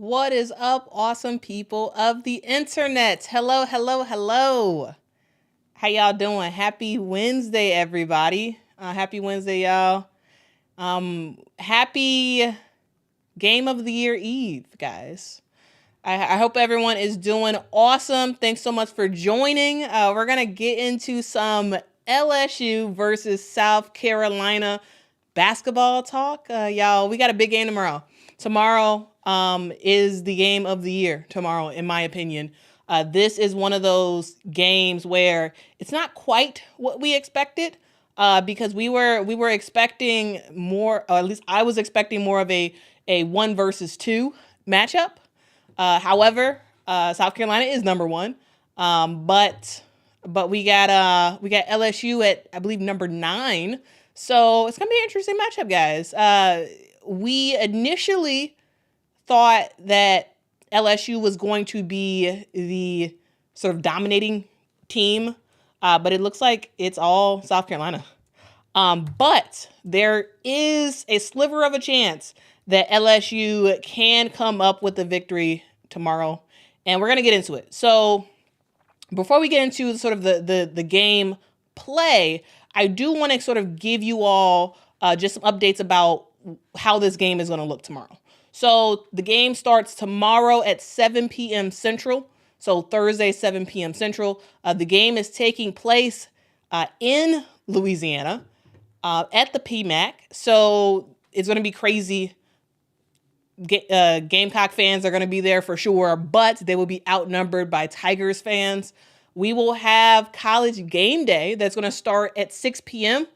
What is up, awesome people of the internet? Hello, hello, hello. How y'all doing? Happy Wednesday, everybody. Happy Wednesday, y'all. Happy Game of the Year Eve, guys. I hope everyone is doing awesome. Thanks so much for joining. We're going to get into some LSU versus South Carolina basketball talk. Y'all, we got a big game tomorrow. Tomorrow is the game of the year tomorrow, in my opinion. This is one of those games where it's not quite what we expected because we were expecting more, or at least I was expecting more of a 1 versus 2 matchup. However, South Carolina is number 1, but we got LSU at, I believe, number 9. So it's gonna be an interesting matchup, guys. We initially thought that LSU was going to be the sort of dominating team, but it looks like it's all South Carolina. But there is a sliver of a chance that LSU can come up with a victory tomorrow, and we're going to get into it. So before we get into sort of the game play, I do want to sort of give you all just some updates about how this game is going to look tomorrow. So the game starts tomorrow at 7 p.m. Central. So Thursday, 7 p.m. Central. The game is taking place in Louisiana at the PMAC. So it's going to be crazy. Gamecock fans are going to be there for sure, but they will be outnumbered by Tigers fans. We will have College Game Day that's going to start at 6 p.m.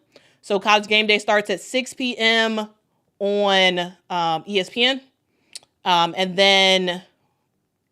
So College Game Day starts at 6 p.m. on ESPN. And then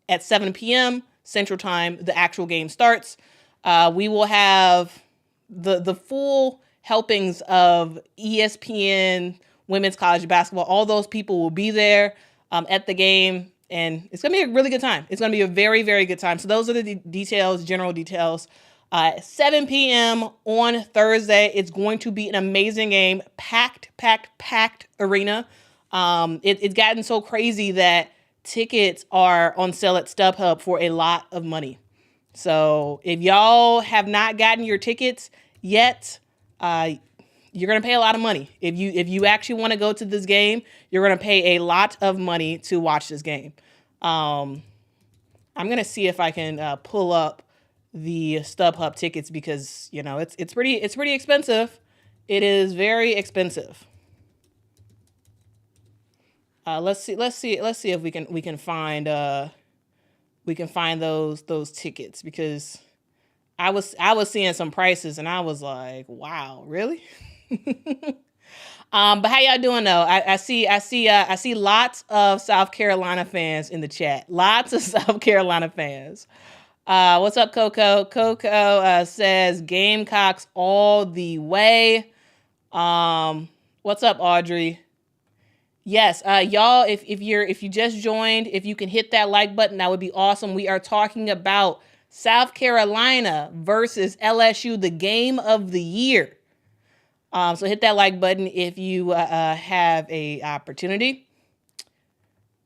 at 7 p.m. Central Time, the actual game starts. We will have the full helpings of ESPN, women's college basketball. All those people will be there at the game. And it's going to be a really good time. It's going to be a very, very good time. So those are the details, general details. 7 p.m. on Thursday. It's going to be an amazing game. Packed arena. It's gotten so crazy that tickets are on sale at StubHub for a lot of money. So if y'all have not gotten your tickets yet, you're going to pay a lot of money. If you actually want to go to this game, you're going to pay a lot of money to watch this game. I'm going to see if I can pull up the StubHub tickets because, you know, it's pretty expensive. It is very expensive. Let's see if we can find those tickets, because I was seeing some prices and I was like, wow, really? But how y'all doing though? I see lots of South Carolina fans in the chat. Lots of South Carolina fans. What's up, Coco? Coco says Gamecocks all the way. What's up, Audrey? Yes, y'all, if you just joined, if you can hit that like button, that would be awesome. We are talking about South Carolina versus LSU, the game of the year. So hit that like button if you have a opportunity.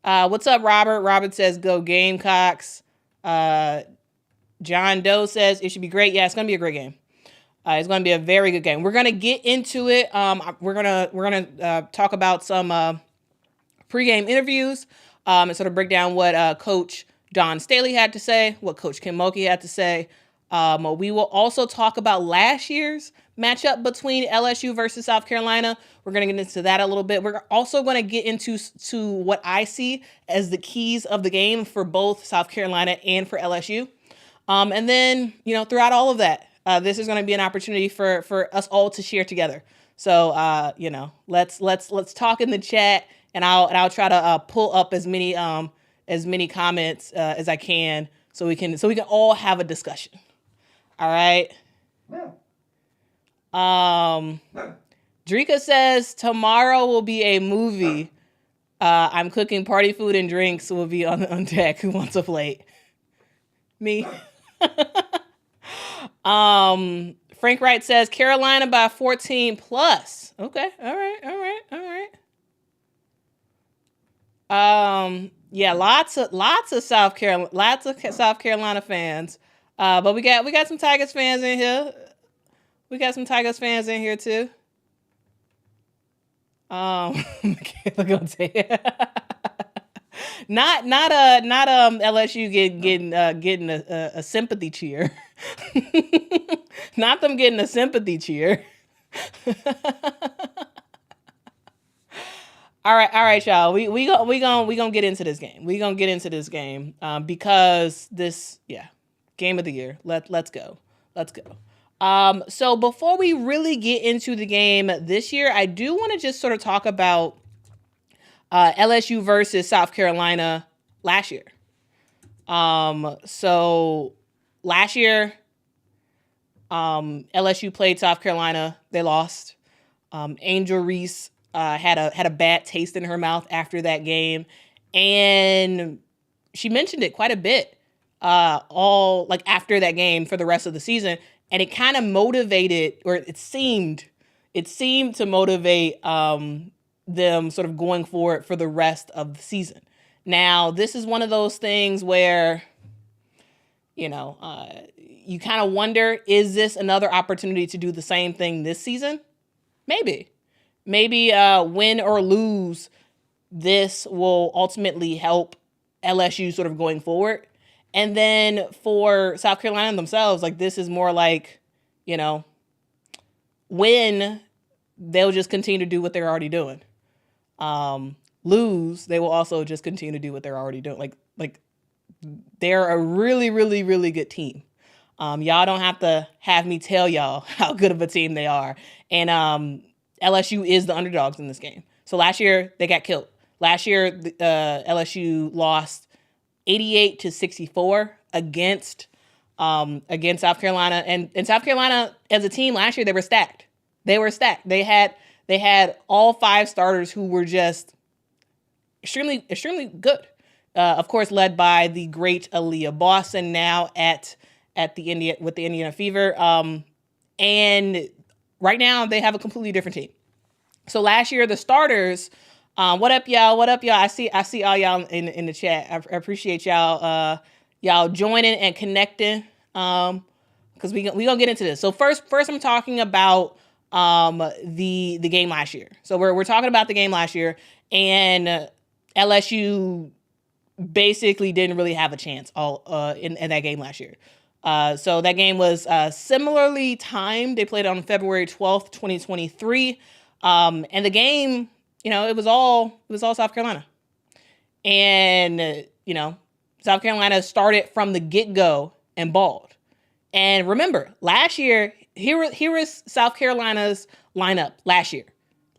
What's up, Robert? Robert says, go Gamecocks. John Doe says, it should be great. Yeah, it's going to be a great game. It's going to be a very good game. We're going to get into it. We're gonna talk about some pregame interviews and sort of break down what Coach Don Staley had to say, what Coach Kim Mulkey had to say. We will also talk about last year's matchup between LSU versus South Carolina. We're going to get into that a little bit. We're also going to get into what I see as the keys of the game for both South Carolina and for LSU. And then, you know, throughout all of that, this is going to be an opportunity for us all to share together. So, you know, let's talk in the chat, and I'll try to pull up as many comments as I can, so we can all have a discussion. All right. Drika says tomorrow will be a movie. I'm cooking party food and drinks will be on deck. Who wants a plate? Me. Frank Wright says Carolina by 14 plus. Okay. All right. Yeah, lots of South Carolina fans. But we got some Tigers fans in here. We got some Tigers fans in here too. Look gonna say not LSU getting a sympathy cheer. Not them getting a sympathy cheer. All right, y'all. We gonna get into this game. We gonna get into this game because this game of the year. Let's go. So before we really get into the game this year, I do want to just sort of talk about LSU versus South Carolina last year. So last year, LSU played South Carolina. They lost. Angel Reese had a bad taste in her mouth after that game, and she mentioned it quite a bit all like after that game for the rest of the season, and it kind of motivated, or it seemed to motivate them sort of going forward for the rest of the season. Now, this is one of those things where you kind of wonder, is this another opportunity to do the same thing this season? Maybe win or lose, this will ultimately help LSU sort of going forward. And then for South Carolina themselves, like this is more like, win, they'll just continue to do what they're already doing. Lose, they will also just continue to do what they're already doing. Like they're a really, really, really good team. Y'all don't have to have me tell y'all how good of a team they are. And LSU is the underdogs in this game. So last year they got killed. Last year LSU lost 88-64 against South Carolina. And South Carolina as a team last year, they were stacked. They had all 5 starters who were just extremely, extremely good. Of course, led by the great Aaliyah Boston, now with the Indiana Fever. And right now they have a completely different team. So last year the starters, what up y'all? I see all y'all in the chat. I appreciate y'all joining and connecting. Because we gonna get into this. So first I'm talking about the game last year. So we're talking about the game last year, and LSU basically didn't really have a chance in that game last year. So that game was similarly timed. They played on February 12th, 2023. And the game, it was all South Carolina. And, South Carolina started from the get-go and balled. And remember, last year, here was South Carolina's lineup last year.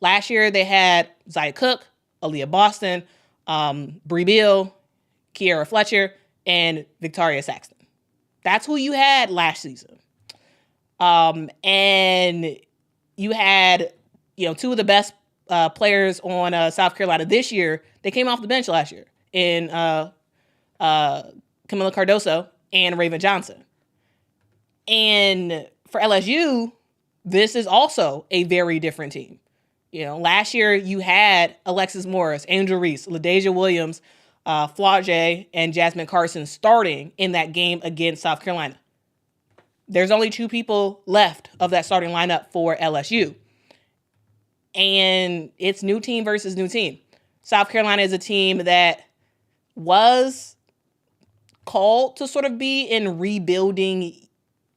Last year, they had Zaya Cook, Aaliyah Boston, Bree Beal, Kiera Fletcher, and Victoria Saxton. That's who you had last season. And you had, 2 of the best players on South Carolina this year. They came off the bench last year in Kamilla Cardoso and Raven Johnson. And for LSU, this is also a very different team. Last year you had Alexis Morris, Angel Reese, LaDasia Williams, Flau'jae, and Jasmine Carson starting in that game against South Carolina. There's only 2 people left of that starting lineup for LSU. And it's new team versus new team. South Carolina is a team that was called to sort of be in rebuilding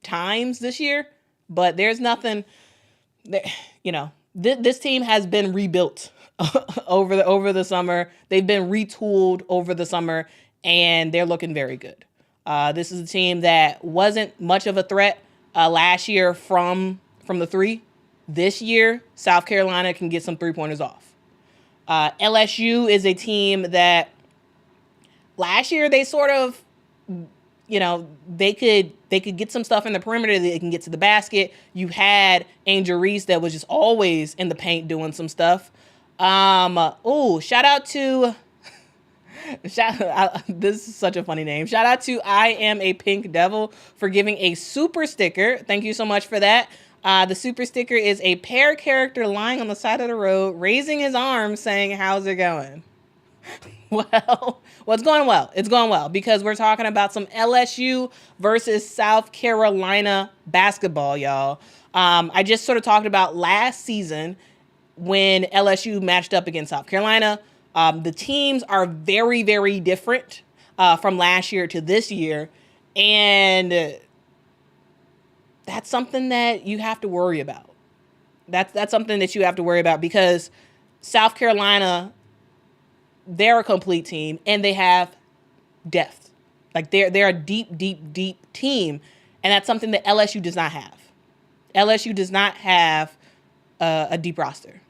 times this year, but there's nothing that, this team has been rebuilt over the summer. They've been retooled over the summer, and they're looking very good. This is a team that wasn't much of a threat last year from the 3. This year, South Carolina can get some 3-pointers off. LSU is a team that last year they sort of, they could get some stuff in the perimeter. They can get to the basket. You had Angel Reese that was just always in the paint doing some stuff. Shout out to this is such a funny name. Shout out to I Am a Pink Devil for giving a super sticker. Thank you so much for that. The super sticker is a pear character lying on the side of the road, raising his arm, saying, "How's it going?" Well, it's going well. It's going well because we're talking about some LSU versus South Carolina basketball, y'all. I just sort of talked about last season when LSU matched up against South Carolina. The teams are very, very different from last year to this year. And that's something that you have to worry about. That's something that you have to worry about because South Carolina, they're a complete team and they have depth. Like they're a deep, deep, deep team. And that's something that LSU does not have. LSU does not have a deep roster,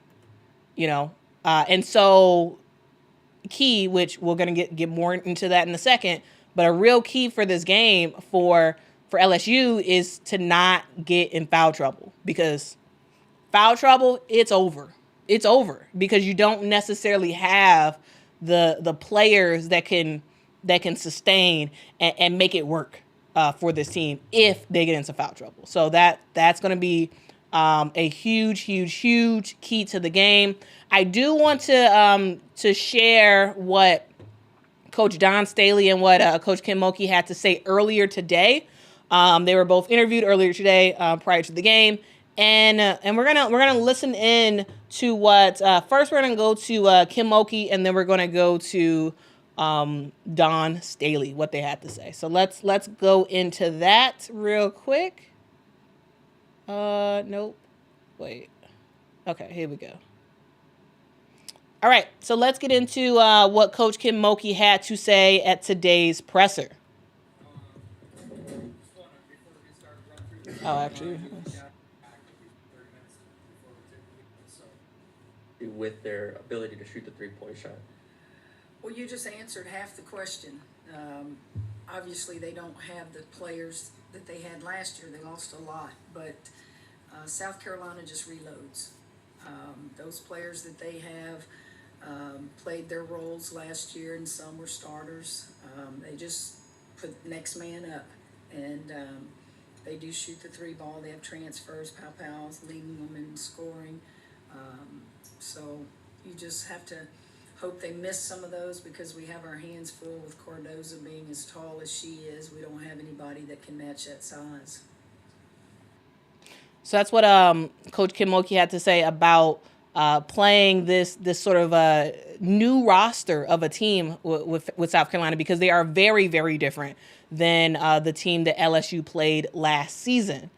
you know? And so key, which we're going to get more into that in a second, but a real key for this game for LSU is to not get in foul trouble because foul trouble, it's over. It's over because you don't necessarily have the players that can sustain and make it work for this team if they get into foul trouble. So that's going to be a huge, huge, huge key to the game. I do want to share what Coach Don Staley and what Coach Kim Mulkey had to say earlier today. They were both interviewed earlier today prior to the game, and we're gonna listen in to what first we're gonna go to Kim Mulkey, and then we're gonna go to Don Staley, what they had to say. So let's go into that real quick. Nope. Wait. Okay, here we go. All right, so let's get into what Coach Kim Mulkey had to say at today's presser. Oh, actually. With their ability to shoot the three-point shot. Well, you just answered half the question. Obviously, they don't have the players that they had last year. They lost a lot, but South Carolina just reloads. Those players that they have played their roles last year, and some were starters. They just put next man up, and they do shoot the three ball. They have transfers, Paopao leading them in scoring. So you just have to hope they miss some of those because we have our hands full with Cardoso being as tall as she is. We don't have anybody that can match that size. So that's what Coach Kim Mulkey had to say about playing this sort of a new roster of a team with South Carolina because they are very, very different than the team that LSU played last season.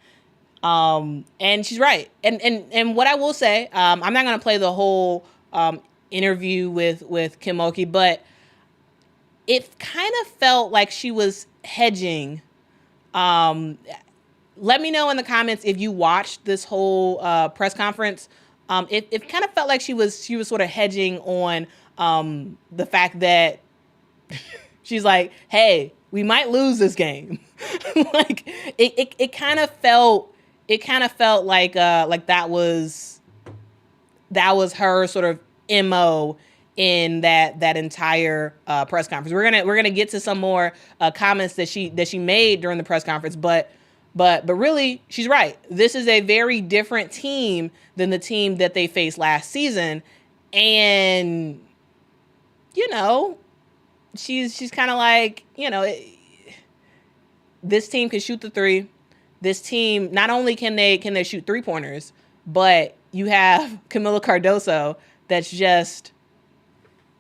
And she's right. And what I will say, I'm not going to play the whole interview with Kim Mulkey, but it kind of felt like she was hedging. Let me know in the comments if you watched this whole press conference. It kind of felt like she was sort of hedging on the fact that she's like, hey, we might lose this game. Like it kind of felt like that was her sort of MO in that entire press conference. We're gonna get to some more comments that she made during the press conference, but really she's right. This is a very different team than the team that they faced last season, and you know she's kind of like, you know, this team can shoot the three. This team, not only can they shoot 3-pointers, but you have Kamilla Cardoso that's just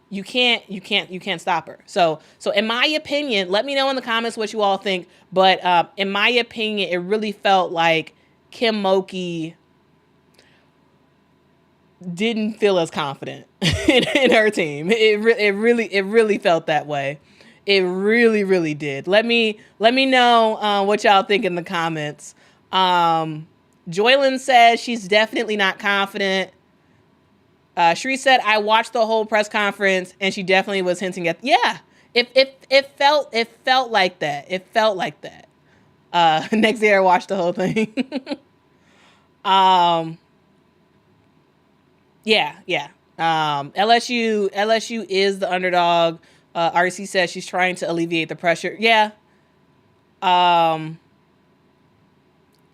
you can't stop her. So in my opinion, let me know in the comments what you all think, but in my opinion, it really felt like Kim Mulkey didn't feel as confident in her team. It really felt that way. It really, really did. Let me know what y'all think in the comments. Joylyn says she's definitely not confident. Shree said, I watched the whole press conference and she definitely was hinting at, yeah, it felt like that. It felt like that. Next day I watched the whole thing. Yeah. LSU is the underdog. RC says she's trying to alleviate the pressure. Yeah.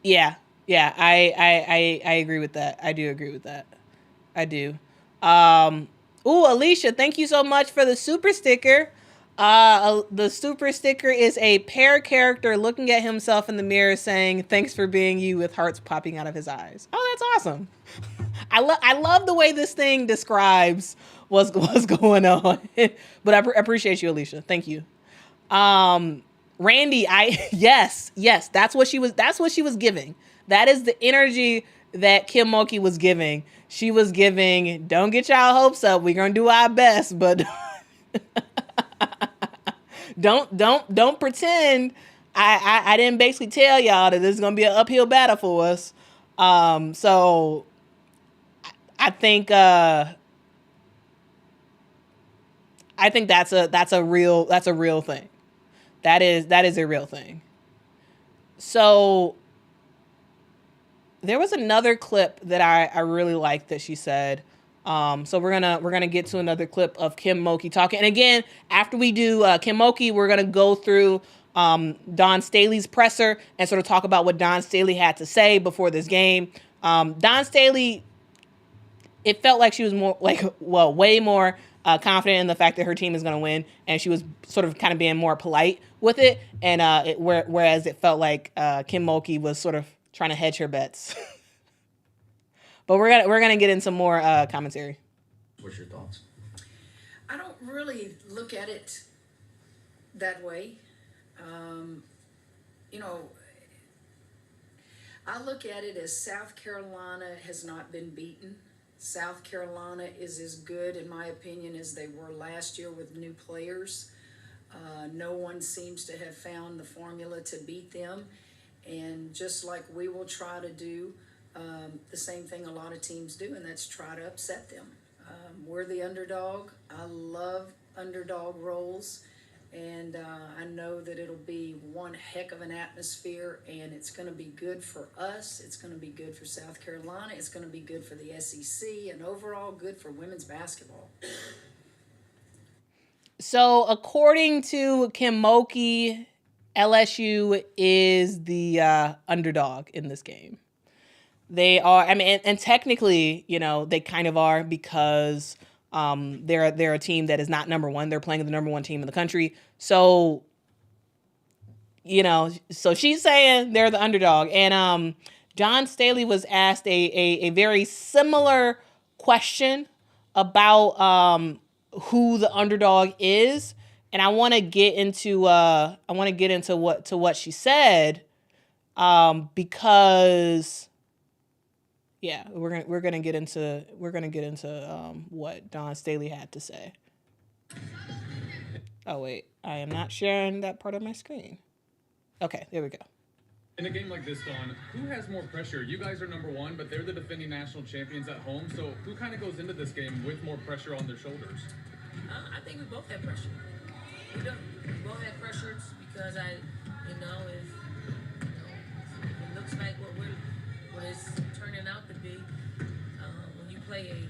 Yeah. I agree with that. I do agree with that. I do. Ooh, Alicia, thank you so much for the super sticker. The super sticker is a pear character looking at himself in the mirror saying, "Thanks for being you," with hearts popping out of his eyes. Oh, that's awesome. I love the way this thing describes what's going on. But I appreciate you, Alicia. Thank you. Randy, yes, that's what she was giving. That is the energy that Kim Mulkey was giving. She was giving, don't get y'all hopes up. We're gonna do our best, but don't pretend I didn't basically tell y'all that this is gonna be an uphill battle for us. So I think that's a real thing. That is a real thing. So there was another clip that I really liked that she said. So we're gonna get to another clip of Kim Mulkey talking. And again, after we do Kim Mulkey, we're gonna go through Dawn Staley's presser and sort of talk about what Dawn Staley had to say before this game. Dawn Staley, it felt like she was way more confident in the fact that her team is going to win, and she was sort of kind of being more polite with it. And whereas it felt like Kim Mulkey was sort of trying to hedge her bets. But we're gonna get into more commentary. What's your thoughts? I don't really look at it that way. I look at it as South Carolina has not been beaten. South Carolina is as good, in my opinion, as they were last year with new players. No one seems to have found the formula to beat them. And just like we will try to do the same thing a lot of teams do, and that's try to upset them. We're the underdog. I love underdog roles. And I know that it'll be one heck of an atmosphere, and it's going to be good for us. It's going to be good for South Carolina. It's going to be good for the SEC, and overall good for women's basketball. So according to Kim Mulkey, LSU is the underdog in this game. They are, I mean, and technically, they kind of are, because they're a team that is not number one. They're playing the number one team in the country. So, so she's saying they're the underdog. And Dawn Staley was asked a very similar question about who the underdog is. And I want to get into what she said, because yeah, we're gonna get into what Dawn Staley had to say. Oh wait, I am not sharing that part of my screen. Okay, there we go. In a game like this, Dawn, who has more pressure? You guys are number one, but they're the defending national champions at home. So who kind of goes into this game with more pressure on their shoulders? I think we both have pressure. We both have pressure because it looks like what it's turning out to be. When you play an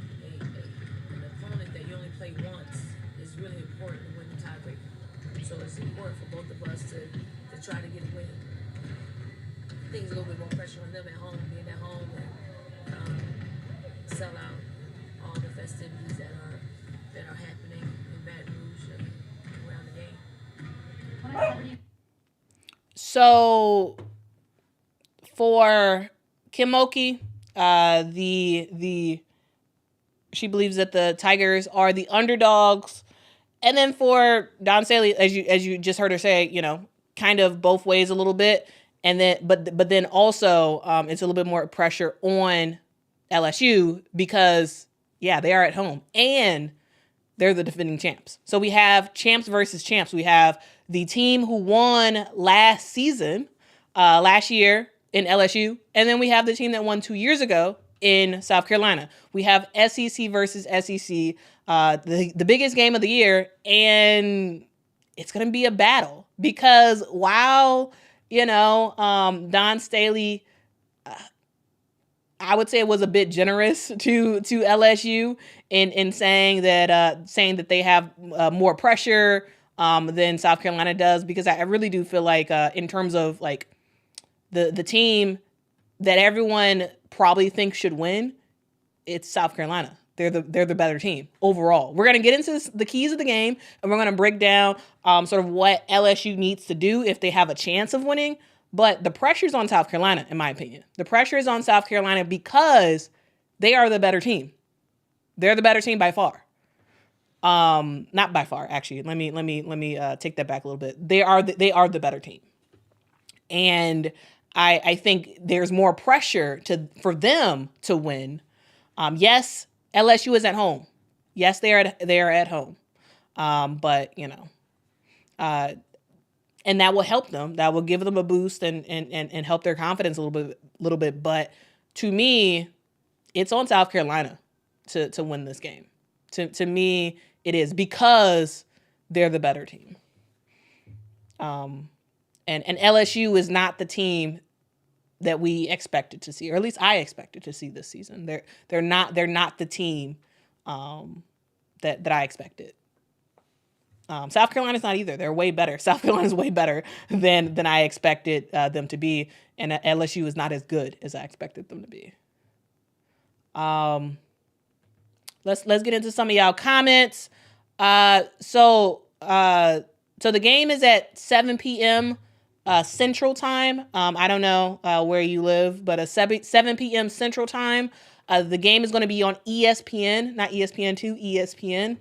opponent that you only play once, it's really important to win the tiebreaker. So it's important for both of us to try to get a win. I think it's a little bit more pressure on them at home, being at home, and sell out all the festivities that are happening in Baton Rouge and around the game. So for Kim Mulkey, she believes that the Tigers are the underdogs. And then for Dawn Staley, as you just heard her say, kind of both ways a little bit. And then, but then also, it's a little bit more pressure on LSU because, yeah, they are at home and they're the defending champs. So we have champs versus champs. We have the team who won last year in LSU, and then we have the team that won 2 years ago in South Carolina. We have SEC versus SEC, the biggest game of the year, and it's going to be a battle because while, Dawn Staley, I would say it was a bit generous to LSU in saying that they have more pressure than South Carolina does, because I really do feel like in terms of like the team that everyone probably thinks should win, it's South Carolina. They're the better team overall. We're gonna get into the keys of the game, and we're gonna break down sort of what LSU needs to do if they have a chance of winning. But the pressure's on South Carolina, in my opinion. The pressure is on South Carolina because they are the better team. They're the better team by far. Not by far, actually. Let me take that back a little bit. They are the better team, and I think there's more pressure for them to win. Yes, LSU is at home. Yes, they are at home. But and that will help them. That will give them a boost and help their confidence a little bit. But to me, it's on South Carolina to win this game. To me, it is because they're the better team. And LSU is not the team that we expected to see, or at least I expected to see this season. They're not the team that I expected. South Carolina's not either. They're way better. South Carolina's way better than I expected them to be, and LSU is not as good as I expected them to be. Let's get into some of y'all comments. So the game is at 7 p.m. Central Time. I don't know where you live, but 7 p.m. Central Time. The game is going to be on ESPN, not ESPN2, ESPN.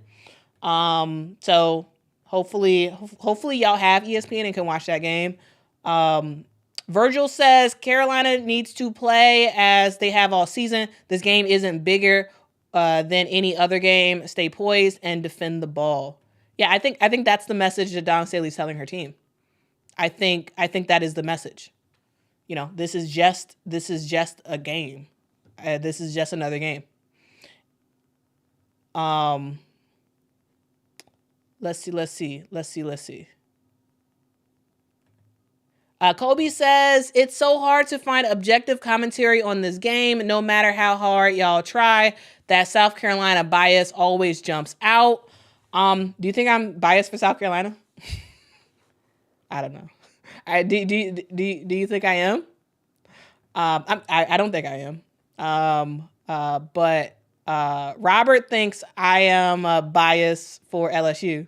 So hopefully y'all have ESPN and can watch that game. Virgil says Carolina needs to play as they have all season. This game isn't bigger than any other game. Stay poised and defend the ball. Yeah, I think that's the message that Dawn Staley's telling her team. I think that is the message. This is just a game. This is just another game. Let's see. Kobe says, it's so hard to find objective commentary on this game. No matter how hard y'all try, that South Carolina bias always jumps out. Do you think I'm biased for South Carolina? I don't know. Do you think I am? I don't think I am. But Robert thinks I am biased for LSU.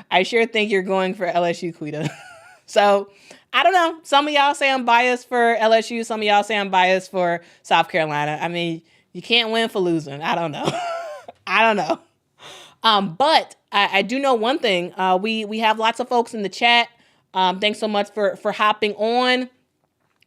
I sure think you're going for LSU, Quita. So I don't know. Some of y'all say I'm biased for LSU. Some of y'all say I'm biased for South Carolina. I mean, you can't win for losing. I don't know. But I do know one thing. We have lots of folks in the chat. Thanks so much for hopping on.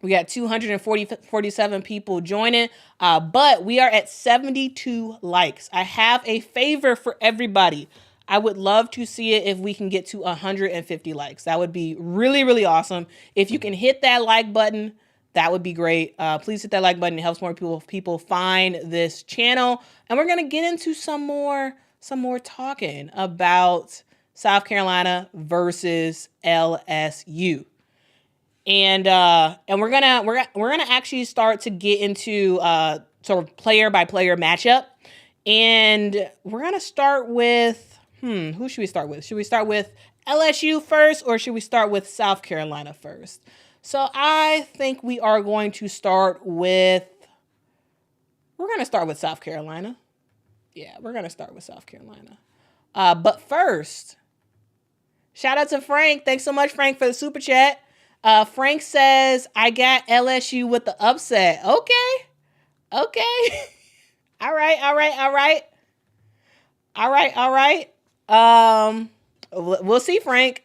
We got 247 people joining, but we are at 72 likes. I have a favor for everybody. I would love to see it if we can get to 150 likes. That would be really, really awesome. If you can hit that like button, that would be great. Please hit that like button. It helps more people find this channel. And we're going to get into some more talking about South Carolina versus LSU. And we're gonna actually start to get into sort of player by player matchup. And we're gonna start with who should we start with? Should we start with LSU first, or should we start with South Carolina first? So I think we are going to start with South Carolina. Yeah, we're gonna start with South Carolina. But first, shout out to Frank. Thanks so much, Frank, for the super chat. Frank says, I got LSU with the upset. Okay. All right. We'll see, Frank.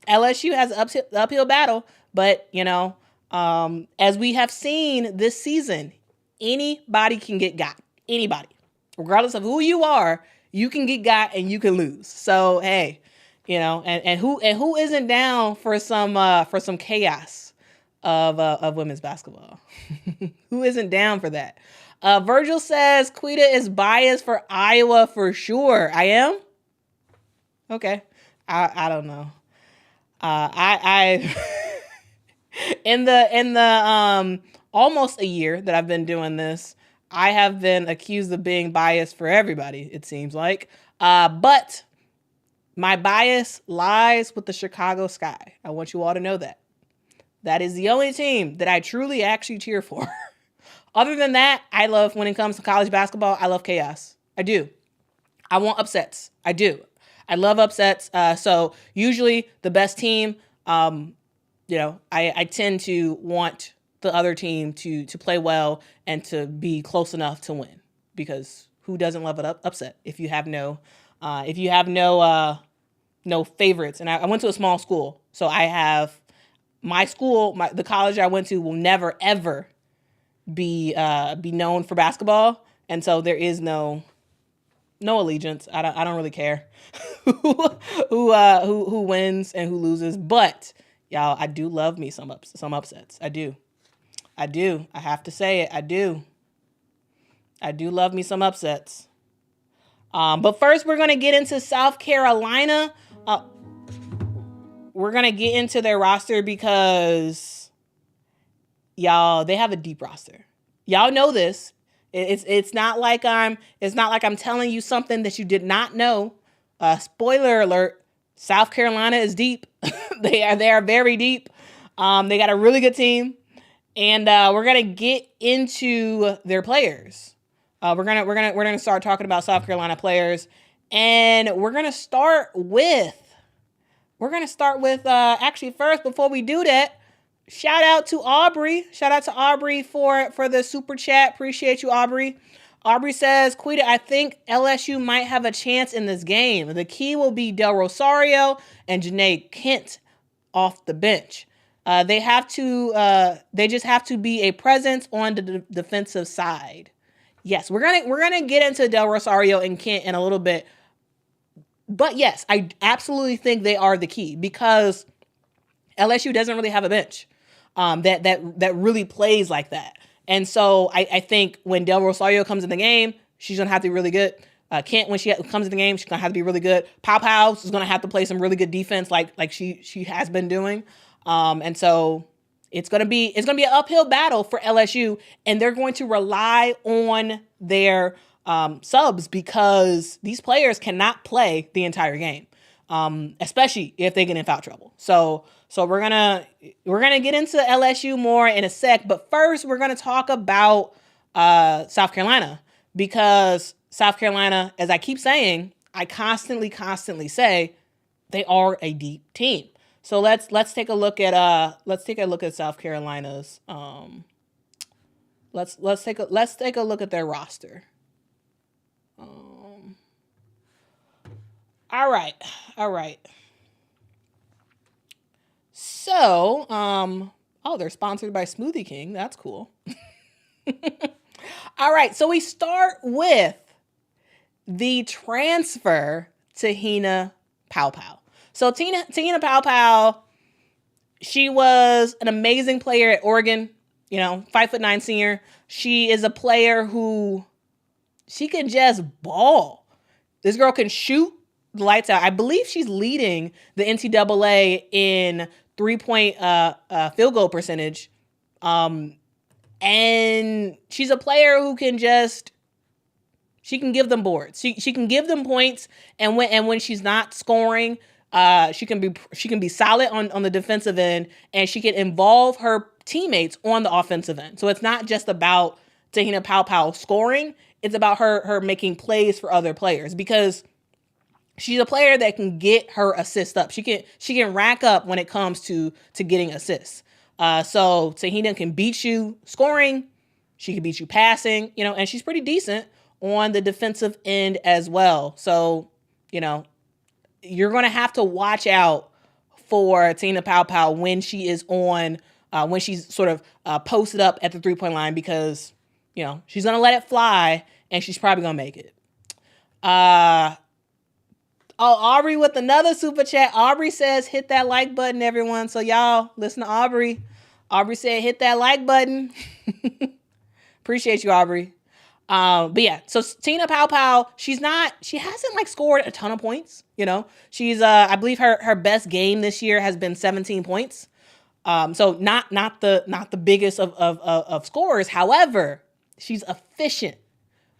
LSU has an uphill battle, but as we have seen this season, anybody can get got. Anybody, regardless of who you are, you can get got and you can lose. So hey, and who isn't down for some chaos of women's basketball? Who isn't down for that? Virgil says Quita is biased for Iowa for sure. I am. Okay. I don't know. I in the almost a year that I've been doing this, I have been accused of being biased for everybody, it seems like. But my bias lies with the Chicago Sky. I want you all to know that. That is the only team that I truly actually cheer for. Other than that, I love, when it comes to college basketball, I love chaos. I do. I want upsets. I do. I love upsets. So usually the best team, I tend to want the other team to play well and to be close enough to win, because who doesn't love an upset if you have no favorites? And I went to a small school, so I have my school, the college I went to will never ever be known for basketball, and so there is no allegiance. I don't really care who wins and who loses, but y'all, I do love me some upsets. I do. I have to say it. I do love me some upsets. But first, we're gonna get into South Carolina. We're gonna get into their roster because, y'all, they have a deep roster. Y'all know this. It's not like I'm telling you something that you did not know. Spoiler alert: South Carolina is deep. They are very deep. They got a really good team, and we're gonna get into their players. We're gonna start talking about South Carolina players, and we're gonna start with actually, first, before we do that, shout out to Aubrey. Shout out to Aubrey for the super chat. Appreciate you, Aubrey. Aubrey says, Quita, I think LSU might have a chance in this game. The key will be Del Rosario and Janae Kent off the bench. They just have to be a presence on the defensive side. Yes, we're gonna get into Del Rosario and Kent in a little bit. But yes, I absolutely think they are the key, because LSU doesn't really have a bench that really plays like that. And so I think when Del Rosario comes in the game, she's going to have to be really good. Kent, when she comes in the game, she's going to have to be really good. Paopao is going to have to play some really good defense like she has been doing. And so it's going to be an uphill battle for LSU, and they're going to rely on their subs, because these players cannot play the entire game, especially if they get in foul trouble. So we're gonna get into LSU more in a sec, but first we're gonna talk about South Carolina, because South Carolina, as I keep saying, I constantly say, they are a deep team. So let's take a look at South Carolina's let's take a look at their roster. All right. So, they're sponsored by Smoothie King. That's cool. All right. So we start with the transfer, Te-Hina Paopao. So Te-Hina Paopao, she was an amazing player at Oregon, 5'9" senior. She is a player who, she can just ball. This girl can shoot the lights out. I believe she's leading the NCAA in 3-point field goal percentage. And she's a player who can she can give them boards. She can give them points, and when she's not scoring, she can be solid on the defensive end, and she can involve her teammates on the offensive end. So it's not just about Te-Hina Paopao scoring. It's about her making plays for other players, because she's a player that can get her assist up. She can rack up when it comes to getting assists. So Te-Hina can beat you scoring. She can beat you passing, and she's pretty decent on the defensive end as well. So, you're going to have to watch out for Te-Hina Paopao when she is when she's sort of posted up at the 3-point line, because, she's going to let it fly, and she's probably going to make it. Aubrey with another super chat. Aubrey says, hit that like button, everyone. So y'all listen to Aubrey. Aubrey said, hit that like button. Appreciate you, Aubrey. But yeah, so Te-Hina Paopao, she hasn't scored a ton of points. She's, I believe her best game this year has been 17 points. So not the biggest of scorers. However, she's efficient.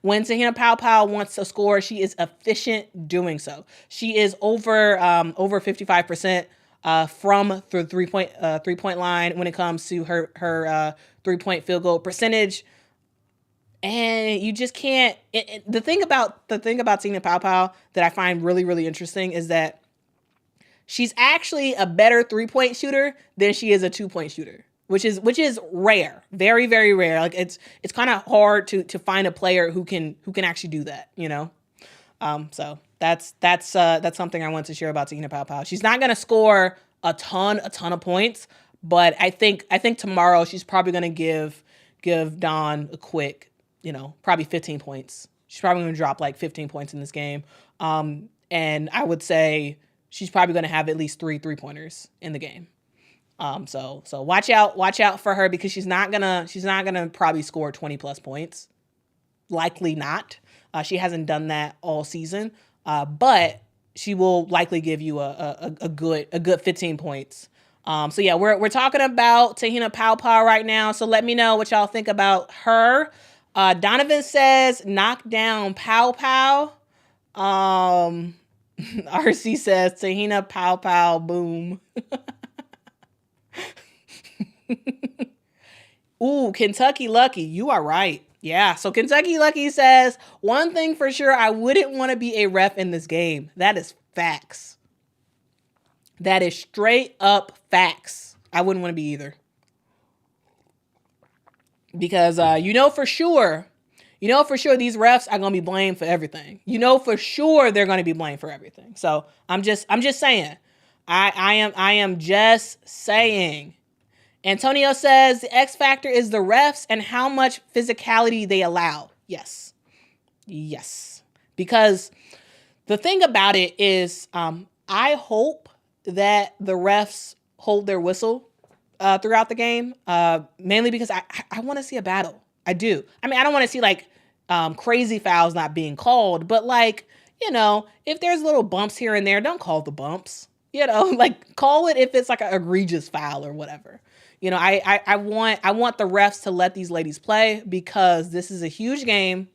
When Te-Hina Paopao wants to score, she is efficient doing so. She is over 55% from the 3-point line when it comes to her 3-point field goal percentage. And you just can't. The thing about Te-Hina Paopao that I find really, really interesting is that she's actually a better 3-point shooter than she is a 2-point shooter, which is rare, very, very rare. Like it's kind of hard to find a player who can actually do that, you know. So that's something I want to share about Te-Hina Paopao. She's not gonna score a ton of points, but I think tomorrow she's probably gonna give Dawn a quick, you know, probably 15 points. She's probably gonna drop like 15 points in this game. And I would say she's probably gonna have at least 3-pointers in the game. So watch out for her, because she's not gonna probably score 20 plus points. Likely not. She hasn't done that all season. But she will likely give you a good 15 points. So yeah, we're talking about Te-Hina Paopao right now. So let me know what y'all think about her. Donovan says knock down Paopao. RC says Te-Hina Paopao boom. Ooh, Kentucky Lucky, you are right. Yeah, so Kentucky Lucky says, one thing for sure, I wouldn't want to be a ref in this game. That is facts. That is straight up facts. I wouldn't want to be either. Because you know for sure these refs are going to be blamed for everything. You know for sure they're going to be blamed for everything. So I'm just saying. I am just saying. Antonio says the X factor is the refs and how much physicality they allow. Yes. Because the thing about it is, I hope that the refs hold their whistle throughout the game, mainly because I want to see a battle. I do. I mean, I don't want to see like crazy fouls not being called, but like, you know, if there's little bumps here and there, don't call the bumps. You know, like call it if it's like an egregious foul or whatever. You know, I want the refs to let these ladies play, because this is a huge game.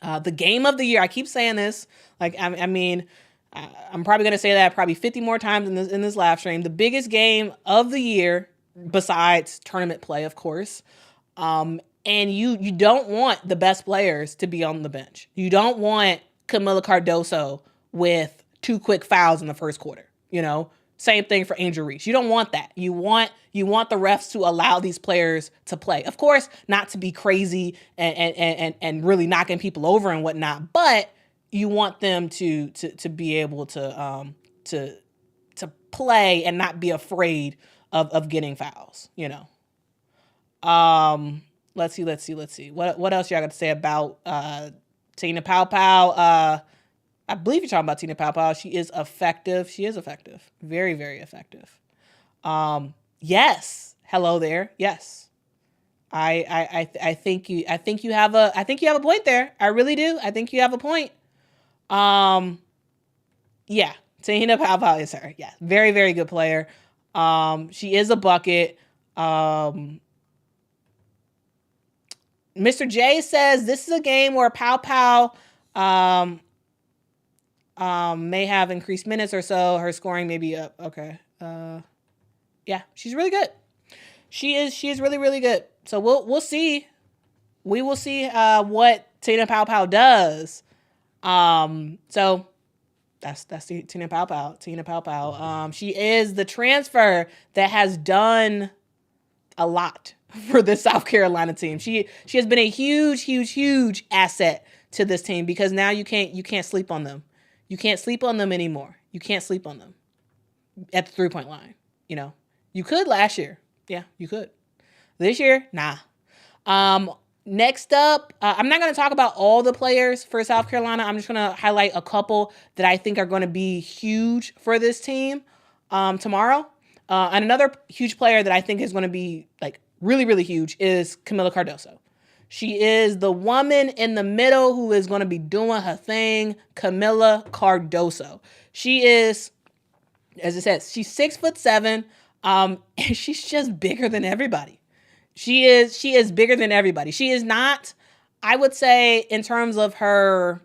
The game of the year. I keep saying this. Like, I mean, I'm probably going to say that probably 50 more times in this live stream. The biggest game of the year, besides tournament play, of course. And you don't want the best players to be on the bench. You don't want Kamilla Cardoso with 2 quick fouls in the first quarter. You know, same thing for Angel Reese. You don't want that. You want the refs to allow these players to play. Of course, not to be crazy and really knocking people over and whatnot, but you want them to be able to play and not be afraid of getting fouls, you know. Let's see. What else y'all got to say about Te-Hina Paopao? I believe you're talking about Te-Hina Paopao. She is effective. Very, very effective. Yes. Hello there. Yes. I think you have a point there. I really do. I think you have a point. Yeah. Te-Hina Paopao is her. Yeah. Very, very good player. She is a bucket. Mr. J says this is a game where Paopao may have increased minutes or so. Her scoring may be up. Okay. Yeah, she's really good. She is really, really good. So we'll see. We will see what Te-Hina Paopao does. So that's Te-Hina Paopao. She is the transfer that has done a lot for the South Carolina team. She has been a huge asset to this team, because now you can't sleep on them. You can't sleep on them anymore. You can't sleep on them at the 3-point line. You know, you could last year. Yeah, you could. This year, nah. Next up, I'm not going to talk about all the players for South Carolina. I'm just going to highlight a couple that I think are going to be huge for this team tomorrow. And another huge player that I think is going to be like really, really huge is Kamilla Cardoso. She is the woman in the middle who is going to be doing her thing. Kamilla Cardoso. She is, as it says, she's 6'7", and she's just bigger than everybody. She is bigger than everybody. She is not, I would say, in terms of her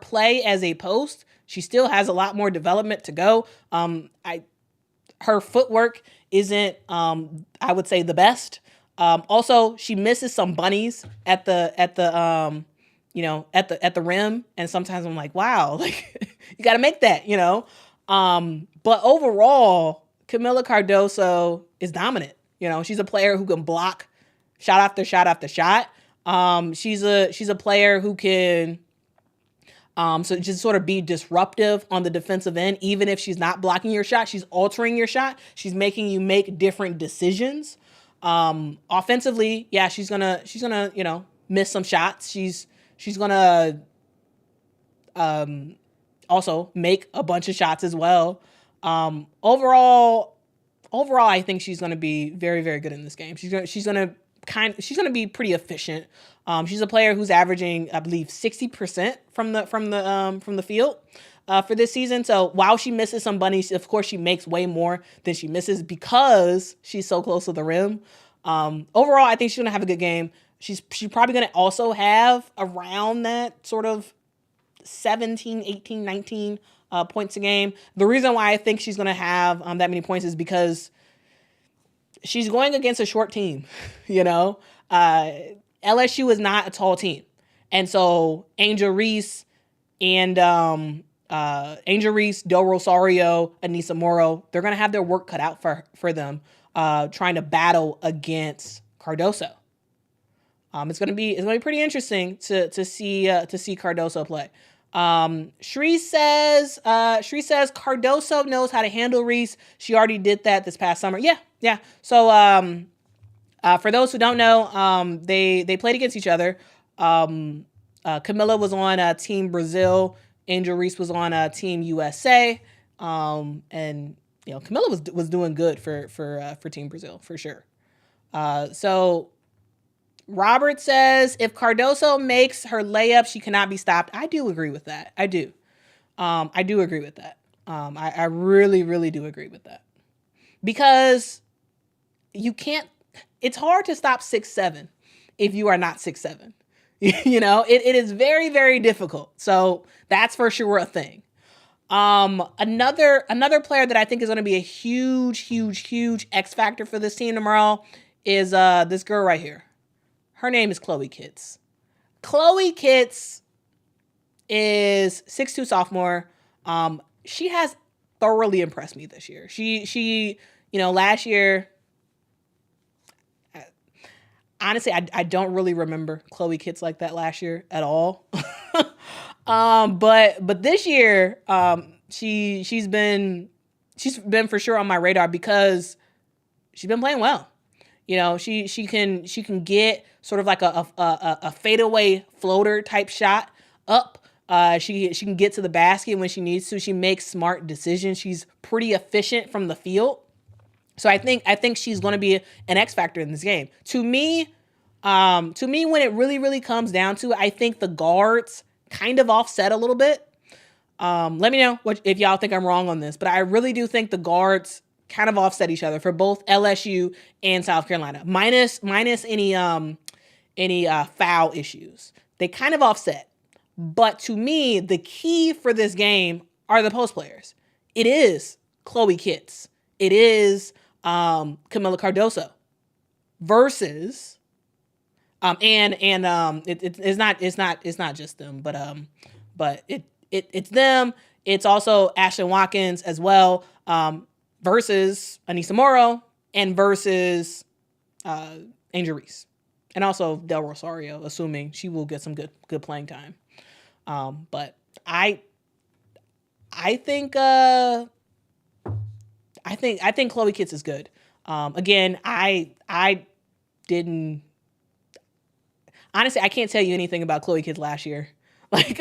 play as a post, she still has a lot more development to go. Her footwork isn't, I would say, the best. Also, she misses some bunnies at the rim, and sometimes I'm like, wow, like you got to make that, But overall, Kamilla Cardoso is dominant. She's a player who can block shot after shot after shot. She's a player who can so just sort of be disruptive on the defensive end. Even if she's not blocking your shot, she's altering your shot. She's making you make different decisions. Offensively, yeah, she's gonna miss some shots. She's gonna also make a bunch of shots as well. Overall, I think she's gonna be very, very good in this game. She's gonna be pretty efficient. She's a player who's averaging, I believe, 60% from the field for this season. So while she misses some bunnies, of course she makes way more than she misses because she's so close to the rim. Overall, I think she's gonna have a good game. She's probably gonna also have around that sort of 17, 18, 19 points a game. The reason why I think she's gonna have that many points is because she's going against a short team, LSU is not a tall team. And so Angel Reese, Del Rosario, Anissa Morrow, they're going to have their work cut out for them trying to battle against Cardoso. It's going to be pretty interesting to see Cardoso play. Shree says Cardoso knows how to handle Reese. She already did that this past summer. Yeah. So for those who don't know, they played against each other. Kamilla was on Team Brazil. Angel Reese was on Team USA. And Kamilla was doing good for Team Brazil for sure. So Robert says if Cardoso makes her layup, she cannot be stopped. I do agree with that. I do agree with that. I really, really do agree with that because you can't. It's hard to stop 6'7" if you are not 6'7". It is very, very difficult. So that's for sure a thing. Another player that I think is going to be a huge, huge, huge X factor for this team tomorrow is this girl right here. Her name is Chloe Kitts. Chloe Kitts is 6'2" sophomore. She has thoroughly impressed me this year. She last year. Honestly, I don't really remember Chloe Kitts like that last year at all. But this year, she's been for sure on my radar because she's been playing well. She can get sort of like a fadeaway floater type shot up. She can get to the basket when she needs to. She makes smart decisions. She's pretty efficient from the field. So I think she's going to be an X factor in this game. To me, when it really, really comes down to it, I think the guards kind of offset a little bit. Let me know if y'all think I'm wrong on this, but I really do think the guards kind of offset each other for both LSU and South Carolina, minus any foul issues. They kind of offset. But to me, the key for this game are the post players. It is Chloe Kitts. It is Kamilla Cardoso versus it's not just them, but it's them. It's also Ashlyn Watkins as well versus Anissa Morrow and versus Angel Reese, and also Del Rosario, assuming she will get some good playing time. But I think Chloe Kitts is good. Again, I didn't. Honestly, I can't tell you anything about Chloe Kitts last year. Like,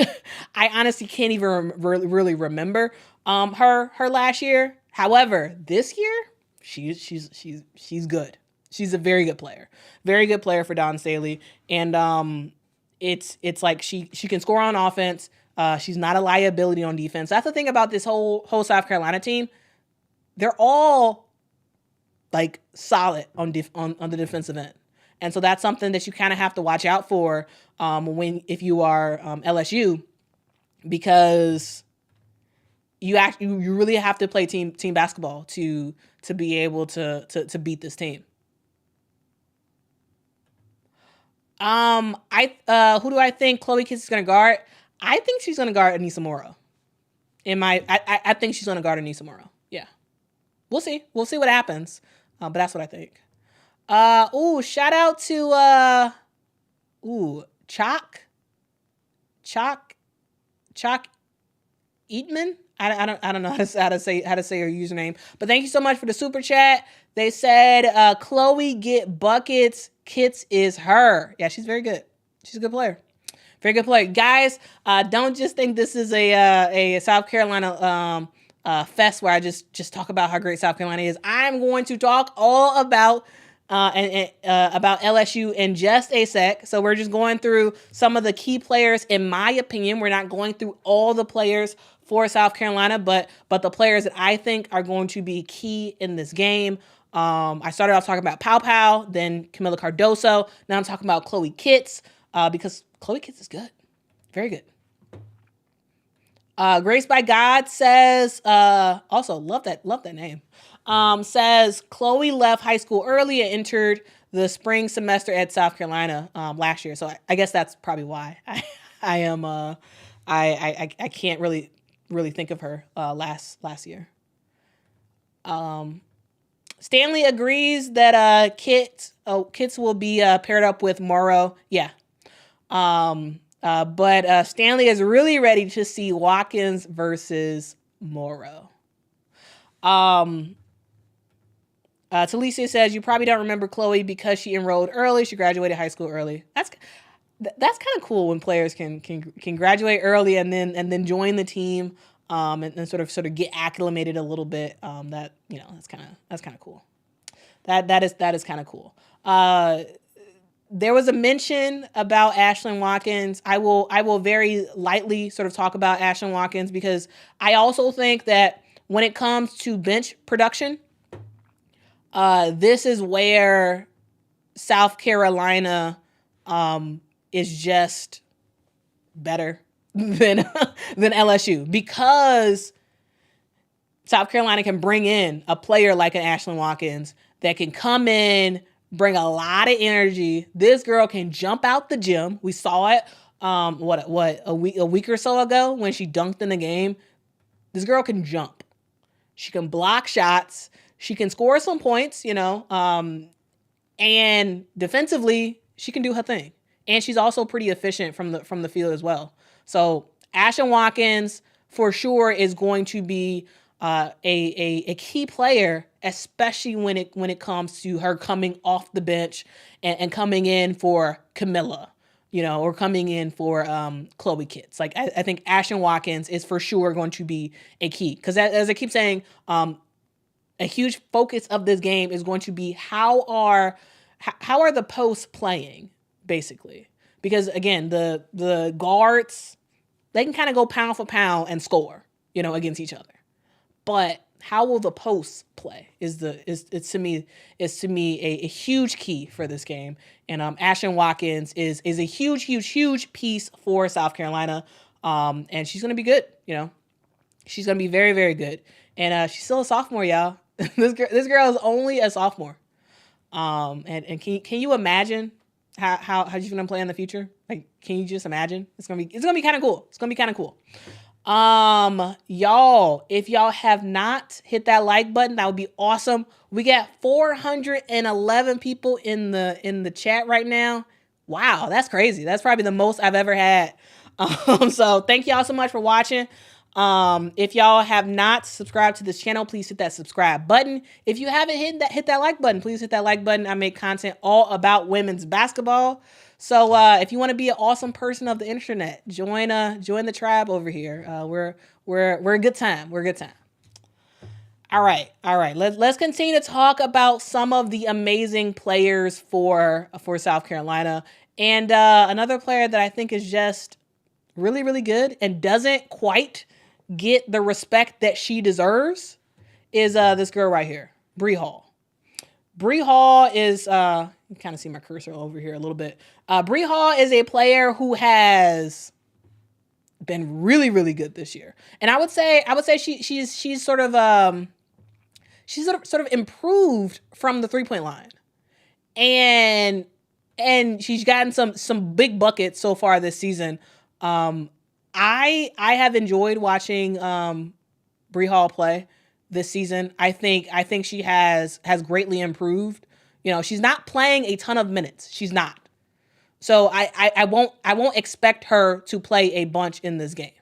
I honestly can't even really remember her last year. However, this year she's good. She's a very good player for Dawn Staley, and it's like she can score on offense. She's not a liability on defense. That's the thing about this whole South Carolina team. They're all like solid on the defensive end. And so that's something that you kind of have to watch out for if you are LSU, because you really have to play team basketball to be able to beat this team. Who do I think Chloe Kitts is gonna guard? I think she's gonna guard Anissa Morrow. I think she's gonna guard Anissa Morrow. Yeah, we'll see. We'll see what happens. But that's what I think. Shout out to Chalk Eatman. I don't know how to say her username. But thank you so much for the super chat. They said Chloe get buckets. Kitts is her. Yeah, she's very good. She's a good player. Very good player. Guys, don't just think this is a South Carolina fest where I just talk about how great South Carolina is. I'm going to talk all about LSU in just a sec. So we're just going through some of the key players, in my opinion. We're not going through all the players for South Carolina, but the players that I think are going to be key in this game. I started off talking about Paopao, then Kamilla Cardoso. Now I'm talking about Chloe Kitts, because Chloe Kitts is good. Very good. Grace by God says, also love that name. Says Chloe left high school early and entered the spring semester at South Carolina last year. So I guess that's probably why I can't really think of her last year. Stanley agrees that Kitts will be paired up with Morrow. Yeah. But Stanley is really ready to see Watkins versus Morrow. Talicia says, you probably don't remember Chloe because she enrolled early. She graduated high school early. That's kind of cool when players can graduate early and then join the team, and sort of get acclimated a little bit. That's kind of cool. That is kind of cool. There was a mention about Ashlyn Watkins. I will very lightly sort of talk about Ashlyn Watkins because I also think that when it comes to bench production, this is where South Carolina is just better than LSU, because South Carolina can bring in a player like an Ashlyn Watkins that can come in, bring a lot of energy. This girl can jump out the gym. We saw it a week or so ago when she dunked in the game. This girl can jump. She can block shots. She can score some points, and defensively she can do her thing. And she's also pretty efficient from the field as well. So Ashlyn Watkins for sure is going to be a key player, especially when it comes to her coming off the bench and coming in for Kamilla, or coming in for Chloe Kitts. Like I think Ashlyn Watkins is for sure going to be a key, because as I keep saying, a huge focus of this game is going to be how are the posts playing, basically, because again the guards, they can kind of go pound for pound and score, against each other. But how will the posts play is to me a huge key for this game. And Ashlyn Watkins is a huge piece for South Carolina. And she's gonna be good, She's gonna be very, very good. And she's still a sophomore, y'all. This girl is only a sophomore. And can you imagine how she's gonna play in the future? Like, can you just imagine? It's gonna be kind of cool. It's gonna be kind of cool. Y'all, if y'all have not hit that like button, that would be awesome. We got 411 people in the chat right now. Wow, that's crazy. That's probably the most I've ever had. So thank y'all so much for watching. If y'all have not subscribed to this channel, please hit that subscribe button. If you haven't hit that like button, please hit that like button. I make content all about women's basketball. So if you want to be an awesome person of the internet, join the tribe over here. We're a good time. We're a good time. All right. Let's continue to talk about some of the amazing players for South Carolina. And another player that I think is just really, really good and doesn't quite get the respect that she deserves is this girl right here, Bree Hall. Bree Hall is, you kind of see my cursor over here a little bit. Bree Hall is a player who has been really, really good this year. And I would say she's sort of improved from the 3-point line. And and she's gotten some big buckets so far this season. I have enjoyed watching Bree Hall play this season. I think she has greatly improved. You know, she's not playing a ton of minutes. She's not. So I won't expect her to play a bunch in this game.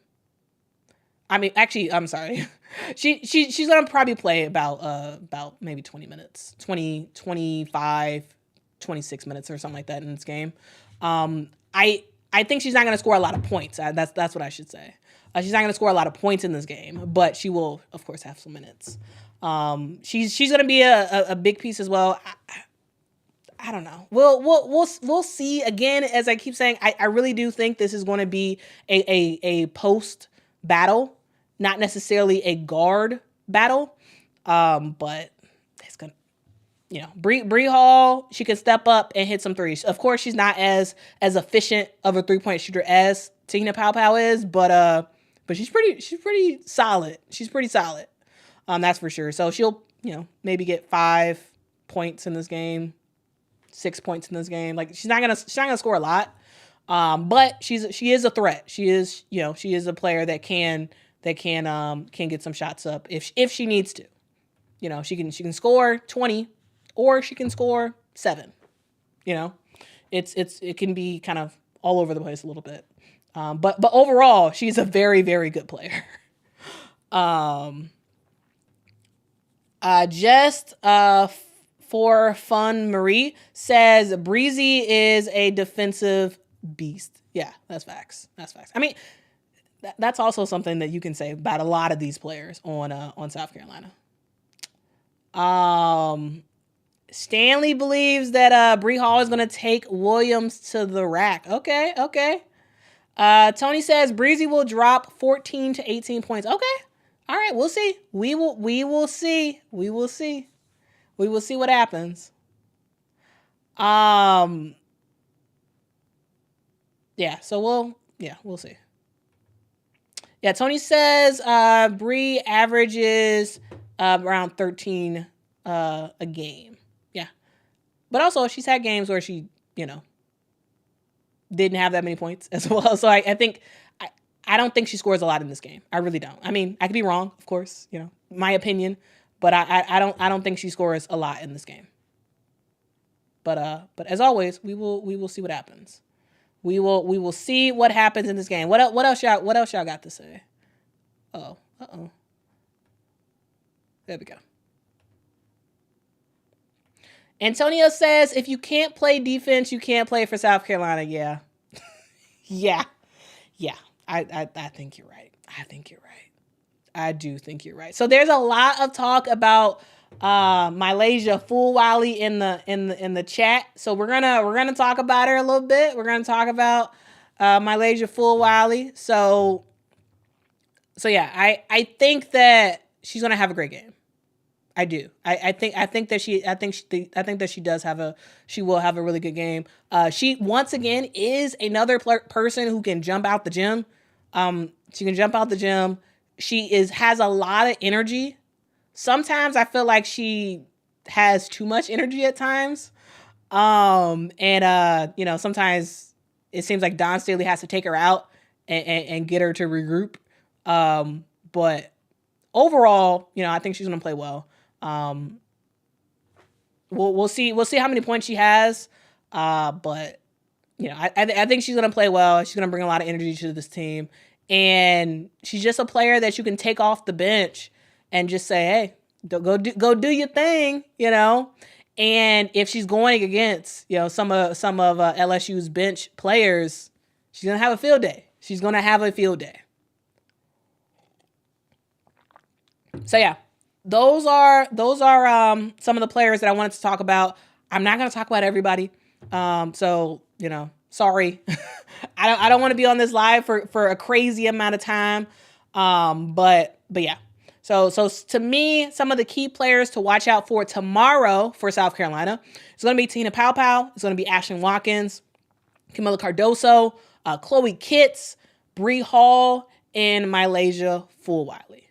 I mean, actually, I'm sorry. She's going to probably play about maybe 20 minutes, 20, 25, 26 minutes or something like that in this game. I think she's not going to score a lot of points. That's what I should say. She's not going to score a lot of points in this game, but she will, of course, have some minutes. She's going to be a big piece as well. I don't know. We'll see. Again, as I keep saying, I really do think this is going to be a post battle, not necessarily a guard battle. But it's gonna, you know, Bree Hall, she can step up and hit some threes. Of course, she's not as efficient of a 3-point shooter as Te-Hina Paopao is, but she's pretty solid. She's pretty solid. That's for sure. So she'll, you know, maybe get 5 points in this game, 6 points in this game. Like she's not gonna score a lot. But she is a threat. She is a player that can get some shots up if she needs to. You know, she can score 20 or she can score 7. You know, it can be kind of all over the place a little bit. But overall, she's a very, very good player. For fun, Marie says Breezy is a defensive beast. Yeah, that's facts. I mean, that's also something that you can say about a lot of these players on South Carolina. Stanley believes that Bree Hall is going to take Williams to the rack. Okay. Tony says Breezy will drop 14 to 18 points. Okay. All right, we'll see. We will see. We will see what happens. Yeah, so we'll see. Yeah, Tony says Bree averages around 13 a game. Yeah. But also she's had games where she, you know, didn't have that many points as well. So I think I don't think she scores a lot in this game. I really don't. I mean, I could be wrong, of course, you know, my opinion, but I don't think she scores a lot in this game. But as always, we will see what happens. We will see what happens in this game. What else y'all got to say? Oh, there we go. Antonio says, if you can't play defense, you can't play for South Carolina. Yeah. Yeah. I think you're right. I do think you're right. So there's a lot of talk about MiLaysia Fulwiley in the chat. So we're gonna talk about her a little bit. We're gonna talk about MiLaysia Fulwiley. So yeah, I think that she's gonna have a great game. I do. I think that she will have a really good game. She once again is another person who can jump out the gym. She can jump out the gym. She has a lot of energy. Sometimes I feel like she has too much energy at times. You know, sometimes it seems like Don Staley has to take her out and get her to regroup. But overall, you know, I think she's going to play well. We'll see how many points she has. But you know, I think she's going to play well. She's going to bring a lot of energy to this team. And she's just a player that you can take off the bench and just say, hey, go do your thing, you know? And if she's going against, you know, some of LSU's bench players, she's going to have a field day. So yeah, those are some of the players that I wanted to talk about. I'm not going to talk about everybody. So, you know, sorry. I don't want to be on this live for a crazy amount of time. But yeah. So to me, some of the key players to watch out for tomorrow for South Carolina, it's going to be Te-Hina Paopao. It's going to be Ashlyn Watkins, Kamilla Cardoso, Chloe Kitts, Bree Hall, and MiLaysia Fulwiley.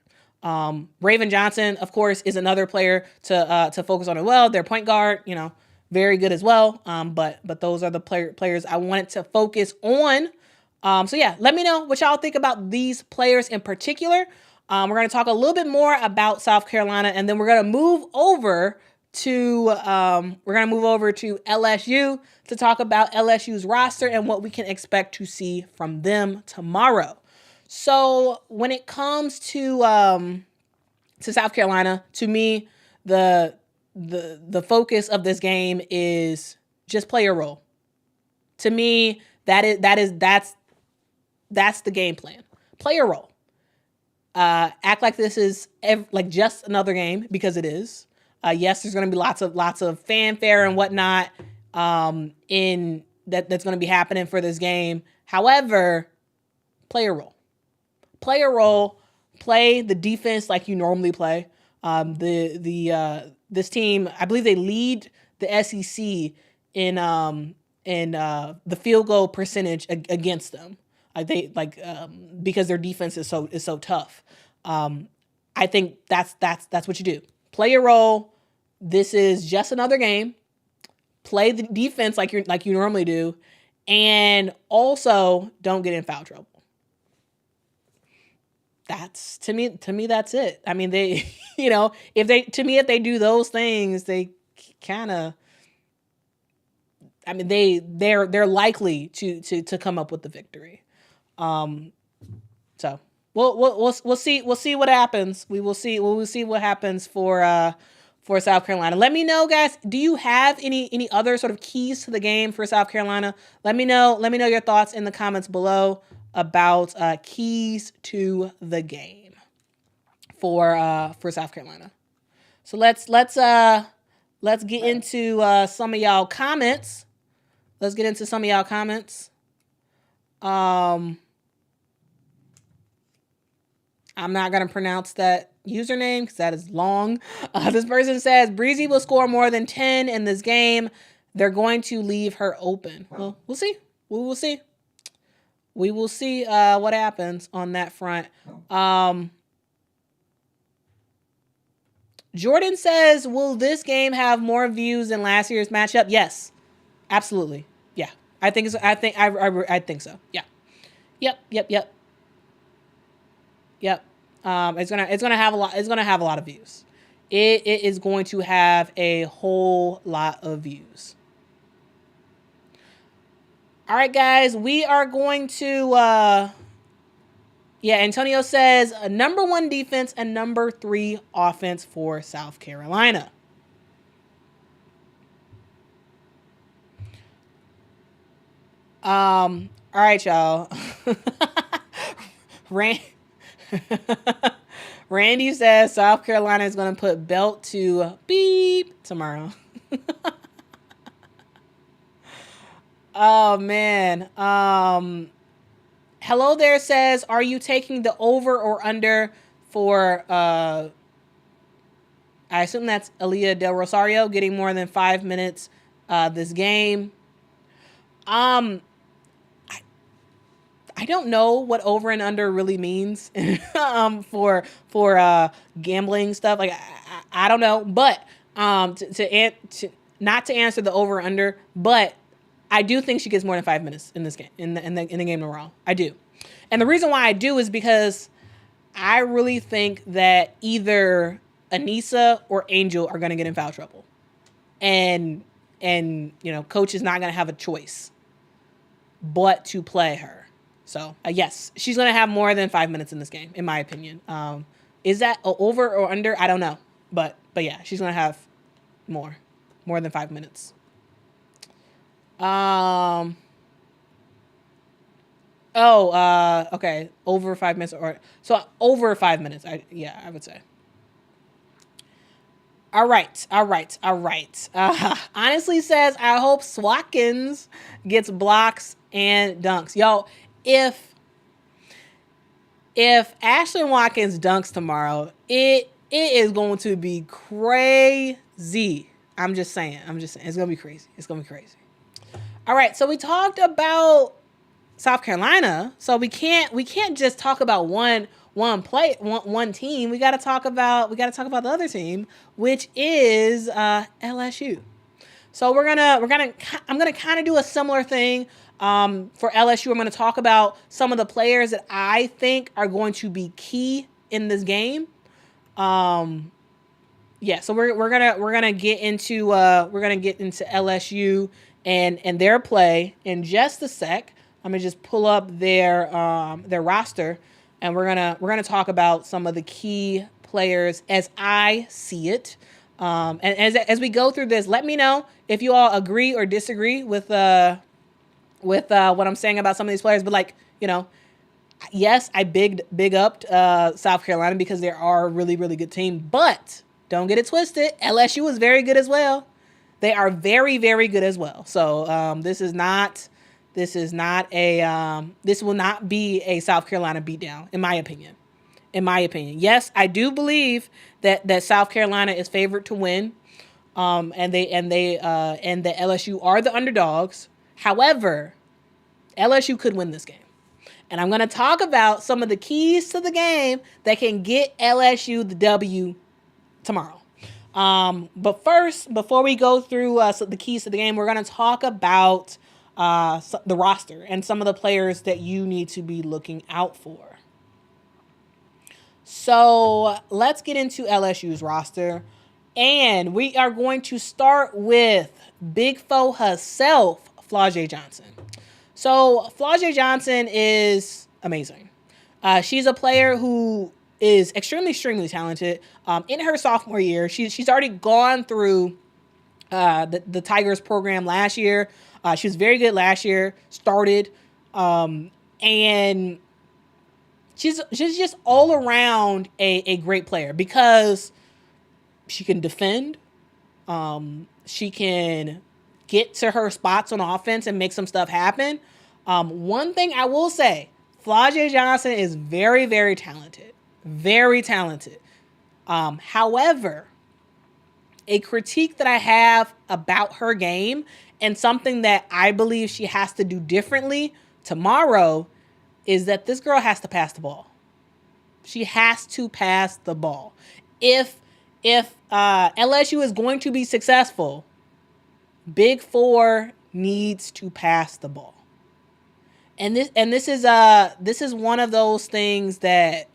Raven Johnson, of course, is another player to focus on as well. Their point guard, you know, very good as well. But those are the players I wanted to focus on. So yeah, let me know what y'all think about these players in particular. We're going to talk a little bit more about South Carolina, and then we're going to move over to LSU to talk about LSU's roster and what we can expect to see from them tomorrow. So when it comes to South Carolina, to me, the focus of this game is just play your role. To me, that's the game plan. Play your role. Act like this is like just another game, because it is. Yes, there's going to be lots of fanfare and whatnot in that's going to be happening for this game. However, play your role. Play your role. Play the defense like you normally play. This team, I believe they lead the SEC in the field goal percentage against them. Because their defense is so tough. I think that's what you do. Play your role. This is just another game. Play the defense like you normally do, and also don't get in foul trouble. That's to me that's it. I mean, they if they do those things, they kind of, I mean, they're likely to come up with the victory. So we'll see what happens. We will see what happens for South Carolina. Let me know, guys. Do you have any other sort of keys to the game for South Carolina? Let me know your thoughts in the comments below about keys to the game for South Carolina. So let's get into some of y'all comments. Let's get into some of y'all comments. I'm not going to pronounce that username because that is long. This person says, Breezy will score more than 10 in this game. They're going to leave her open. Well, we'll see. We will see. We will see what happens on that front. Jordan says, will this game have more views than last year's matchup? Yes, absolutely. Yeah, I think so. I think so. Yeah. Yep. It's gonna have a lot. It's gonna have a lot of views. It is going to have a whole lot of views. All right, guys, we are going to. Antonio says number 1 defense and number 3 offense for South Carolina. All right, y'all. Randy says South Carolina is going to put belt to beep tomorrow. Oh, man. Hello there says, are you taking the over or under for, I assume that's Aaliyah Del Rosario getting more than 5 minutes this game? I don't know what over and under really means for gambling stuff. Like I don't know, but to not to answer the over or under, but I do think she gets more than 5 minutes in this game in the game tomorrow. I do, and the reason why I do is because I really think that either Anissa or Angel are going to get in foul trouble, and coach is not going to have a choice but to play her. So, yes, she's going to have more than 5 minutes in this game, in my opinion. Is that over or under? I don't know. But yeah, she's going to have more than 5 minutes. Okay. Over 5 minutes so over 5 minutes. I would say. All right. Honestly says, I hope Watkins gets blocks and dunks. Yo, if Ashlyn Watkins dunks tomorrow, it is going to be crazy. I'm just saying. It's going to be crazy. All right. So we talked about South Carolina. So we can't just talk about one team. We got to talk about the other team, which is LSU. So I'm gonna kind of do a similar thing for LSU. I'm gonna talk about some of the players that I think are going to be key in this game. Yeah, so we're gonna get into LSU and their play in just a sec. I'm gonna just pull up their roster, and we're gonna talk about some of the key players as I see it. And as we go through this, let me know if you all agree or disagree with what I'm saying about some of these players. But like, yes, I big upped South Carolina because they are a really, really good team. But don't get it twisted. LSU is very good as well. They are very, very good as well. So this will not be a South Carolina beatdown, in my opinion. Yes, I do believe that South Carolina is favored to win, and the LSU are the underdogs. However, LSU could win this game. And I'm going to talk about some of the keys to the game that can get LSU the W tomorrow. But first, before we go through the keys to the game, we're going to talk about the roster and some of the players that you need to be looking out for. So let's get into LSU's roster. And we are going to start with Big Foe herself, Flau'jae Johnson. So Flau'jae Johnson is amazing. She's a player who is extremely, extremely talented. In her sophomore year, she's already gone through the Tigers program last year. She was very good last year, started, and she's just all around a great player because she can defend. She can get to her spots on offense and make some stuff happen. One thing I will say, Flau'jae Johnson is very, very talented. Very talented. However, a critique that I have about her game and something that I believe she has to do differently tomorrow is that this girl has to pass the ball. She has to pass the ball. If LSU is going to be successful, Big Four needs to pass the ball. And this is one of those things that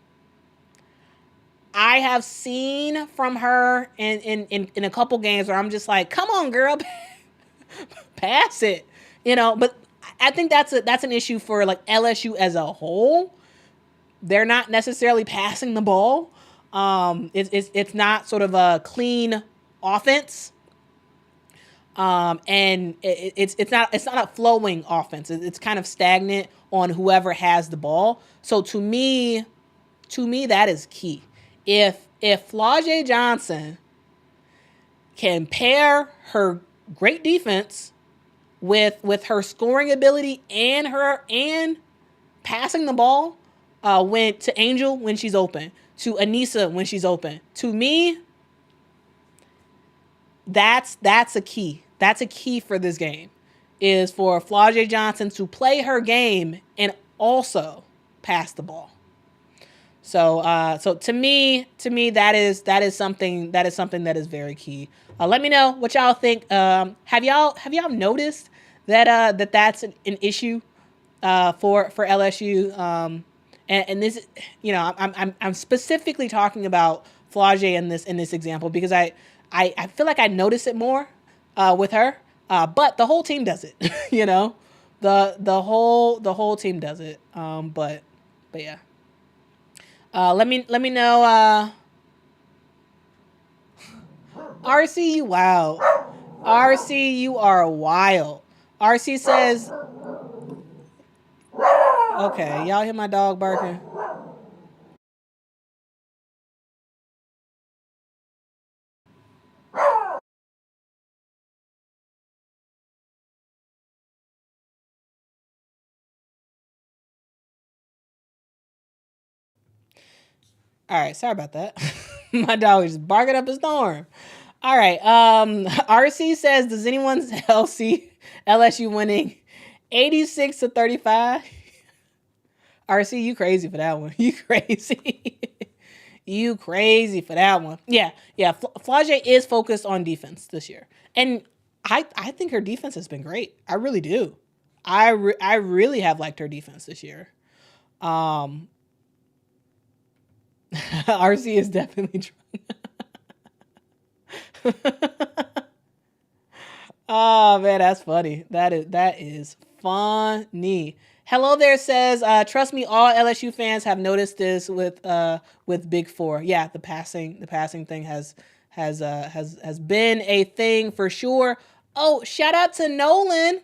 I have seen from her in a couple games where I'm just like, come on, girl, pass it, But I think that's an issue for like LSU as a whole. They're not necessarily passing the ball. It's not sort of a clean offense. And it's not a flowing offense. It's kind of stagnant on whoever has the ball. So to me, that is key. If Flau'jae Johnson can pair her great defense with her scoring ability and passing the ball, to Angel when she's open, to Anissa when she's open, to me, that's a key. That's a key for this game, is for Flau'jae Johnson to play her game and also pass the ball. So to me, that is something that is very key. Let me know what y'all think. Have y'all noticed that that's an issue for LSU? And this, I'm specifically talking about Flau'jae in this example because I feel like I notice it more with her, but the whole team does it. The whole team does it. But yeah. Let me know. RC, you wow. RC, you are wild. RC says, okay, y'all hear my dog barking? All right, sorry about that. My dog is just barking up a storm. All right, RC says, does anyone else see LSU winning 86-35? RC, you crazy for that one. You crazy. You crazy for that one. Yeah. Flau'jae is focused on defense this year. And I think her defense has been great. I really do. I really have liked her defense this year. RC is definitely trying. Oh man, that's funny. That is funny. Hello there says, trust me, all LSU fans have noticed this with Big Four. Yeah, the passing thing has been a thing for sure. Oh, shout out to Nolan,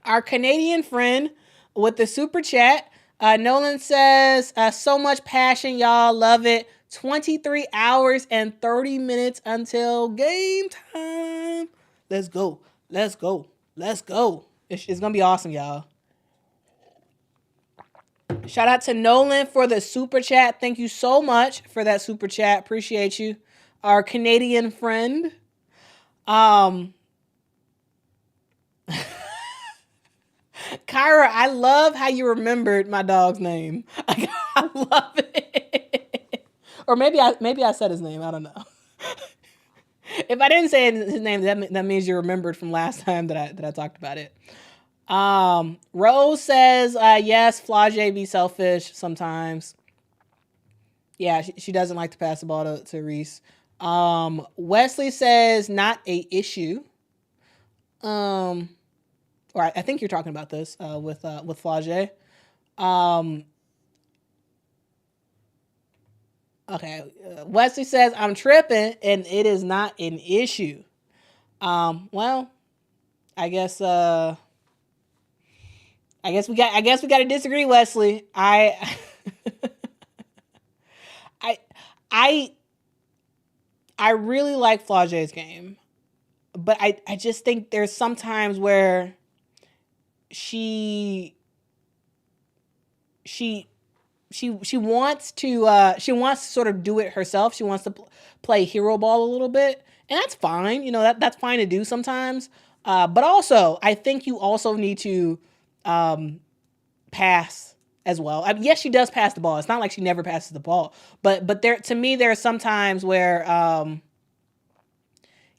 our Canadian friend, with the super chat. Nolan says, so much passion, y'all. Love it. 23 hours and 30 minutes until game time. Let's go. Let's go. Let's go. It's going to be awesome, y'all. Shout out to Nolan for the super chat. Thank you so much for that super chat. Appreciate you. Our Canadian friend. Kyra, I love how you remembered my dog's name. I love it. Or maybe I said his name. I don't know. If I didn't say his name, that means you remembered from last time that I talked about it. Rose says, yes, Flage be selfish sometimes. Yeah, she doesn't like to pass the ball to Reese. Wesley says, not a issue. Or I think you're talking about this with Flage. Okay, Wesley says, I'm tripping and it is not an issue. Well, I guess we got to disagree, Wesley. I really like Flage's game, but I just think there's some times where she wants to sort of do it herself. She wants to play hero ball a little bit, and that's fine. That's fine to do sometimes. But also, I think you also need to pass as well. Yes, she does pass the ball. It's not like she never passes the ball. But there are some times where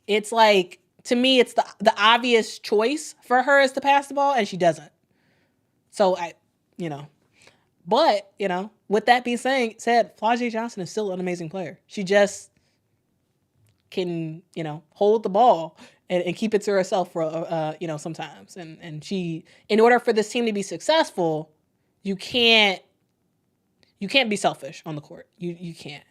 it's like, to me, it's the obvious choice for her is to pass the ball, and she doesn't. So But, with that being said, Flage Johnson is still an amazing player. She just can, hold the ball and keep it to herself for, sometimes. And she, in order for this team to be successful, you can't be selfish on the court. You can't.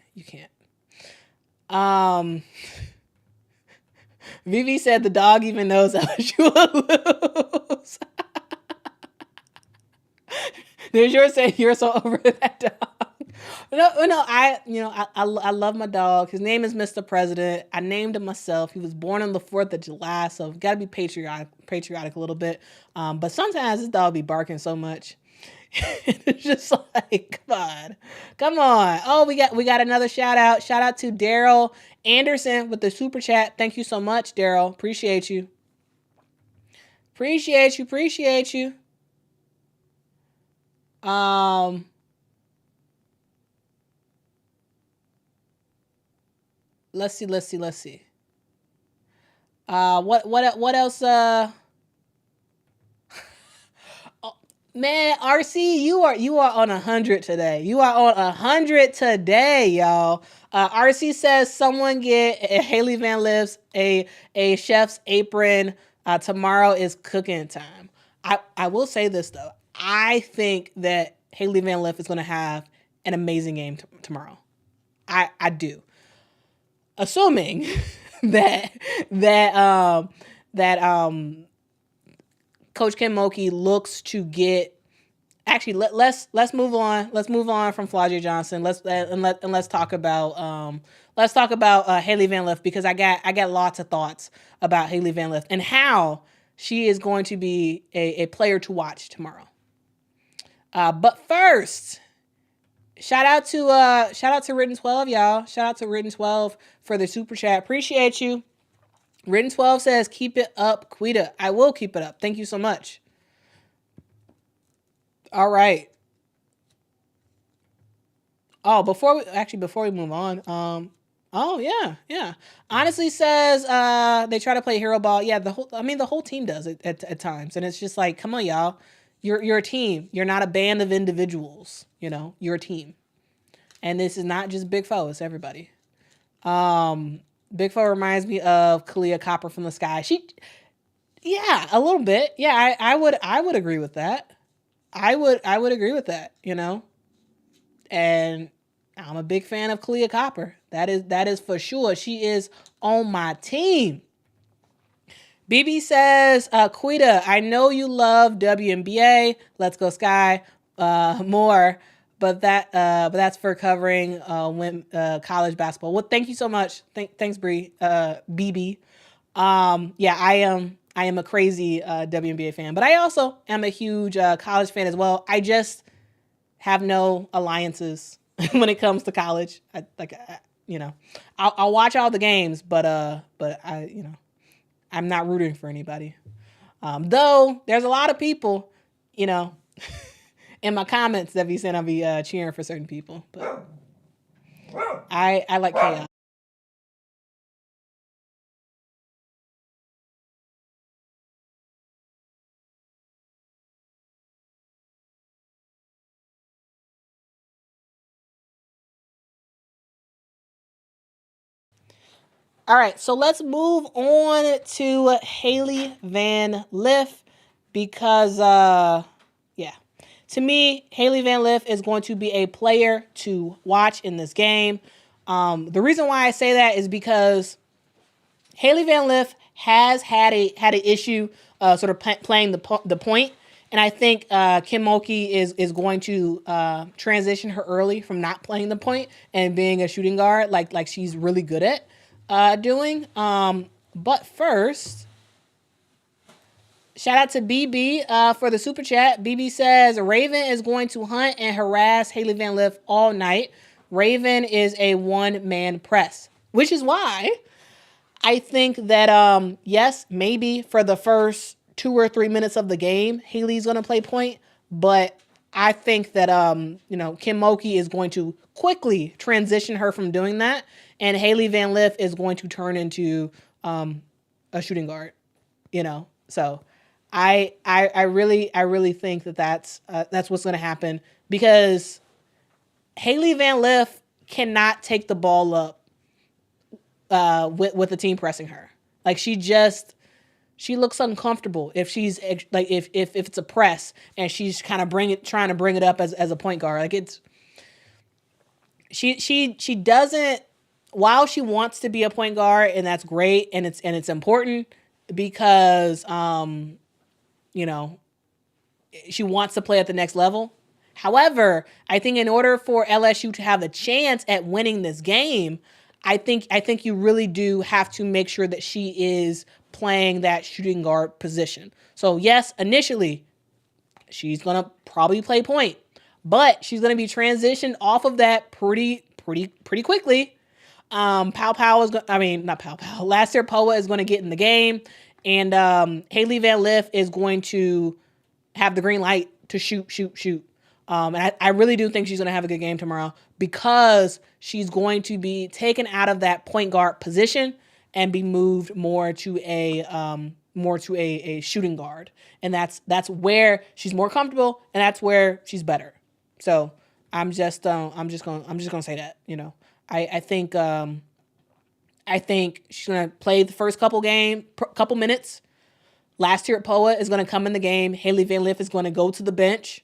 Vivi said the dog even knows LSU will lose. There's yours saying you're so over that dog. No, I love my dog. His name is Mr. President. I named him myself. He was born on the 4th of July, so I've got to be patriotic a little bit. But sometimes this dog be barking so much. It's just like, come on. Oh, we got another shout out. Shout out to Daryl Anderson with the super chat. Thank you so much, Daryl. Appreciate you. Let's see. What else? Oh, man, RC, you are on 100 today. You are on 100 today, y'all. RC says someone get Haley Van Lif's a chef's apron. Tomorrow is cooking time. I will say this though. I think that Haley Van Lif is going to have an amazing game tomorrow. I do. Assuming that Coach Kim Mulkey looks to get. Actually, let's move on. Let's move on from Flage Johnson. Let's talk about Haley Van Lif, because I got lots of thoughts about Haley Van Lif and how she is going to be a player to watch tomorrow. But first, shout out to Written 12, y'all. Shout out to Written 12 for the super chat. Appreciate you. Written 12 says, keep it up, Quita. I will keep it up. Thank you so much. All right. Oh, before we move on, Oh yeah, yeah. Honestly says they try to play hero ball. Yeah, the whole team does it at times, and it's just like, come on, y'all. You're a team. You're not a band of individuals. You know, you're a team, and this is not just Big Foe. It's everybody. Big Foe reminds me of Kalia Copper from the Sky. Yeah, a little bit. Yeah, I would agree with that. I would agree with that. You know, and I'm a big fan of Kalia Copper. That is for sure. She is on my team. BB says, Quita, I know you love WNBA. Let's go Sky more, but that's for covering college basketball. Well, thank you so much. Thanks, Bree. BB. Yeah, I am a crazy WNBA fan, but I also am a huge college fan as well. I just have no alliances when it comes to college. I'll watch all the games, but I'm not rooting for anybody. Though there's a lot of people, in my comments that be saying I'll be cheering for certain people, but I like chaos. All right, so let's move on to Hailey Van Lith because, to me, Hailey Van Lith is going to be a player to watch in this game. The reason why I say that is because Hailey Van Lith has had an issue sort of playing the point, and I think Kim Mulkey is going to transition her early from not playing the point and being a shooting guard like she's really good at doing. But first, shout out to BB for the super chat. BB says Raven is going to hunt and harass Hailey Van Lith all night. Raven is a one-man press, which is why I think that yes, maybe for the first 2 or 3 minutes of the game, Hailey's going to play point, but I think that Kim Mulkey is going to quickly transition her from doing that, and Hailey Van Lith is going to turn into a shooting guard. So I really think that that's what's going to happen, because Hailey Van Lith cannot take the ball up with the team pressing her. Like she looks uncomfortable if she's like if it's a press and she's kind of trying to bring it up as a point guard. Like she doesn't, while she wants to be a point guard, and that's great, and it's important because she wants to play at the next level. However, I think in order for LSU to have a chance at winning this game, I think you really do have to make sure that she is playing that shooting guard position. So yes, initially, she's gonna probably play point, but she's gonna be transitioned off of that pretty quickly. Paopao is not Paopao. Last year, Poa is gonna get in the game, and Hailey Van Lith is going to have the green light to shoot. And I really do think she's going to have a good game tomorrow, because she's going to be taken out of that point guard position and be moved more to a shooting guard, and that's where she's more comfortable, and that's where she's better. So I'm just gonna say that. I think she's gonna play the first couple minutes. Last year at Poa is gonna come in the game. Hailey Van Lith is going to go to the bench.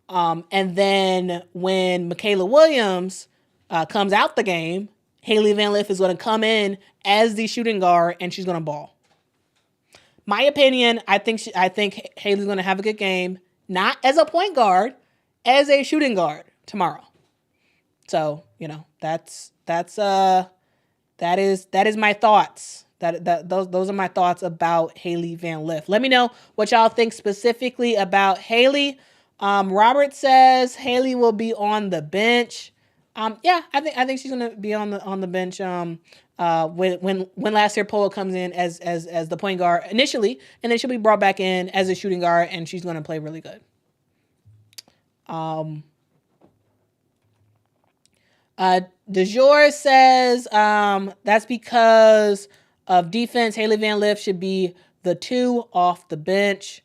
And then when Michaela Williams comes out the game, Hailey Van Lith is going to come in as the shooting guard, and she's going to ball. My opinion, I think Hailey's going to have a good game, not as a point guard, as a shooting guard tomorrow. So that is my thoughts. Those are my thoughts about Hailey Van Lith. Let me know what y'all think specifically about Hailey. Robert says Hailey will be on the bench. Yeah, I think she's gonna be on the bench. When last year Poa comes in as the point guard initially, and then she'll be brought back in as a shooting guard, and she's gonna play really good. DeJour says that's because of defense. Hailey Van Lith should be the 2 off the bench.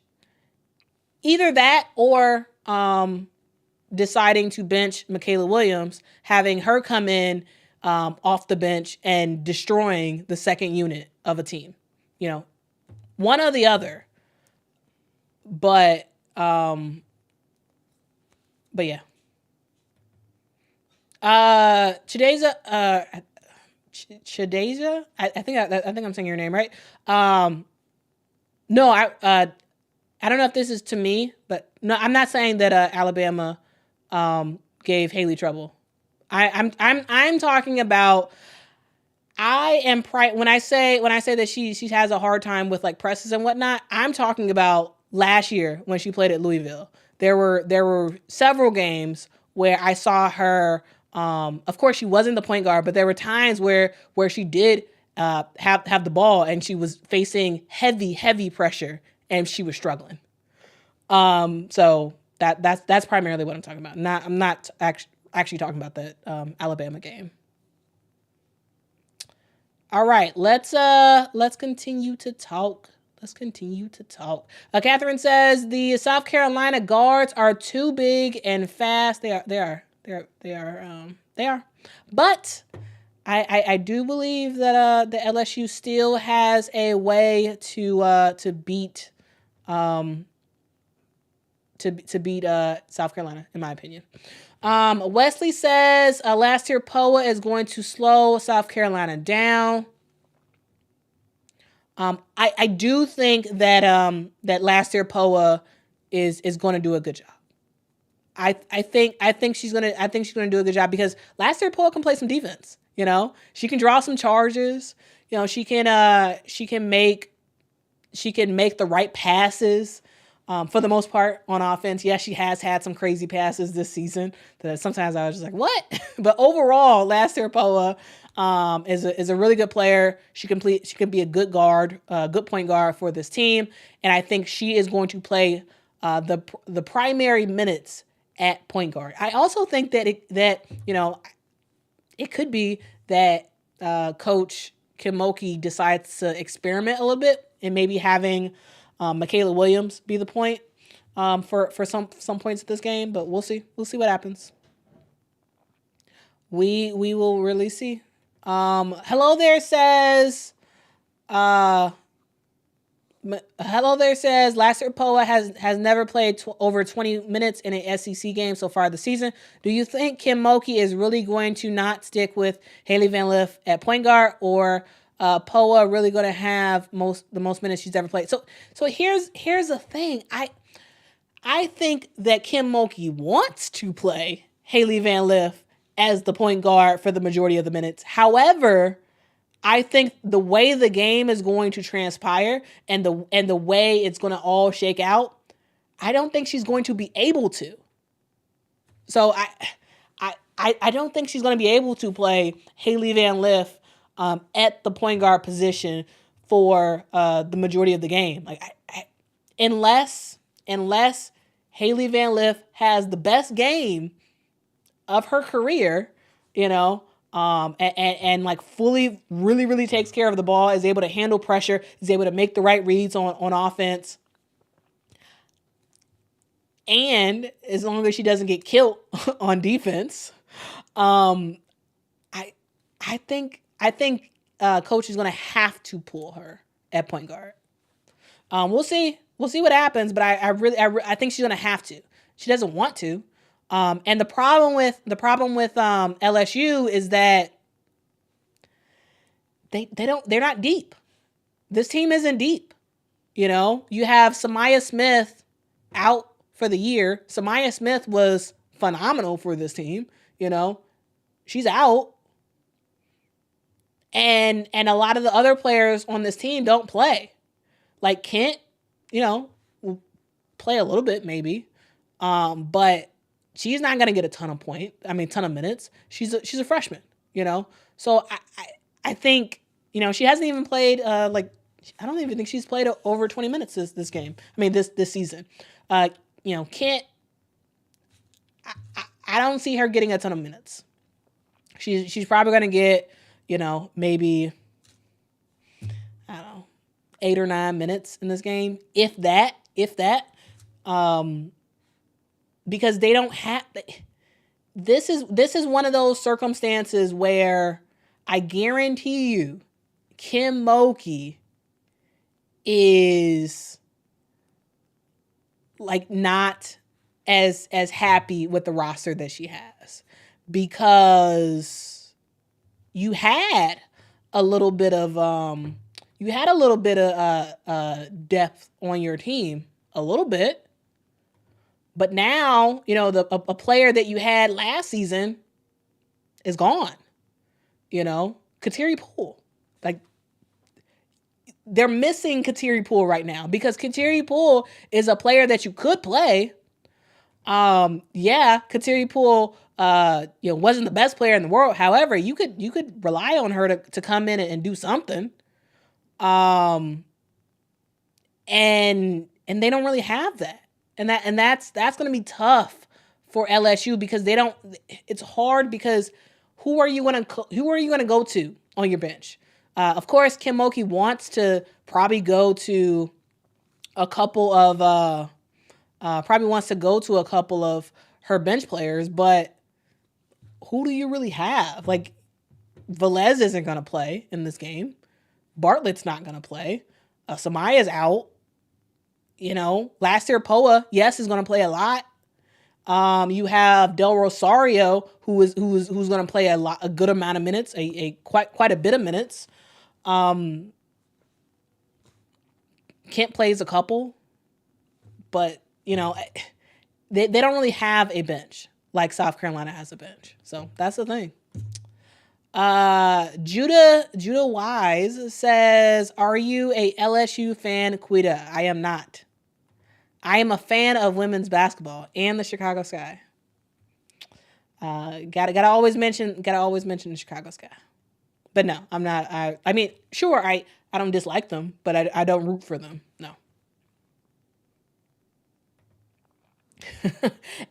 Either that or deciding to bench Michaela Williams, having her come in off the bench and destroying the second unit of a team. You know, one or the other. But yeah. Chideza, I think I'm saying your name right. No, I don't know if this is to me, but no, I'm not saying that Alabama gave Haley trouble. I'm talking about. When I say that she has a hard time with like presses and whatnot, I'm talking about last year when she played at Louisville. There were several games where I saw her. Of course, she wasn't the point guard, but there were times where she did have the ball and she was facing heavy pressure and she was struggling. So that's primarily what I'm talking about. I'm not actually talking about that Alabama game. All right, let's continue to talk. Catherine says the South Carolina guards are too big and fast. They are. But I do believe that the LSU still has a way to beat South Carolina, in my opinion. Wesley says last year Poa is going to slow South Carolina down. I do think that that last year Poa is going to do a good job. I think she's gonna do a good job because last year Poa can play some defense. You know, she can draw some charges. You know, she can make the right passes. For the most part on offense. Yes, she has had some crazy passes this season that sometimes I was just like, what? But overall, last year Poa is a really good player. She can be a good guard, good point guard for this team, and I think she is going to play the primary minutes at point guard. I also think that it could be that Coach Mulkey decides to experiment a little bit and maybe having Michaela Williams be the point for some points of this game, but we'll see. We'll see what happens. We will really see. Hello there says last year Poa has never played over 20 minutes in an SEC game so far this season. Do you think Kim Mulkey is really going to not stick with Hailey Van Lith at point guard, or Poa really going to have the most minutes she's ever played? So here's the thing. I think that Kim Mulkey wants to play Hailey Van Lith as the point guard for the majority of the minutes. However, I think the way the game is going to transpire and the way it's going to all shake out, I don't think she's going to be able to. So I don't think she's going to be able to play Hailey Van Lith at the point guard position for the majority of the game. Like unless Hailey Van Lith has the best game of her career, and like fully really takes care of the ball, is able to handle pressure, is able to make the right reads on offense. And as long as she doesn't get killed on defense, I think coach is going to have to pull her at point guard. We'll see what happens, but I think she's going to have to. She doesn't want to. And the problem with LSU is that they're not deep. This team isn't deep. You have Samaya Smith out for the year. Samaya Smith was phenomenal for this team. She's out. And a lot of the other players on this team don't play. Like Kent, will play a little bit maybe. But she's not going to get a ton of minutes. She's a freshman, So I think, she hasn't even played, I don't even think she's played over 20 minutes this game. This season. Kent, I don't see her getting a ton of minutes. She's probably going to get, maybe, I don't know, 8 or 9 minutes in this game, if that. Because they don't have. This is one of those circumstances where I guarantee you, Kim Mulkey is like not as happy with the roster that she has, because you had a little bit of depth on your team, a little bit. But now, a player that you had last season is gone. Kateri Poole. Like, they're missing Kateri Poole right now, because Kateri Poole is a player that you could play. Kateri Poole, wasn't the best player in the world. However, you could rely on her to come in and do something. And they don't really have that. And that's going to be tough for LSU, because they don't. It's hard, because who are you going to go to on your bench? Of course, Kim Mulkey wants to probably go to a couple of her bench players, but who do you really have? Like, Velez isn't going to play in this game. Bartlett's not going to play. Samaya's out. Last year Poa, yes, is going to play a lot. You have Del Rosario, who's going to play a good amount of minutes, quite a bit of minutes. Kent plays a couple, but they don't really have a bench like South Carolina has a bench. So that's the thing. Judah Wise says, "Are you a LSU fan, Quita?" I am not. I am a fan of women's basketball and the Chicago Sky. Gotta always mention the Chicago Sky. But no, I'm not. I mean, sure, I don't dislike them, but I don't root for them. No.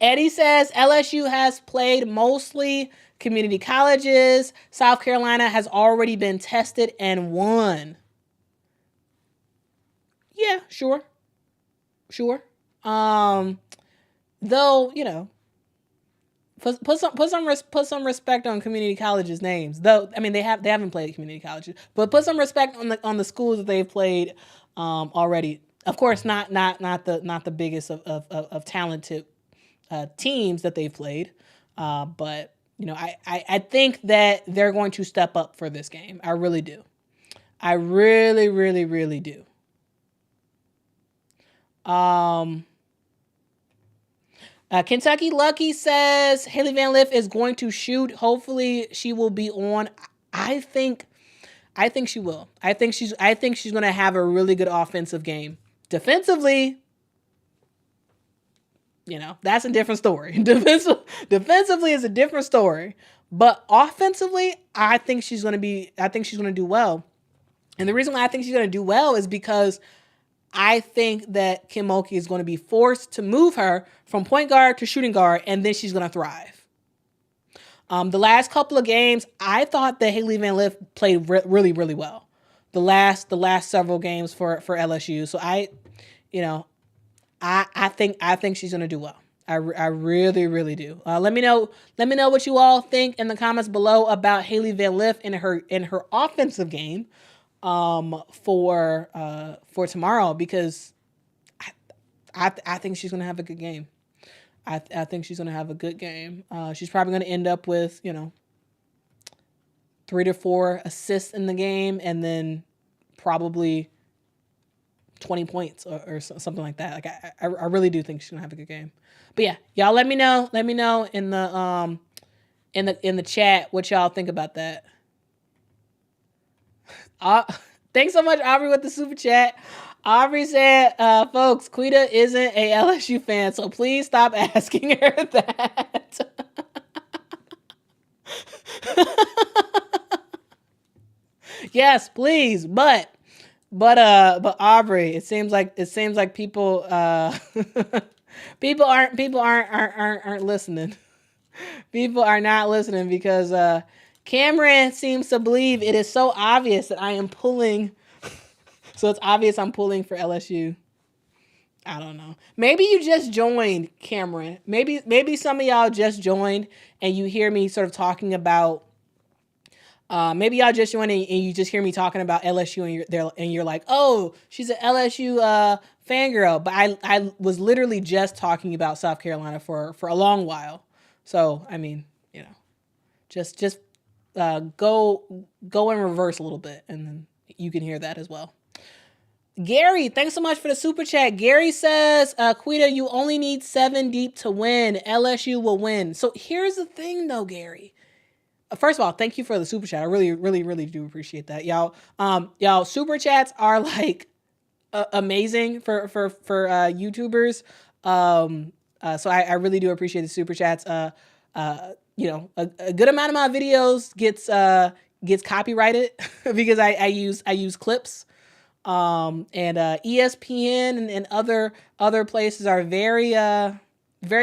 Eddie says LSU has played mostly community colleges. South Carolina has already been tested and won. Yeah, sure. Though, put some respect on community colleges' names. Though, I mean, they haven't played community colleges, but put some respect on the schools that they've played already. Of course, not the biggest of talented teams that they've played, but I think that they're going to step up for this game. I really do. I really, really, really do. Kentucky Lucky says Haley Van Lith is going to shoot. Hopefully she will be on. I think she will. I think she's going to have a really good offensive game. Defensively, that's a different story. Defensively is a different story. But offensively, I think she's going to do well. And the reason why I think she's going to do well is because I think that Kim Mulkey is going to be forced to move her from point guard to shooting guard, and then she's going to thrive. The last couple of games, I thought that Haley Van Lith played really, really well. The last several games for LSU. So I think she's going to do well. I really, really do. Let me know what you all think in the comments below about Haley Van Lith in her offensive game for tomorrow, because I think she's going to have a good game. I think she's going to have a good game. She's probably going to end up with 3 to 4 assists in the game, and then probably 20 points or something like that. Like I really do think she's gonna have a good game. But yeah, y'all let me know in the chat what y'all think about that. Thanks so much, Aubrey, with the super chat. Aubrey said, folks, Quita isn't a LSU fan, so please stop asking her that. Yes, please, but Aubrey, it seems like people people aren't listening. People are not listening because Cameron seems to believe it is so obvious that I am pulling. So it's obvious I'm pulling for LSU. I don't know. Maybe you just joined, Cameron. Maybe some of y'all just joined and you hear me sort of talking about. Maybe y'all just joined and you just hear me talking about LSU and you're there and you're like, oh, she's an LSU fangirl. But I was literally just talking about South Carolina for a long while. So I mean, just go in reverse a little bit, and then you can hear that as well. Gary, thanks so much for the super chat. Gary says, Quita, you only need 7 deep to win. LSU will win. So here's the thing though, Gary. First of all, thank you for the super chat. I really, really, really do appreciate that. Y'all super chats are like amazing for YouTubers. So I really do appreciate the super chats. A good amount of my videos gets copyrighted because I use clips. And ESPN and other places are very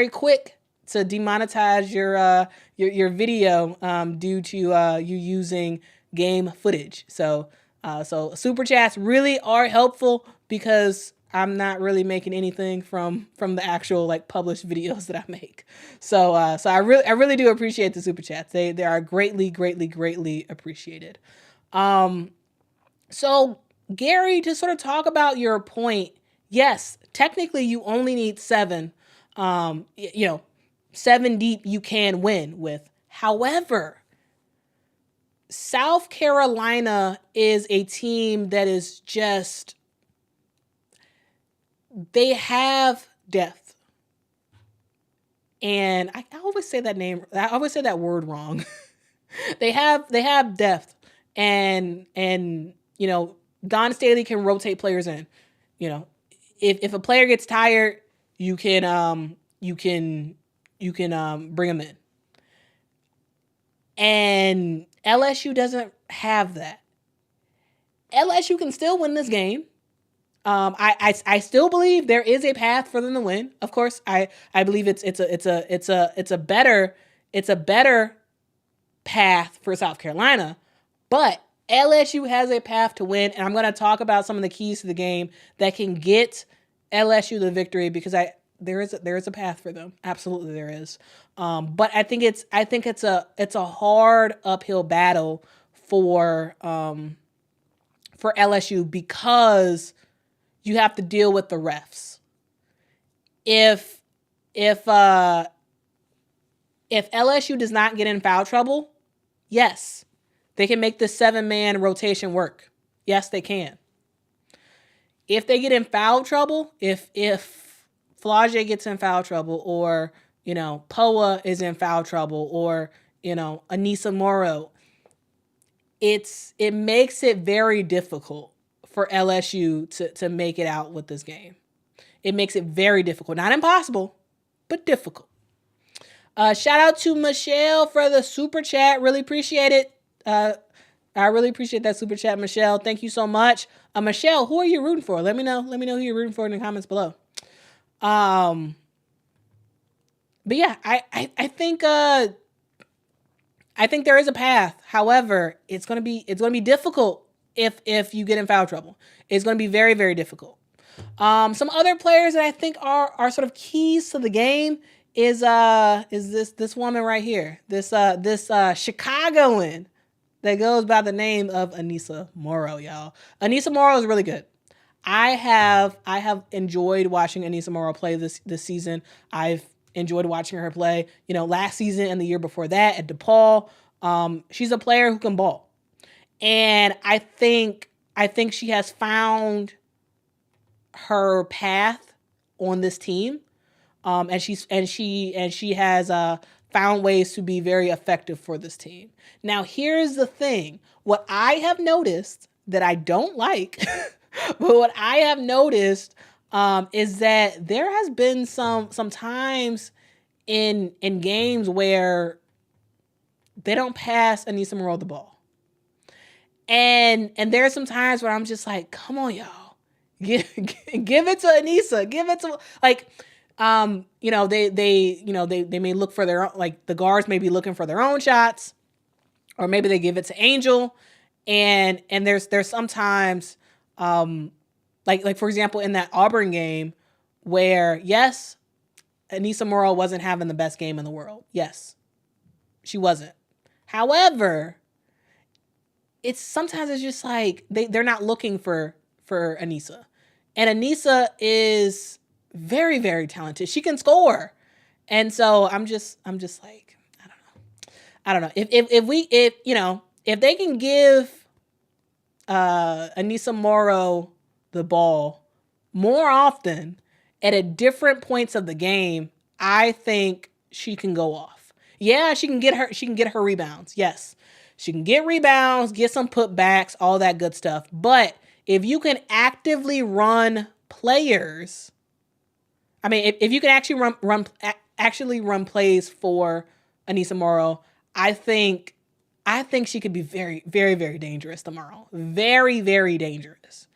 quick to demonetize your video due to you using game footage. So super chats really are helpful because I'm not really making anything from the actual like published videos that I make. So I really do appreciate the super chats. They are greatly appreciated. So Gary, to sort of talk about your point, yes, technically you only need 7. 7 deep you can win with. However, South Carolina is a team that is just, they have depth. And I always say that word wrong. They have depth. And Don Staley can rotate players in. If a player gets tired, you can bring them in. And LSU doesn't have that. LSU can still win this game. I still believe there is a path for them to win. Of course, I believe it's a better path for South Carolina, but LSU has a path to win, and I'm going to talk about some of the keys to the game that can get LSU the victory because there is a path for them. Absolutely, there is. But I think it's a hard uphill battle for LSU because you have to deal with the refs. If LSU does not get in foul trouble, yes, they can make the 7-man rotation work. Yes, they can. If they get in foul trouble, if Flage gets in foul trouble, or Poa is in foul trouble, or Anissa Morrow, it makes it very difficult for LSU to make it out with this game. It makes it very difficult. Not impossible, but difficult. Shout out to Michelle for the super chat. Really appreciate it. I really appreciate that super chat, Michelle. Thank you so much. Michelle, who are you rooting for? Let me know who you're rooting for in the comments below. But yeah, I think there is a path. However, it's gonna be difficult if you get in foul trouble. It's gonna be very, very difficult. Some other players that I think are sort of keys to the game is this woman right here. This Chicagoan that goes by the name of Anissa Morrow, y'all. Anissa Morrow is really good. I have enjoyed watching Anissa Morrow play this season. I've enjoyed watching her play, last season and the year before that at DePaul. She's a player who can ball. And I think she has found her path on this team. And she has found ways to be very effective for this team. Now, here's the thing. What I have noticed that I don't like, but what I have noticed is that there has been some times in games where they don't pass Anissa Morrow the ball. And there are some times where I'm just like, come on, y'all. Give it to Anissa. Give it to, like, They may look for their, like, the guards may be looking for their own shots, or maybe they give it to Angel. And there's sometimes, like for example, in that Auburn game where, yes, Anissa Morrow wasn't having the best game in the world. Yes, she wasn't. However, sometimes it's just like they're not looking for Anissa. And Anissa is very, very talented. She can score. And so I'm just like, I don't know. If they can give Anissa Morrow the ball more often at different points of the game, I think she can go off. Yeah, she can get her rebounds. Yes. She can get rebounds, get some putbacks, all that good stuff. But if you can actively run players, I mean, if you can actually run plays for Anissa Morrow, I think she could be very, very, very dangerous tomorrow. Very, very dangerous.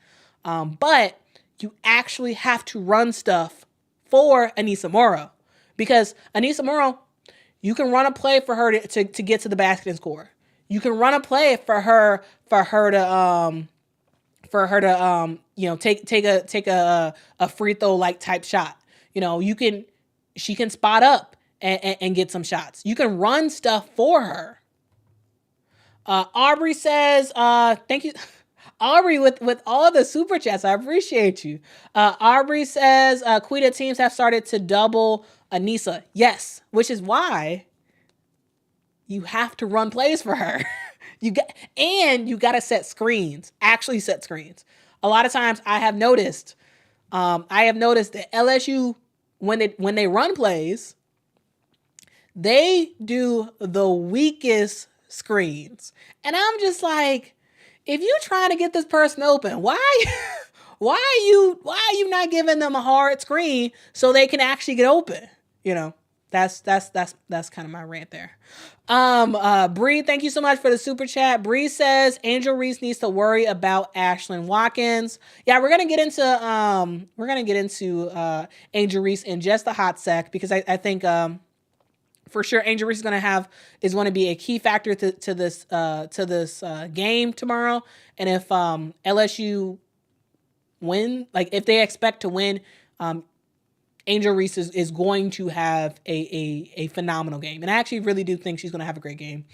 But you actually have to run stuff for Anissa Morrow, because Anissa Morrow, you can run a play for her to get to the basket and score. You can run a play for her to take a free throw like type shot. She can spot up and get some shots. You can run stuff for her. Aubrey says, thank you. Aubrey with all the super chats. I appreciate you. Aubrey says, Quita teams have started to double Anissa. Yes, which is why you have to run plays for her. You got to set screens. Actually set screens. A lot of times I have noticed that LSU, when they run plays, they do the weakest screens. And I'm just like, if you're trying to get this person open, why are you not giving them a hard screen so they can actually get open? That's kind of my rant there. Bree, thank you so much for the super chat. Bree says Angel Reese needs to worry about Ashlyn Watkins. Yeah, we're gonna get into Angel Reese in just a hot sec, because I think for sure Angel Reese is going to be a key factor to this game tomorrow. And if LSU win, like if they expect to win, Angel Reese is going to have a phenomenal game. And I actually really do think she's going to have a great game.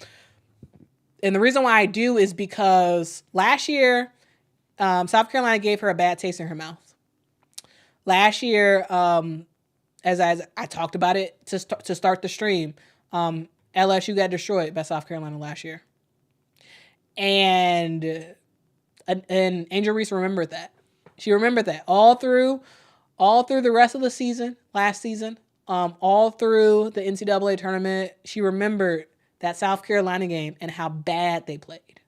And the reason why I do is because last year, South Carolina gave her a bad taste in her mouth. Last year, as I talked about it to start the stream, LSU got destroyed by South Carolina last year. And Angel Reese remembered that. She remembered that all through the rest of the season, last season, all through the NCAA tournament. She remembered that South Carolina game and how bad they played.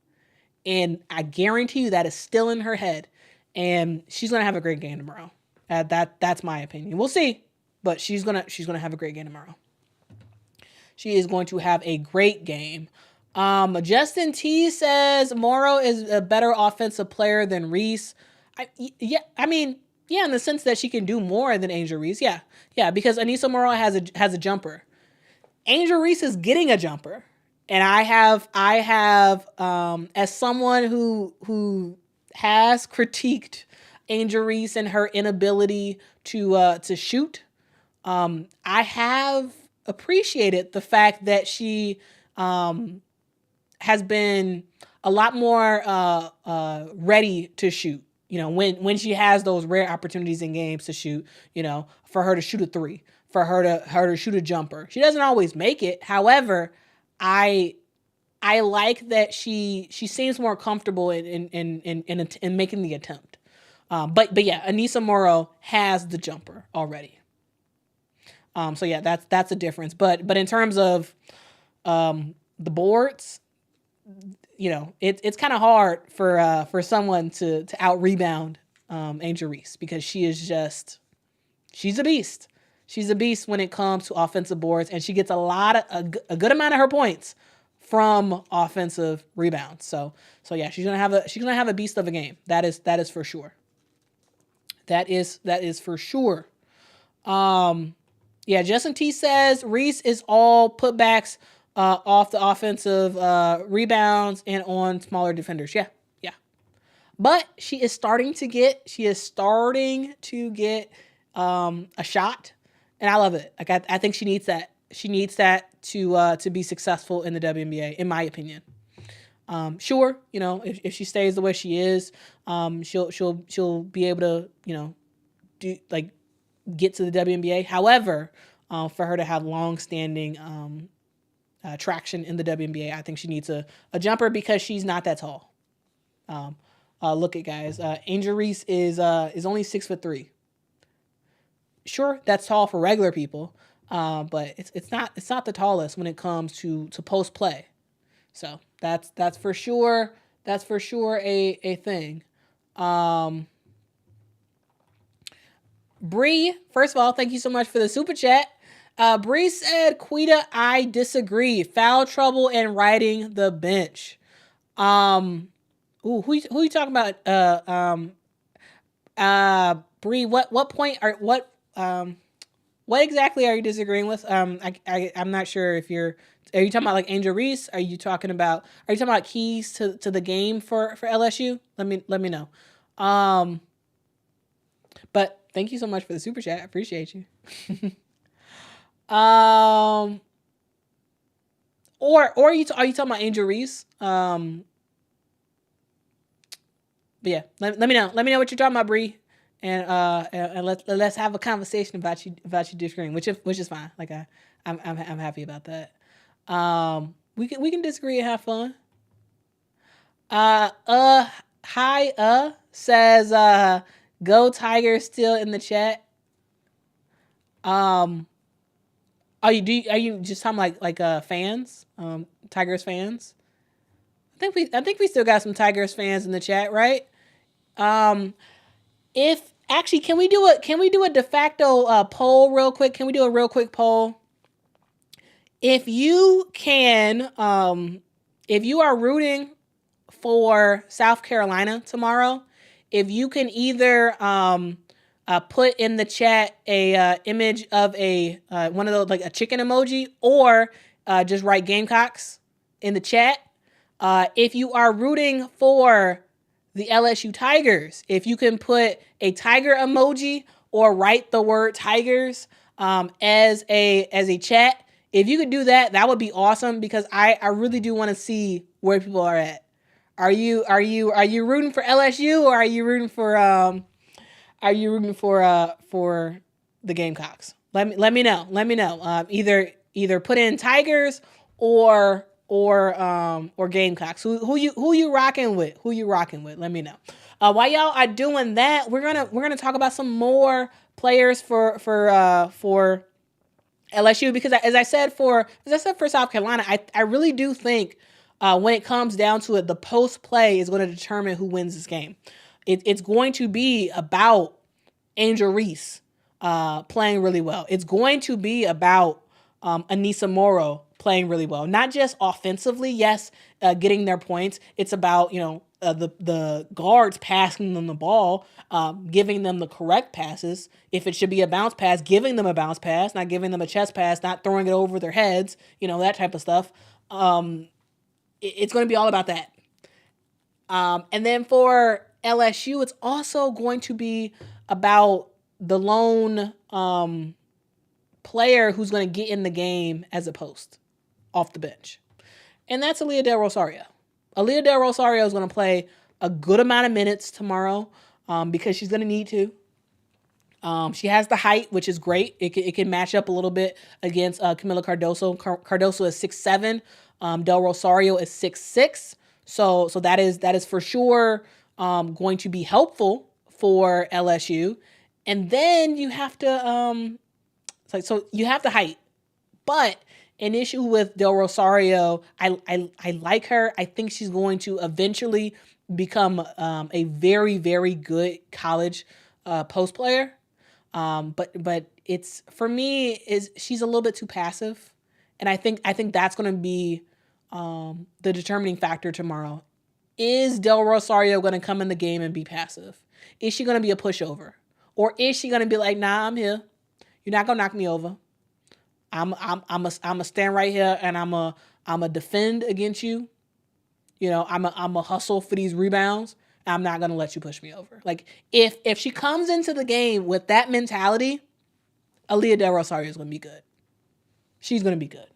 And I guarantee you that is still in her head. And she's going to have a great game tomorrow. That's my opinion. We'll see. But she's gonna have a great game tomorrow. She is going to have a great game. Justin T says Morrow is a better offensive player than Reese. In the sense that she can do more than Angel Reese. Yeah, because Anissa Morrow has a jumper. Angel Reese is getting a jumper, and I have as someone who has critiqued Angel Reese and her inability to shoot. I have appreciated the fact that she has been a lot more ready to shoot. When she has those rare opportunities in games to shoot, for her to shoot a three, for her to shoot a jumper. She doesn't always make it. However, I like that she seems more comfortable in making the attempt. But yeah, Anissa Morrow has the jumper already. So yeah, that's a difference. But in terms of the boards, it's kind of hard for someone to out rebound Angel Reese, because she's a beast. She's a beast when it comes to offensive boards, and she gets a good amount of her points from offensive rebounds. So yeah, she's gonna have a beast of a game. That is for sure. That is for sure. Yeah, Justin T says Reese is all putbacks off the offensive rebounds and on smaller defenders. Yeah. But she is starting to get a shot, and I love it. Like I think she needs that. She needs that to be successful in the WNBA, in my opinion. Sure, if she stays the way she is, she'll be able to, get to the WNBA. However, for her to have long-standing traction in the WNBA, I think she needs a jumper because she's not that tall. Look at guys. Angel Reese is only 6'3". Sure, that's tall for regular people, but it's not the tallest when it comes to post play. So that's for sure. That's for sure a thing. Bree, first of all, thank you so much for the super chat. Bree said, Quita, I disagree. Foul trouble and riding the bench. Who you talking about? Bree, what point what exactly are you disagreeing with? I'm not sure if are you talking about like Angel Reese? Are you talking about keys to the game for LSU? Let me know. But thank you so much for the super chat. I appreciate you. Or are you talking about Angel Reese? But yeah, let me know. Let me know what you're talking about, Bree, and let's have a conversation about you disagreeing, which is fine. Like I'm happy about that. We can disagree and have fun. Hi says go Tigers still in the chat. Are you just talking like fans? Tigers fans? I think we still got some Tigers fans in the chat, right? If actually, can we do a de facto poll real quick? Can we do a real quick poll? If you can, if you are rooting for South Carolina tomorrow, if you can either put in the chat a image of a one of those like a chicken emoji, or just write Gamecocks in the chat. If you are rooting for the LSU Tigers, if you can put a tiger emoji or write the word Tigers as a chat, if you could do that, that would be awesome, because I really do want to see where people are at. Are you rooting for LSU, or are you rooting for the Gamecocks? Let me know. Either put in Tigers or Gamecocks. Who you rocking with? Let me know. While y'all are doing that, we're gonna talk about some more players for LSU, because as I said for South Carolina, I really do think when it comes down to it, the post play is going to determine who wins this game. It's going to be about Angel Reese playing really well. It's going to be about Anissa Morrow playing really well, not just offensively. Yes, getting their points. It's about the guards passing them the ball, giving them the correct passes. If it should be a bounce pass, giving them a bounce pass, not giving them a chest pass, not throwing it over their heads. That type of stuff. It's going to be all about that. And then for LSU, it's also going to be about the lone player who's going to get in the game as a post off the bench. And that's Aaliyah Del Rosario. Aaliyah Del Rosario is going to play a good amount of minutes tomorrow because she's going to need to. She has the height, which is great. It can match up a little bit against Kamilla Cardoso. Cardoso is 6'7". Del Rosario is 6'6". So that is for sure going to be helpful for LSU. And then you have to so you have the height, but an issue with Del Rosario, I like her. I think she's going to eventually become a very, very good college post player. But it's, for me, is she's a little bit too passive, and I think that's going to be the determining factor tomorrow. Is Del Rosario going to come in the game and be passive? Is she going to be a pushover, or is she going to be like, nah, I'm here? You're not gonna knock me over. I'm a stand right here and I'm a defend against you. You know, I'm a hustle for these rebounds. I'm not gonna let you push me over. Like if she comes into the game with that mentality, Aaliyah Del Rosario is gonna be good. She's gonna be good.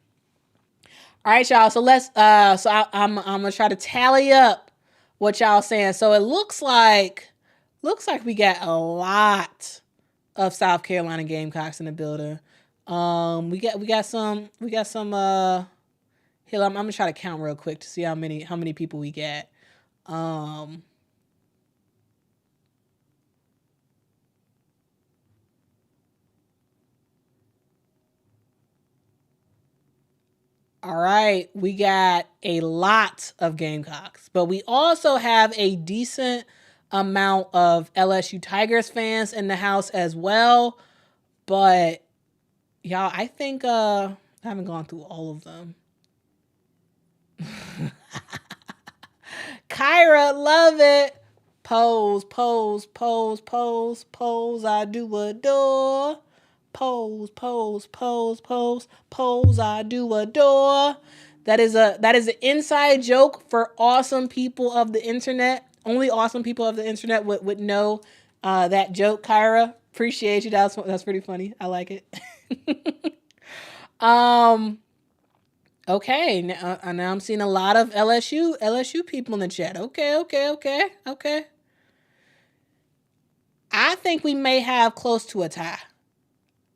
All right, y'all. So I'm gonna try to tally up what y'all saying. So it looks like we got a lot of South Carolina Gamecocks in the building. We got some. Here, I'm gonna try to count real quick to see how many people we get. All right, we got a lot of Gamecocks, but we also have a decent amount of LSU Tigers fans in the house as well. But y'all, I think I haven't gone through all of them. Kyra, love it. Pose, pose, pose, pose, pose. I do adore. Pose, pose, pose, pose, pose. I do adore. That is an inside joke for awesome people of the internet. Only awesome people of the internet would know that joke. Kyra, appreciate you. That's pretty funny. I like it. Okay, now I'm seeing a lot of LSU people in the chat. Okay. I think we may have close to a tie.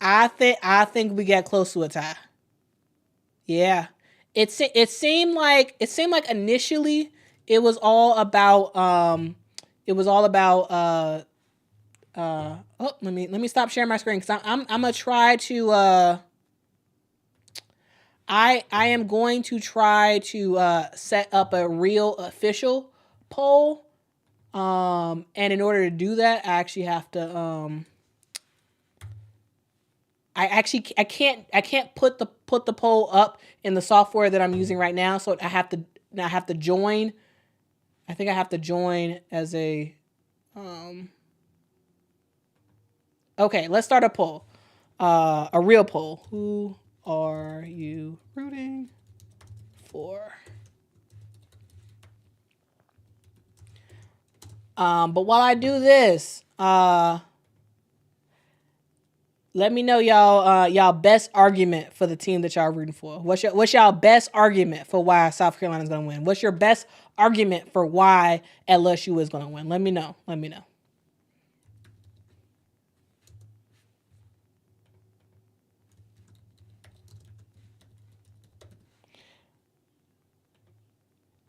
I think we get close to a tie. Yeah, it seemed like initially it was all about let me stop sharing my screen because I'm gonna try to I am going to try to set up a real official poll. And in order to do that, I actually have to I can't put the poll up in the software that I'm using right now, so I have to join. I think I have to join as a okay, let's start a poll. A real poll. Who are you rooting for? But while I do this, let me know y'all best argument for the team that y'all rooting for. What's y'all best argument for why South Carolina's gonna win? What's your best argument for why LSU is gonna win? Let me know.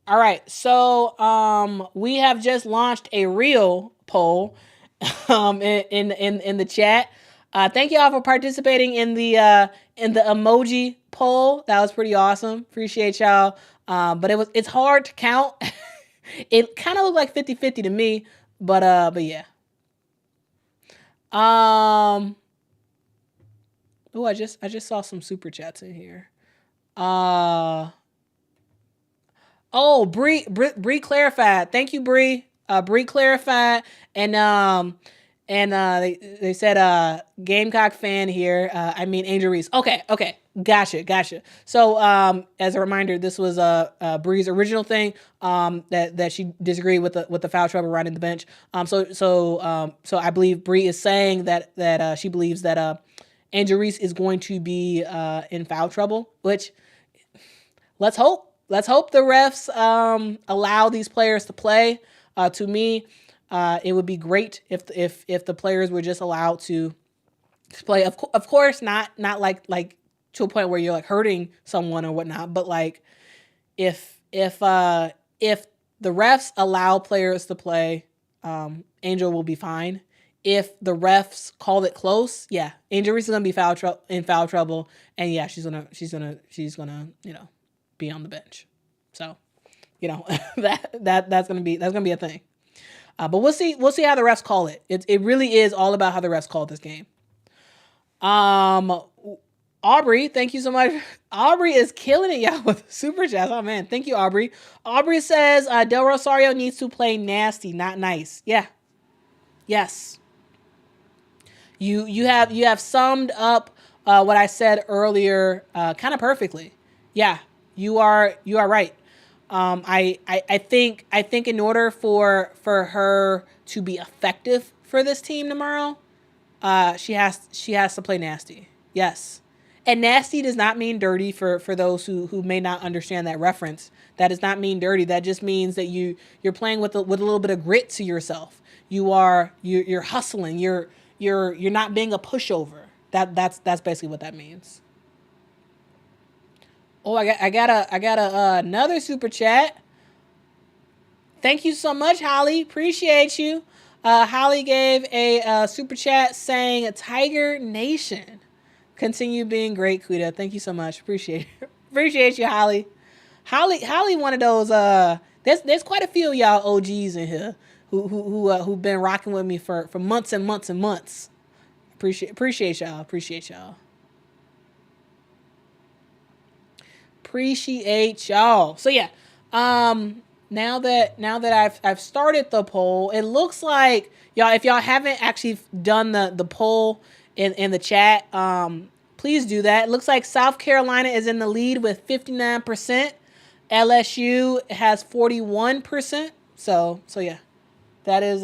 All right, so we have just launched a real poll in the chat. Thank you all for participating in the emoji poll. That was pretty awesome. Appreciate y'all. But it's hard to count. It kind of looked like 50-50 to me, but yeah. Oh, I just saw some super chats in here. Oh, Bree clarified. Thank you, Bree. Bree clarified, and they said Gamecock fan here. I mean Angel Reese. Okay, gotcha. So as a reminder, this was Bree's original thing. That she disagreed with the foul trouble riding the bench. So I believe Bree is saying that she believes that Angel Reese is going to be in foul trouble. Which let's hope. Let's hope the refs allow these players to play. To me, it would be great if the players were just allowed to play. Of course, not like to a point where you're like hurting someone or whatnot. But like if the refs allow players to play, Angel will be fine. If the refs call it close, yeah, Angel Reese is gonna be in foul trouble, and yeah, she's gonna be on the bench. So, that's gonna be a thing. But we'll see how the refs call it. It really is all about how the refs call this game. Aubrey, thank you so much. Aubrey is killing it, y'all, with super chats. Oh man, thank you, Aubrey. Aubrey says Del Rosario needs to play nasty, not nice. Yeah. Yes. You have summed up what I said earlier kind of perfectly. Yeah, you are right. I think in order for her to be effective for this team tomorrow, she has to play nasty. Yes. And nasty does not mean dirty for those who may not understand that reference. That does not mean dirty. That just means that you're playing with a little bit of grit to yourself. You're hustling. You're not being a pushover. That's basically what that means. Oh, I got another super chat. Thank you so much, Holly. Appreciate you. Holly gave a super chat saying Tiger Nation. Continue being great, Quita. Thank you so much. Appreciate you, Holly. Holly, one of those. There's quite a few of y'all OGs in here who've been rocking with me for months and months and months. Appreciate y'all. Appreciate y'all. So yeah. Now that I've started the poll, it looks like y'all, if y'all haven't actually done the poll in the chat, please do that. It looks like South Carolina is in the lead with 59%. LSU has 41%. So yeah, that is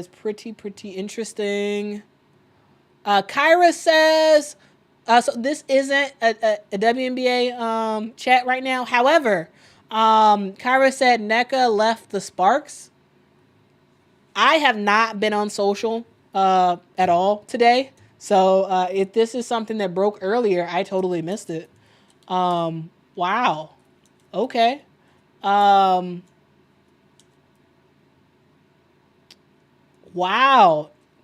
pretty interesting. Kyra says, so this isn't a WNBA chat right now. However, Kyra said NECA left the Sparks. I have not been on social at all today. So if this is something that broke earlier, I totally missed it. Wow. Okay. Wow.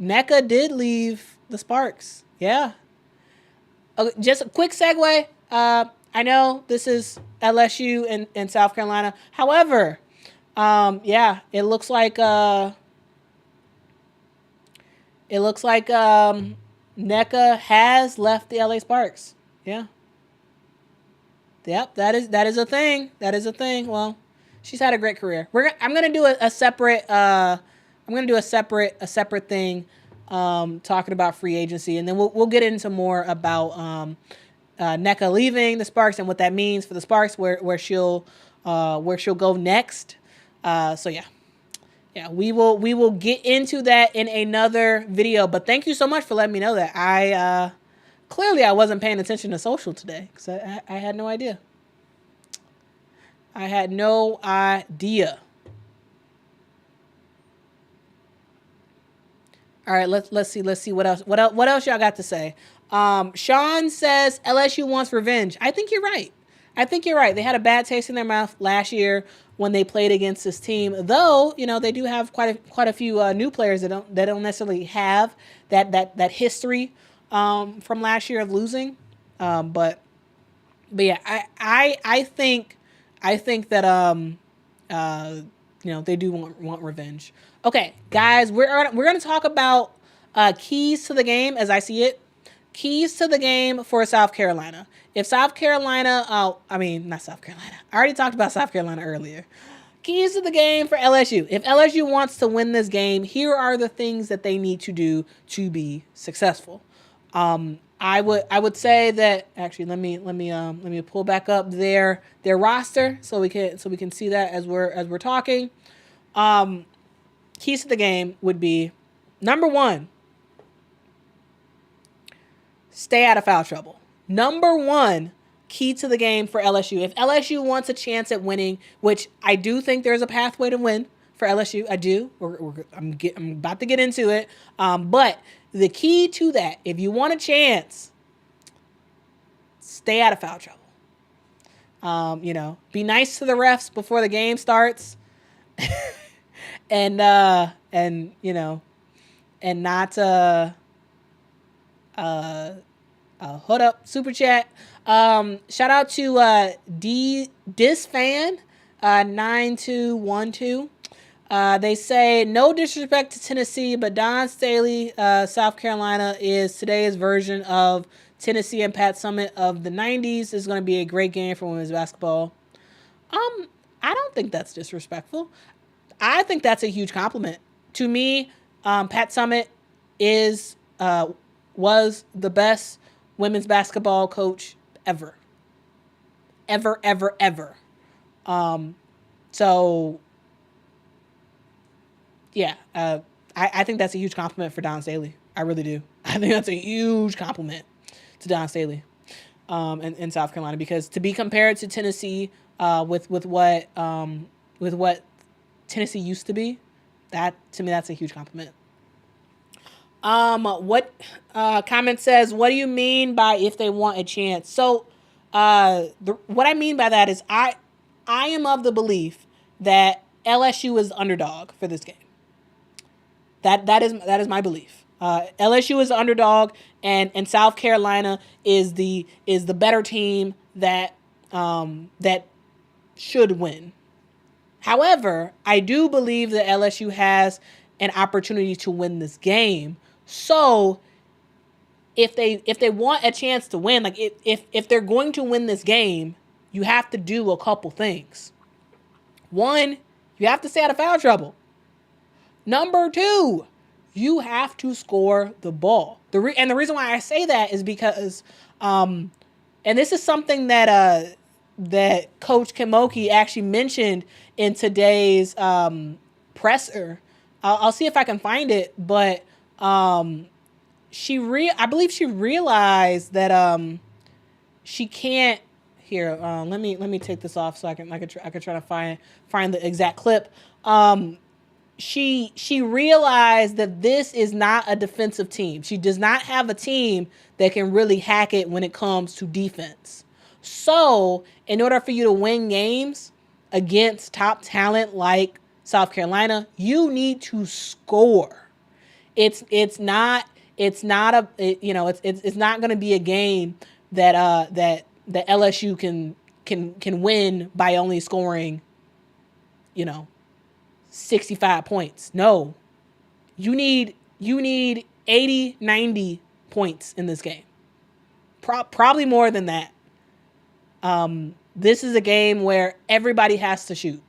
NECA did leave the Sparks. Yeah. Okay, just a quick segue. I know this is LSU and South Carolina. However, yeah, it looks like NECA has left the LA Sparks. Yeah. Yep, that is a thing. That is a thing. Well, she's had a great career. I'm gonna do a separate thing talking about free agency, and then we'll get into more about NECA leaving the Sparks and what that means for the Sparks, where she'll go next. So yeah, we will get into that in another video. But thank you so much for letting me know that. I clearly I wasn't paying attention to social today because I had no idea. I had no idea. All right, let's see what else y'all got to say. Sean says LSU wants revenge. I think you're right. They had a bad taste in their mouth last year when they played against this team. Though, they do have quite a few new players that don't necessarily have that history from last year of losing. But yeah, I think that they do want revenge. Okay, guys, we're gonna talk about keys to the game as I see it. Keys to the game for South Carolina. If South Carolina, not South Carolina. I already talked about South Carolina earlier. Keys to the game for LSU. If LSU wants to win this game, here are the things that they need to do to be successful. I would say that actually let me pull back up their roster so we can see that as we're talking. Keys to the game would be number 1. Stay out of foul trouble. Number 1 key to the game for LSU. If LSU wants a chance at winning, which I do think there's a pathway to win for LSU, I do. I'm about to get into it. But the key to that, if you want a chance, stay out of foul trouble. Be nice to the refs before the game starts, and not hold up, super chat. Shout out to Disfan 9212. They say, no disrespect to Tennessee, but Don Staley, South Carolina, is today's version of Tennessee and Pat Summitt of the 90s. Is going to be a great game for women's basketball. I don't think that's disrespectful. I think that's a huge compliment. To me, Pat Summitt is was the best women's basketball coach ever. Ever. So, yeah, I think that's a huge compliment for Dawn Staley. I really do. I think that's a huge compliment to Dawn Staley in South Carolina, because to be compared to Tennessee with what Tennessee used to be, that to me that's a huge compliment. What comment says, what do you mean by if they want a chance? So what I mean by that is I am of the belief that LSU is the underdog for this game. That is my belief. LSU is the underdog, and South Carolina is the better team that should win. However, I do believe that LSU has an opportunity to win this game. So if they want a chance to win, like if they're going to win this game, you have to do a couple things. One, you have to stay out of foul trouble. Number two, you have to score the ball. And the reason why I say that is because, and this is something that Coach Mulkey actually mentioned in today's presser. I'll see if I can find it, but I believe she realized that she can't. Here, let me take this off so I could try to find the exact clip. She realized that this is not a defensive team. She does not have a team that can really hack it when it comes to defense. So, in order for you to win games against top talent like South Carolina, you need to score. It's not going to be a game that LSU can win by only scoring, 65 points. No. You need 80, 90 points in this game. Probably more than that. This is a game where everybody has to shoot.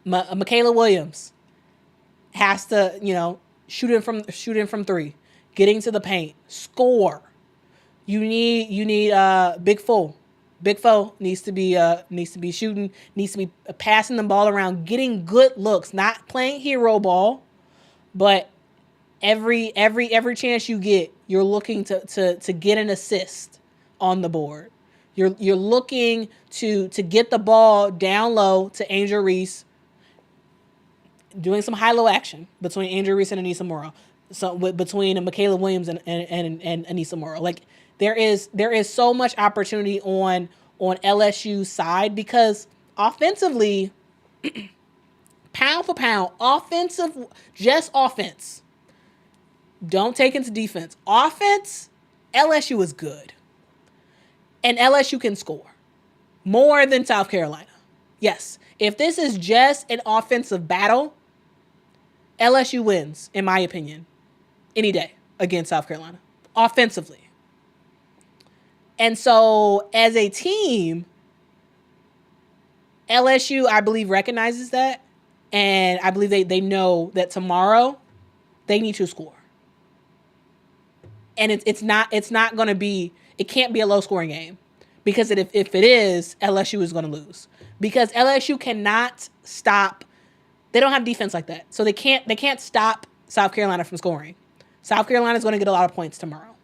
Michaela Williams has to, shoot in from three, getting to the paint, score. You need Big Foe. Big Foe needs to be shooting, needs to be passing the ball around, getting good looks, not playing hero ball, but every chance you get, you're looking to get an assist on the board. You're looking to get the ball down low to Angel Reese, doing some high-low action between Angel Reese and Anissa Morrow. So between Michaela Williams and Anissa Morrow. Like there is so much opportunity on LSU's side, because offensively, pound for pound, just offense. Don't take into defense. Offense, LSU is good. And LSU can score more than South Carolina. Yes. If this is just an offensive battle, LSU wins, in my opinion, any day against South Carolina, offensively. And so, as a team, LSU, I believe, recognizes that. And I believe they know that tomorrow they need to score. And it's not going to be, it can't be a low-scoring game. Because if it is, LSU is going to lose. Because LSU cannot stop. They don't have defense like that. So they can't stop South Carolina from scoring. South Carolina is going to get a lot of points tomorrow.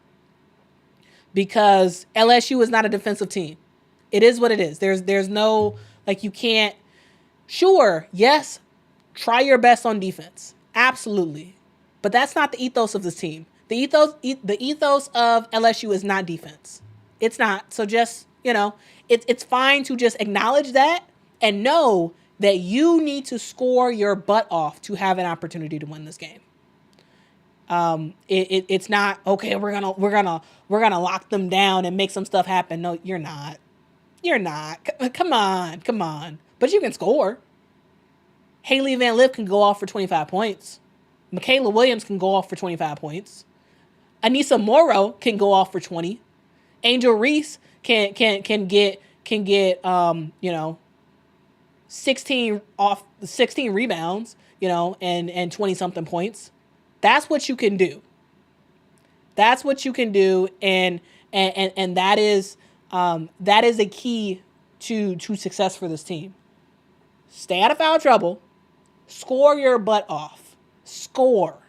Because LSU is not a defensive team. It is what it is. There's no, like, you can't. Sure, yes, try your best on defense. Absolutely. But that's not the ethos of this team. The ethos of LSU is not defense. It's not. So just, it's fine to just acknowledge that and know that you need to score your butt off to have an opportunity to win this game. It's not, okay, we're gonna lock them down and make some stuff happen. No, you're not. Come on. But you can score. Haley Van Lith can go off for 25 points. Michaela Williams can go off for 25 points. Anissa Morrow can go off for 20. Angel Reese can get 16 rebounds, and 20 something points. That's what you can do. That's what you can do, and that is a key to success for this team. Stay out of foul trouble. Score your butt off. Score.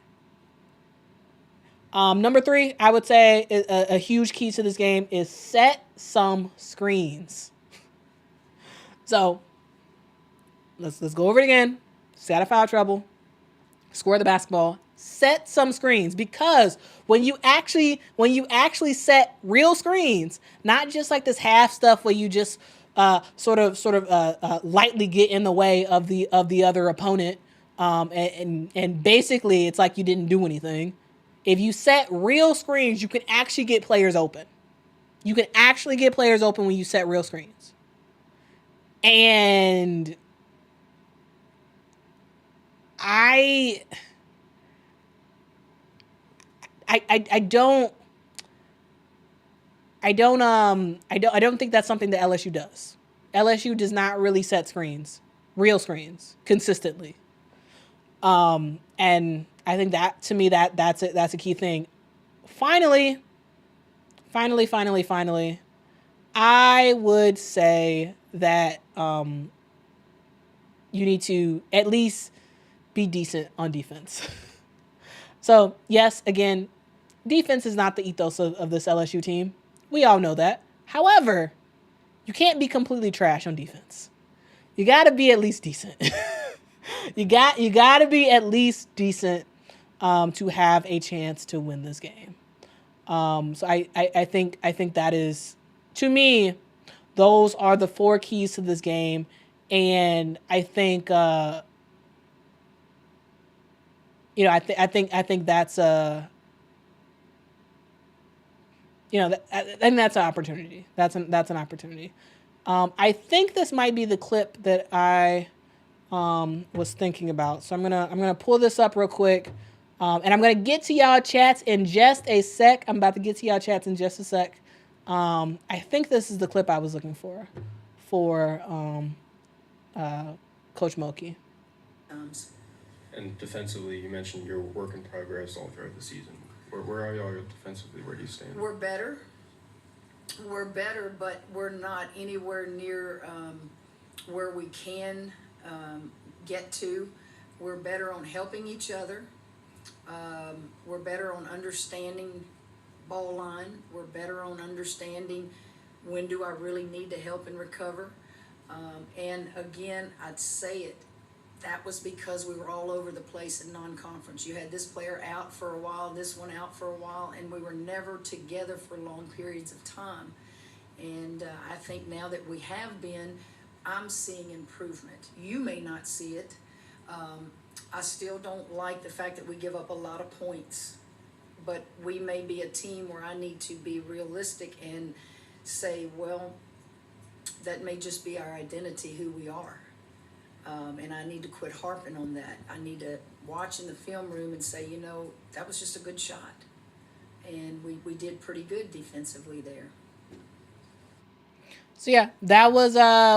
Number 3, I would say a huge key to this game is set some screens. So let's go over it again. Stay out of foul trouble. Score the basketball. Set some screens, because when you actually set real screens, not just like this half stuff where you just sort of lightly get in the way of the other opponent, and basically it's like you didn't do anything. If you set real screens, you can actually get players open. You can actually get players open when you set real screens. And I don't think that's something that LSU does. LSU does not really set screens, real screens, consistently. And I think that, to me, that's a key thing. Finally, I would say that you need to at least be decent on defense. So, yes, again, defense is not the ethos of this LSU team. We all know that. However, you can't be completely trash on defense. You got to be at least decent. You got to be at least decent to have a chance to win this game. So I think that is, to me, those are the 4 keys to this game, and I think I think that's I think that's an opportunity. That's an opportunity. I think this might be the clip that I was thinking about. So I'm gonna pull this up real quick, and I'm gonna get to y'all chats in just a sec. I think this is the clip I was looking for Coach Mulkey. And defensively, you mentioned your work in progress all throughout the season. Where are y'all defensively? Where do you stand? We're better, but we're not anywhere near where we can get to. We're better on helping each other. We're better on understanding ball line. We're better on understanding when do I really need to help and recover. And again, I'd say it. That was because we were all over the place in non-conference. You had this player out for a while, this one out for a while, and we were never together for long periods of time. And I think now that we have been, I'm seeing improvement. You may not see it. I still don't like the fact that we give up a lot of points, but we may be a team where I need to be realistic and say, well, that may just be our identity, who we are. And I need to quit harping on that. I need to watch in the film room and say, that was just a good shot. And we did pretty good defensively there. So, yeah, that was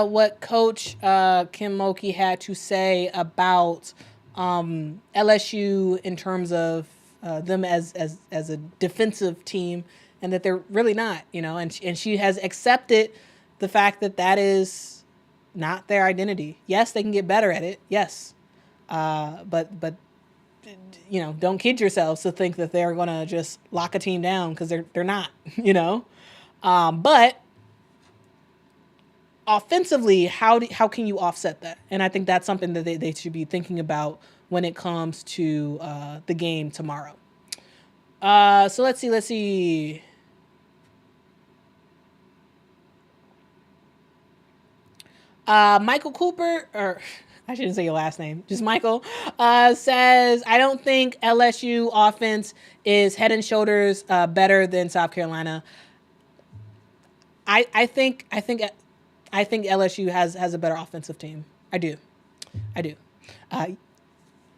what Coach Kim Mulkey had to say about LSU in terms of them as a defensive team, and that they're really not, and she has accepted the fact that is not their identity. Yes, they can get better at it. Yes. But don't kid yourselves to think that they're going to just lock a team down, because they're not, but offensively, how can you offset that? And I think that's something that they should be thinking about when it comes to the game tomorrow. So let's see. Michael Cooper, or I shouldn't say your last name, just Michael, says, I don't think LSU offense is head and shoulders better than South Carolina. I think LSU has a better offensive team. I do.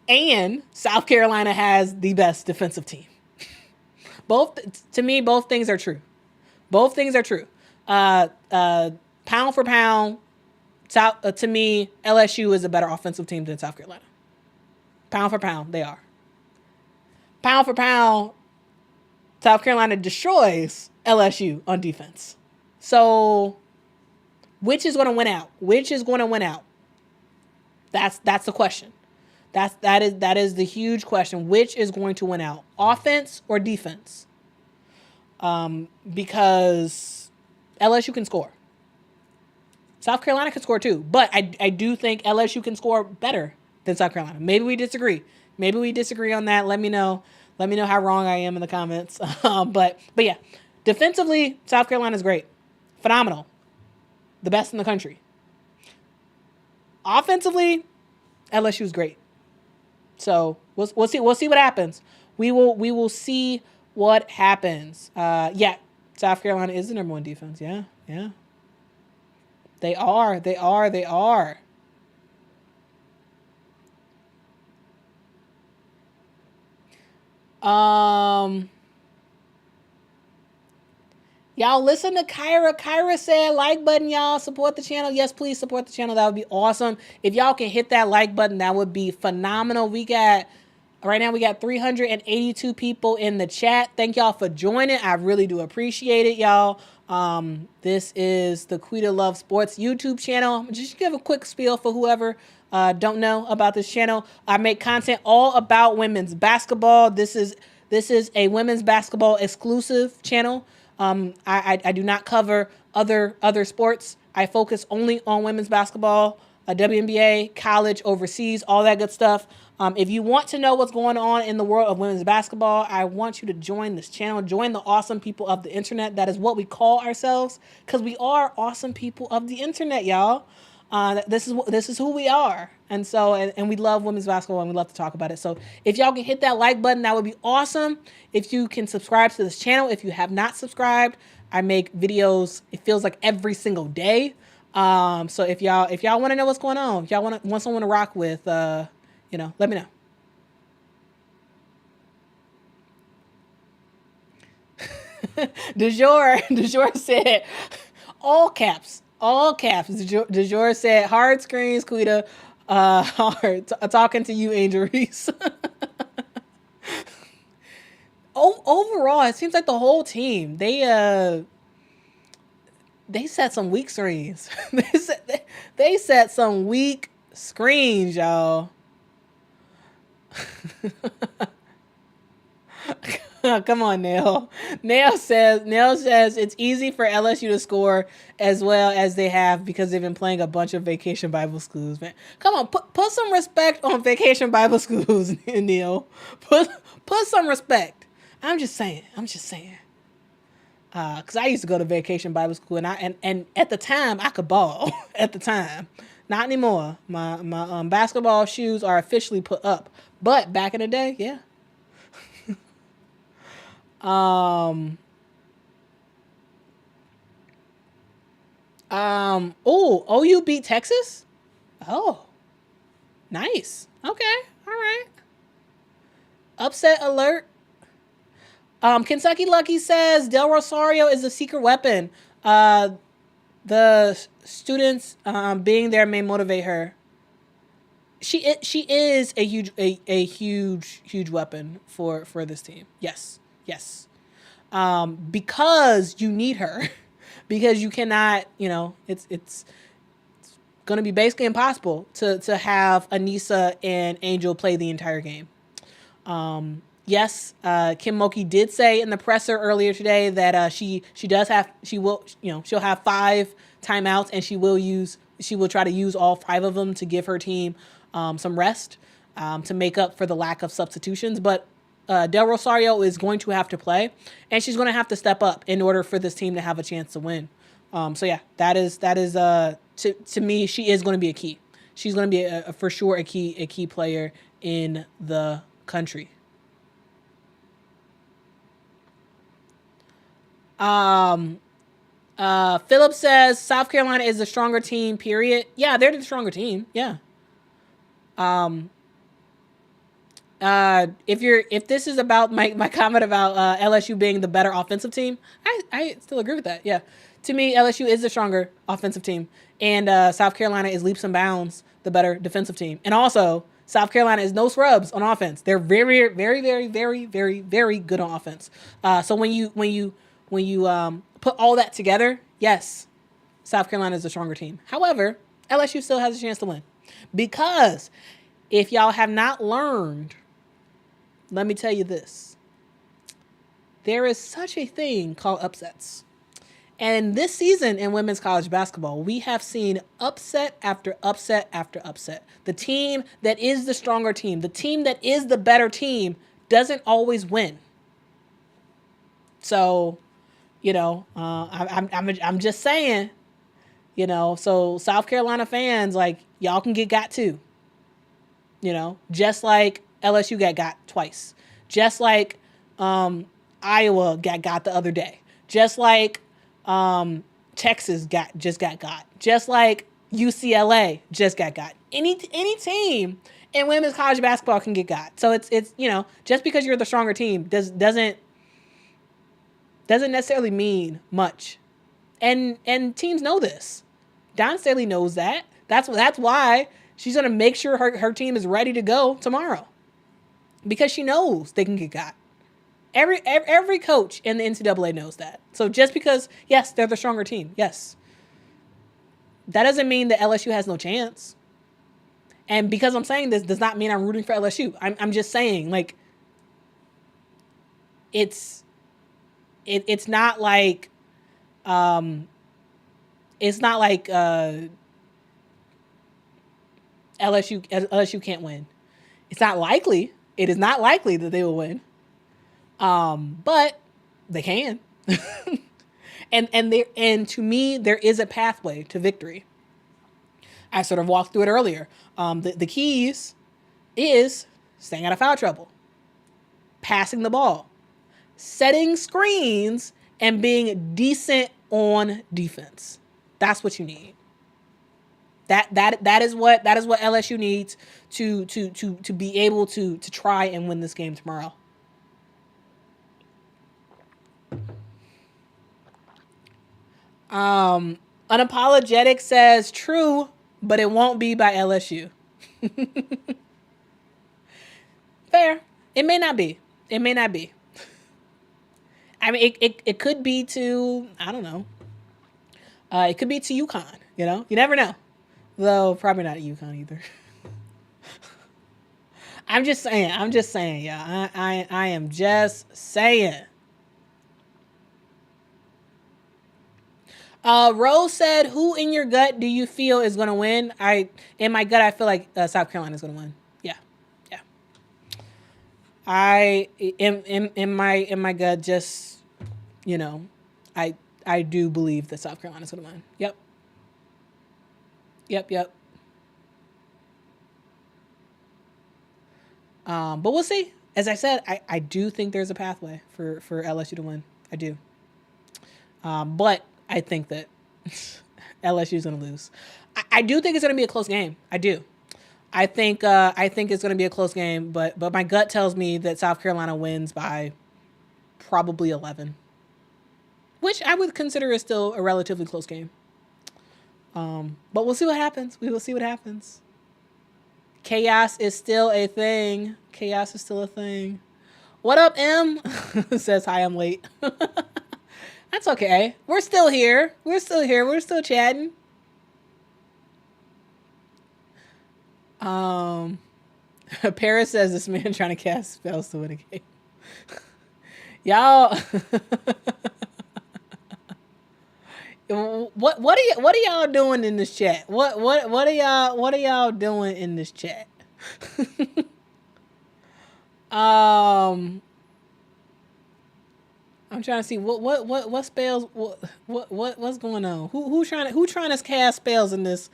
And South Carolina has the best defensive team. To me, both things are true. Pound for pound, to me, LSU is a better offensive team than South Carolina. Pound for pound, they are. Pound for pound, South Carolina destroys LSU on defense. So, which is going to win out? Which is going to win out? That's the question. That is the huge question. Which is going to win out? Offense or defense? Because LSU can score. South Carolina can score too, but I do think LSU can score better than South Carolina. Maybe we disagree. Maybe we disagree on that. Let me know. Let me know how wrong I am in the comments. But yeah, defensively, South Carolina's great, phenomenal, the best in the country. Offensively, LSU's great. So we'll see what happens. We will see what happens. Yeah, South Carolina is the number one defense. Yeah. They are. Y'all listen to Kyra. Kyra said, like button, y'all. Support the channel. Yes, please support the channel. That would be awesome. If y'all can hit that like button, that would be phenomenal. Right now we got 382 people in the chat. Thank y'all for joining. I really do appreciate it, y'all. This is the Quita Love Sports YouTube channel. Just give a quick spiel for whoever don't know about this channel. I make content all about women's basketball. This is a women's basketball exclusive channel. I do not cover other sports. I focus only on women's basketball, WNBA, college, overseas, all that good stuff. If you want to know what's going on in the world of women's basketball, I want you to join this channel. Join the awesome people of the internet. That is what we call ourselves, because we are awesome people of the internet, y'all. This is who we are. And so, and we love women's basketball and we love to talk about it. So if y'all can hit that like button, that would be awesome. If you can subscribe to this channel, if you have not subscribed, I make videos, it feels like every single day. So if y'all want to know what's going on, if y'all want someone to rock with, let me know. DeJour said, all caps. DeJour said, hard screens, Quita. Hard. Talking to you, Angel Reese. Overall, it seems like the whole team, they set some weak screens. they set some weak screens, y'all. Come on, Nail. Nail says it's easy for LSU to score as well as they have because they've been playing a bunch of Vacation Bible Schools, man. Come on, put some respect on Vacation Bible Schools, Neil. Put some respect. I'm just saying. Because I used to go to Vacation Bible School, and at the time I could ball. At the time, not anymore. My basketball shoes are officially put up, but back in the day, yeah. OU beat Texas? Oh, nice. Okay, all right. Upset alert. Kentucky Lucky says Del Rosario is a secret weapon. The students being there may motivate her. She is a huge weapon for this team. Yes. Because you need her. Because you cannot, it's going to be basically impossible to have Anissa and Angel play the entire game. Yes, Kim Mulkey did say in the presser earlier today that she'll have 5 timeouts and she will try to use all 5 of them to give her team some rest to make up for the lack of substitutions. But Del Rosario is going to have to play, and she's going to have to step up in order for this team to have a chance to win. So yeah, that is to me, she is going to be a key. She's going to be for sure a key player in the country. Philip says South Carolina is the stronger team, period. Yeah, they're the stronger team. Yeah. If this is about my comment about LSU being the better offensive team, I still agree with that. Yeah. To me, LSU is the stronger offensive team, and South Carolina is leaps and bounds the better defensive team. And also, South Carolina is no scrubs on offense. They're very, very, very, very, very, very good on offense. So when you put all that together, yes, South Carolina is a stronger team. However, LSU still has a chance to win. Because if y'all have not learned, let me tell you this. There is such a thing called upsets. And this season in women's college basketball, we have seen upset after upset after upset. The team that is the stronger team, the team that is the better team, doesn't always win. So, I'm just saying, so South Carolina fans, like, y'all can get got too. Just like LSU got twice. Just like Iowa got the other day. Just like Texas just got. Just like UCLA just got. Any team in women's college basketball can get got. So it's just because you're the stronger team doesn't necessarily mean much. And teams know this. Dawn Staley knows that. That's why she's gonna make sure her team is ready to go tomorrow. Because she knows they can get got. Every coach in the NCAA knows that. So just because, yes, they're the stronger team, yes, that doesn't mean that LSU has no chance. And because I'm saying this does not mean I'm rooting for LSU. I'm just saying, like, it's not like LSU can't win. It's not likely. It is not likely that they will win. But they can. and to me, there is a pathway to victory. I sort of walked through it earlier. The keys is staying out of foul trouble, passing the ball, setting screens, and being decent on defense. That's what you need. That is what LSU needs to be able to try and win this game tomorrow. Unapologetic says true, but it won't be by LSU. Fair. It may not be. I mean, it could be to, I don't know. It could be to UConn, You never know. Though probably not at UConn either. I'm just saying, yeah. I am just saying. Rose said, "Who in your gut do you feel is going to win?" In my gut, I feel like South Carolina is going to win. Yeah. In my gut, just I do believe that South Carolina is going to win. Yep. But we'll see. As I said, I do think there's a pathway for LSU to win. I do. But I think that LSU is going to lose. I do think it's going to be a close game. I do. I think it's going to be a close game, but my gut tells me that South Carolina wins by probably 11, which I would consider is still a relatively close game. But we'll see what happens. We will see what happens. Chaos is still a thing. What up, M? Says, hi, I'm late. That's okay. We're still here. We're still chatting. Paris says this man trying to cast spells to win a game. Y'all. What are y'all doing in this chat? What are y'all doing in this chat? I'm trying to see what spells what's going on? Who trying to cast spells in this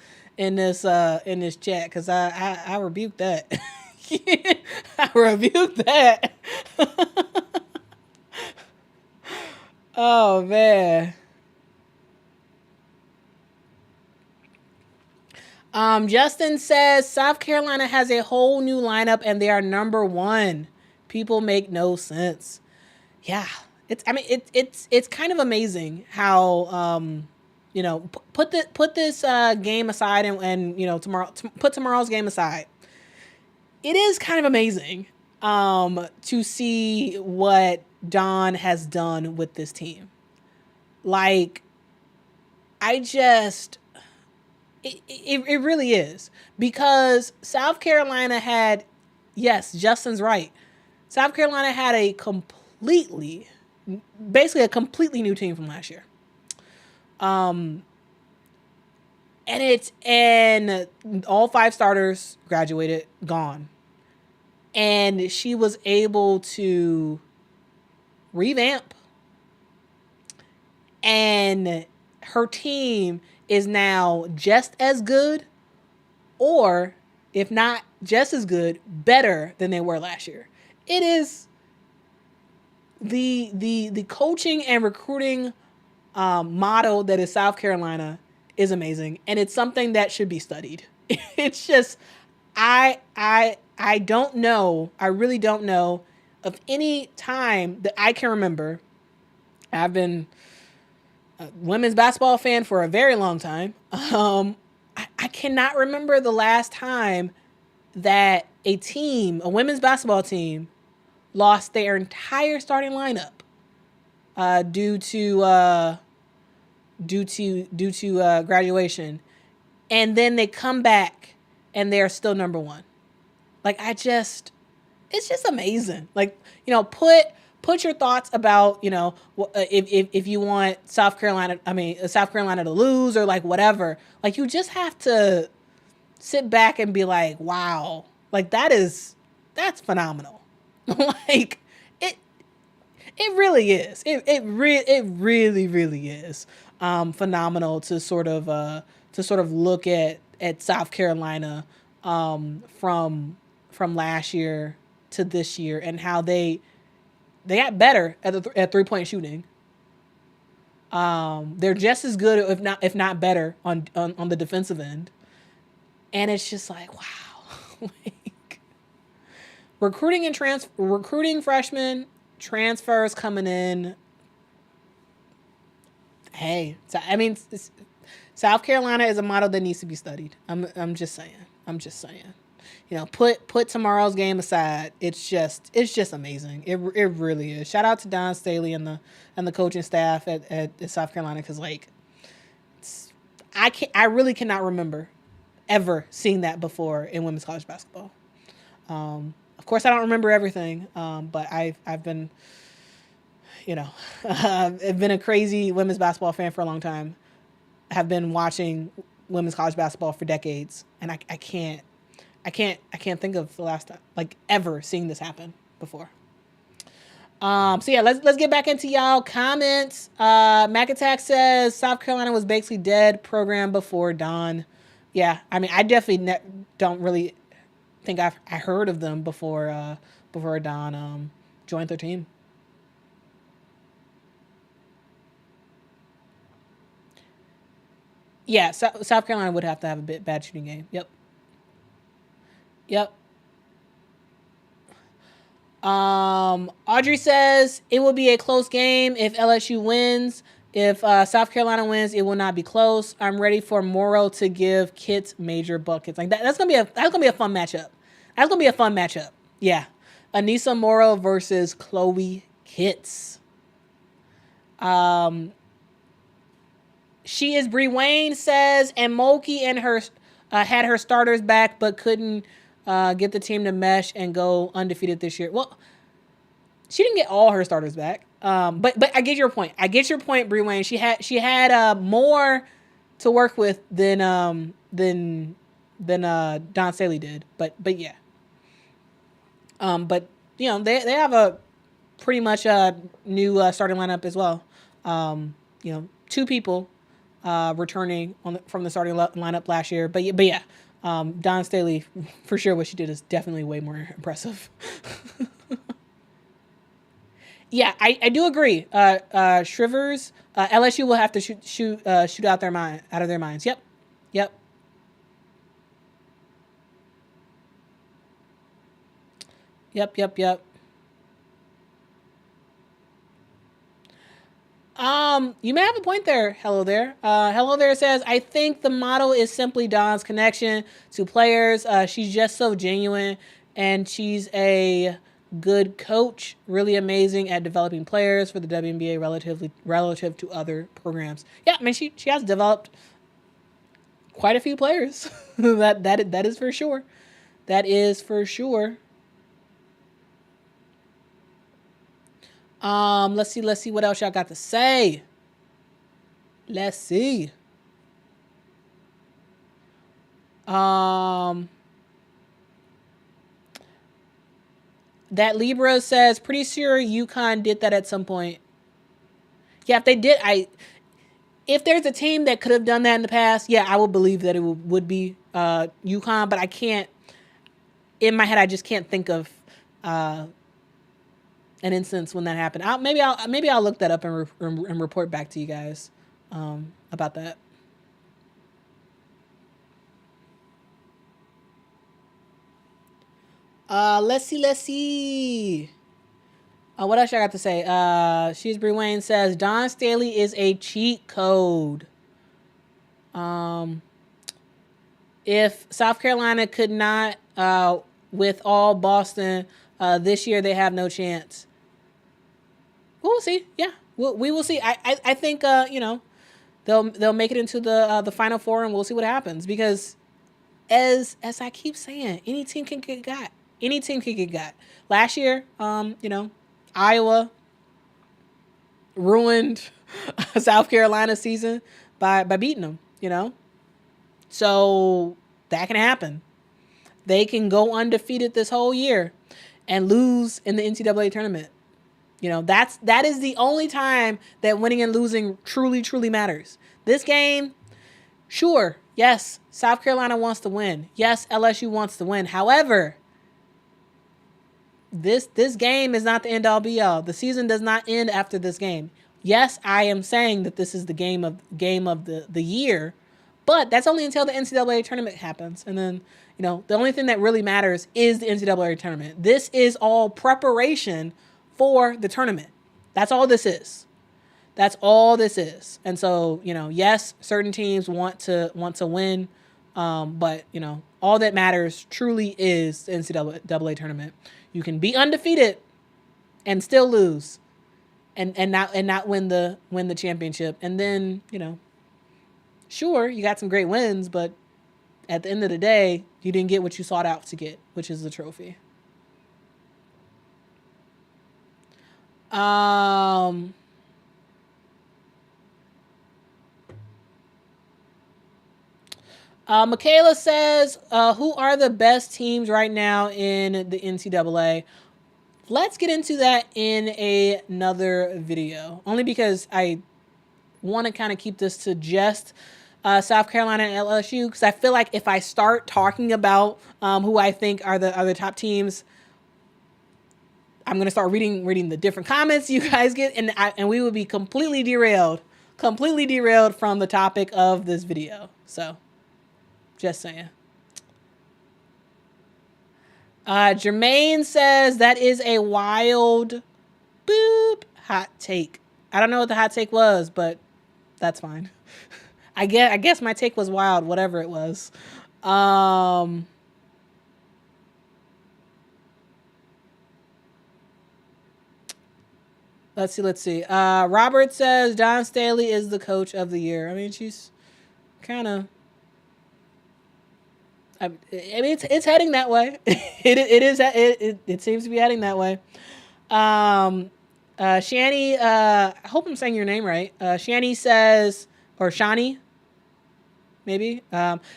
chat? Cause I rebuke that. I rebuke that. Oh man. Justin says South Carolina has a whole new lineup and they are number 1. People make no sense. Yeah. It's kind of amazing how put this game aside and tomorrow put tomorrow's game aside. it is kind of amazing to see what Dawn has done with this team. Like, it really is. Because South Carolina had, yes, Justin's right. South Carolina had basically a completely new team from last year. And all 5 starters graduated, gone. And she was able to revamp. And her team is now just as good, or if not just as good, better than they were last year. It is the coaching and recruiting model that is South Carolina is amazing, and it's something that should be studied. It's just I don't know. I really don't know of any time that I can remember. I've been a women's basketball fan for a very long time. I cannot remember the last time that a women's basketball team, lost their entire starting lineup due to graduation, and then they come back and they're still number 1. Like, it's just amazing. Like, put your thoughts about, if you want South Carolina to lose or like whatever, like you just have to sit back and be like, wow, like that's phenomenal. Like it really is. It really is phenomenal to sort of look at South Carolina from last year to this year, and how they got better at 3-point shooting. They're just as good, if not better, on the defensive end. And it's just like, wow. Like, recruiting freshmen, transfers coming in. Hey, South Carolina is a model that needs to be studied. I'm just saying. Put tomorrow's game aside. It's just amazing. It really is. Shout out to Don Staley and the coaching staff at South Carolina, because like, I really cannot remember ever seeing that before in women's college basketball. Of course, I don't remember everything, but I've been, I've been a crazy women's basketball fan for a long time. I have been watching women's college basketball for decades, and I can't think of the last time, like, ever seeing this happen before. So yeah, let's get back into y'all comments. Mac Attack says South Carolina was basically dead program before Dawn. Yeah, I definitely don't really think I heard of them before Dawn joined their team. Yeah, South Carolina would have to have a bad shooting game. Yep. Audrey says it will be a close game if LSU wins. If South Carolina wins, it will not be close. I'm ready for Morrow to give Kits major buckets. Like that's gonna be a fun matchup. That's gonna be a fun matchup. Yeah, Anissa Morrow versus Chloe Kits. She is Bree Wayne says, and Mulkey and her had her starters back, but couldn't get the team to mesh and go undefeated this year. Well, she didn't get all her starters back. But I get your point. Bree Wayne. She had more to work with than Don Staley did. But yeah. But they have a pretty much new starting lineup as well. 2 people returning from the starting lineup last year. But yeah. Don Staley, for sure, what she did is definitely way more impressive. Yeah, I do agree. Shrivers, LSU will have to shoot out of their minds. Yep. You may have a point there. Hello there. Hello there says, I think the model is simply Dawn's connection to players. She's just so genuine and she's a good coach, really amazing at developing players for the WNBA relative to other programs. Yeah, I mean she has developed quite a few players. that is for sure. That is for sure. Let's see what else y'all got to say. Let's see. That Libra says, pretty sure UConn did that at some point. Yeah, if they did, if there's a team that could have done that in the past, yeah, I would believe that it would be UConn, but I can't, in my head, I just can't think of an instance when that happened. Maybe I'll look that up and report back to you guys about that. Let's see. What else I got to say? She's Bree Wayne says Dawn Staley is a cheat code. If South Carolina could not, with all Boston, this year they have no chance. We'll see. Yeah, we will see. I think they'll make it into the Final Four, and we'll see what happens, because as I keep saying, any team can get got. Any team can get got. Last year, Iowa ruined South Carolina's season by beating them, So that can happen. They can go undefeated this whole year and lose in the NCAA tournament. That is the only time that winning and losing truly matters. This game, sure, yes, South Carolina wants to win. Yes, LSU wants to win. However, this game is not the end all be all. The season does not end after this game. Yes, I am saying that this is the game of the year, but that's only until the NCAA tournament happens. And then, the only thing that really matters is the NCAA tournament. This is all preparation for the tournament. That's all this is. That's all this is. And so, yes, certain teams want to win, but all that matters truly is the NCAA tournament. You can be undefeated and still lose, and not win the championship. And then, sure, you got some great wins, but at the end of the day, you didn't get what you sought out to get, which is the trophy. Michaela says, who are the best teams right now in the NCAA? Let's get into that in another video, only because I want to kind of keep this to just South Carolina and LSU, because I feel like if I start talking about who I think are the top teams, I'm going to start reading the different comments you guys get, and we would be completely derailed from the topic of this video. So, just saying. Jermaine says that is a wild hot take. I don't know what the hot take was, but that's fine. I guess my take was wild, whatever it was. Let's see. Robert says Dawn Staley is the coach of the year. I mean, she's kind of. I mean, it's heading that way. It seems to be heading that way. Shani, I hope I'm saying your name right. Shani says, or Shani, maybe,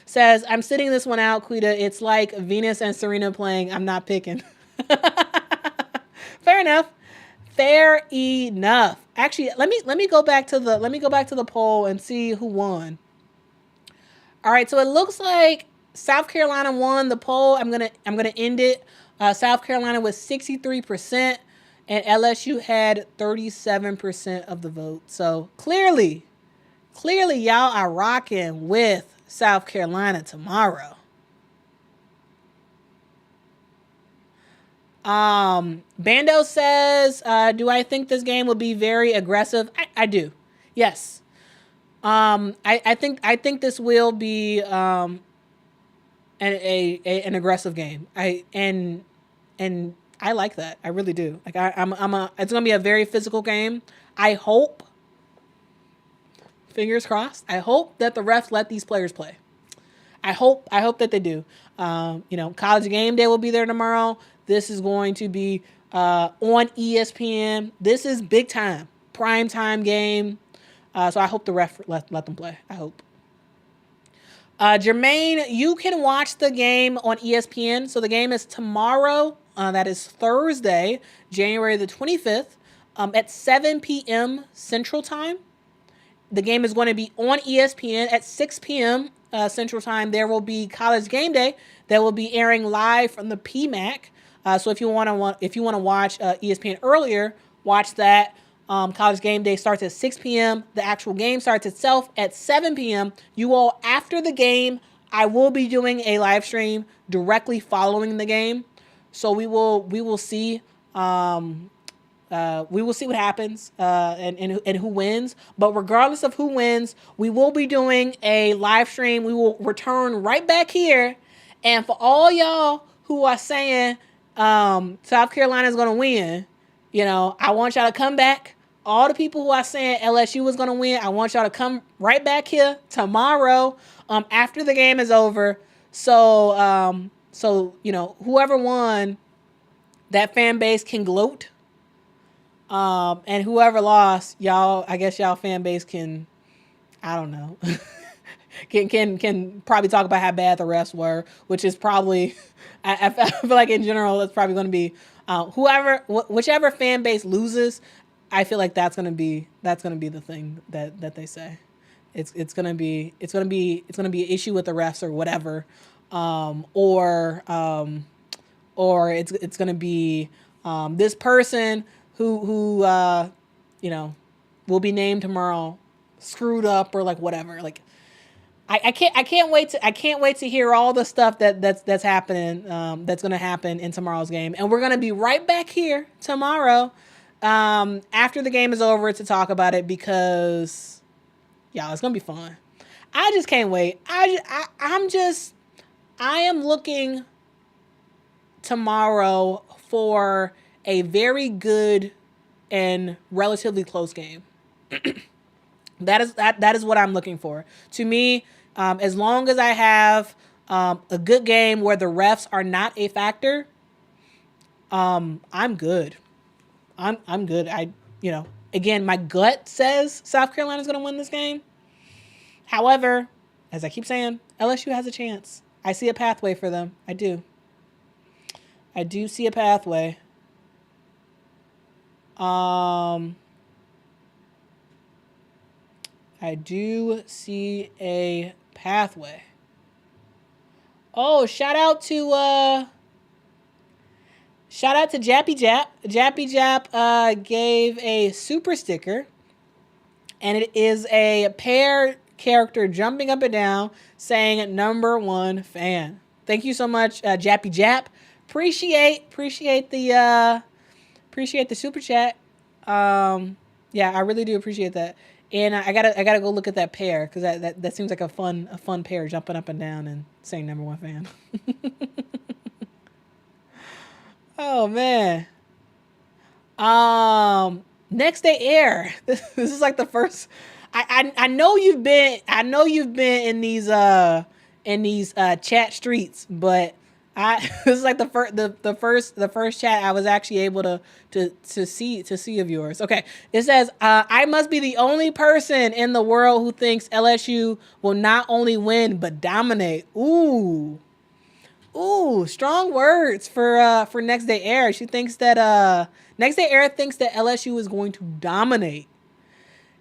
says, I'm sitting this one out, Quita. It's like Venus and Serena playing. I'm not picking. Fair enough. Actually, let me go back to the poll and see who won. All right, so it looks like South Carolina won the poll. I'm gonna end it. South Carolina was 63%, and LSU had 37% of the vote. So clearly, y'all are rocking with South Carolina tomorrow. Bando says, do I think this game will be very aggressive? I do. Yes. I think this will be and an aggressive game. And I like that. I really do. Like it's gonna be a very physical game. I hope, fingers crossed, I hope that the refs let these players play. I hope that they do. College game day will be there tomorrow. This is going to be on ESPN. This is big time, prime time game. So I hope the ref let them play. I hope. Jermaine, you can watch the game on ESPN. So the game is tomorrow. That is Thursday, January the 25th, at 7 p.m. Central Time. The game is going to be on ESPN at 6 p.m. Central Time. There will be College Game Day that will be airing live from the PMAC. So if you want to watch ESPN earlier, watch that. College Game Day starts at 6 p.m. The actual game starts itself at 7 p.m. You all, after the game, I will be doing a live stream directly following the game. So we will see what happens and who wins. But regardless of who wins, we will be doing a live stream. We will return right back here. And for all y'all who are saying South Carolina is going to win, I want y'all to come back. All the people who are saying LSU was going to win, I want y'all to come right back here tomorrow after the game is over. So whoever won, that fan base can gloat. And whoever lost, I guess y'all fan base can, I don't know, can probably talk about how bad the refs were, which is probably, I feel like in general, it's probably going to be whichever fan base loses. I feel like that's gonna be the thing that they say. It's gonna be an issue with the refs or whatever, or it's gonna be this person who will be named tomorrow screwed up or like whatever. Like I can't wait to hear all the stuff that's happening that's gonna happen in tomorrow's game, and we're gonna be right back here tomorrow. After the game is over to talk about it because, it's gonna be fun. I just can't wait. I am looking tomorrow for a very good and relatively close game. That is what I'm looking for. To me, as long as I have a good game where the refs are not a factor, I'm good. I'm good. Again, my gut says South Carolina's going to win this game. However, as I keep saying, LSU has a chance. I see a pathway for them. I do. I do see a pathway. I do see a pathway. Oh, shout out to Jappy Jap. Jappy Jap gave a super sticker, and it is a pear character jumping up and down saying "#1 fan." Thank you so much, Jappy Jap. Appreciate the super chat. I really do appreciate that. And I gotta go look at that pear because that seems like a fun pear jumping up and down and saying "#1 fan." Oh man. Next day air. This is like the first. I know you've been in these chat streets, but this is like the first chat I was actually able to see of yours. Okay, it says I must be the only person in the world who thinks LSU will not only win but dominate. Ooh, strong words for Next Day Air. She thinks that Next Day Air thinks that LSU is going to dominate.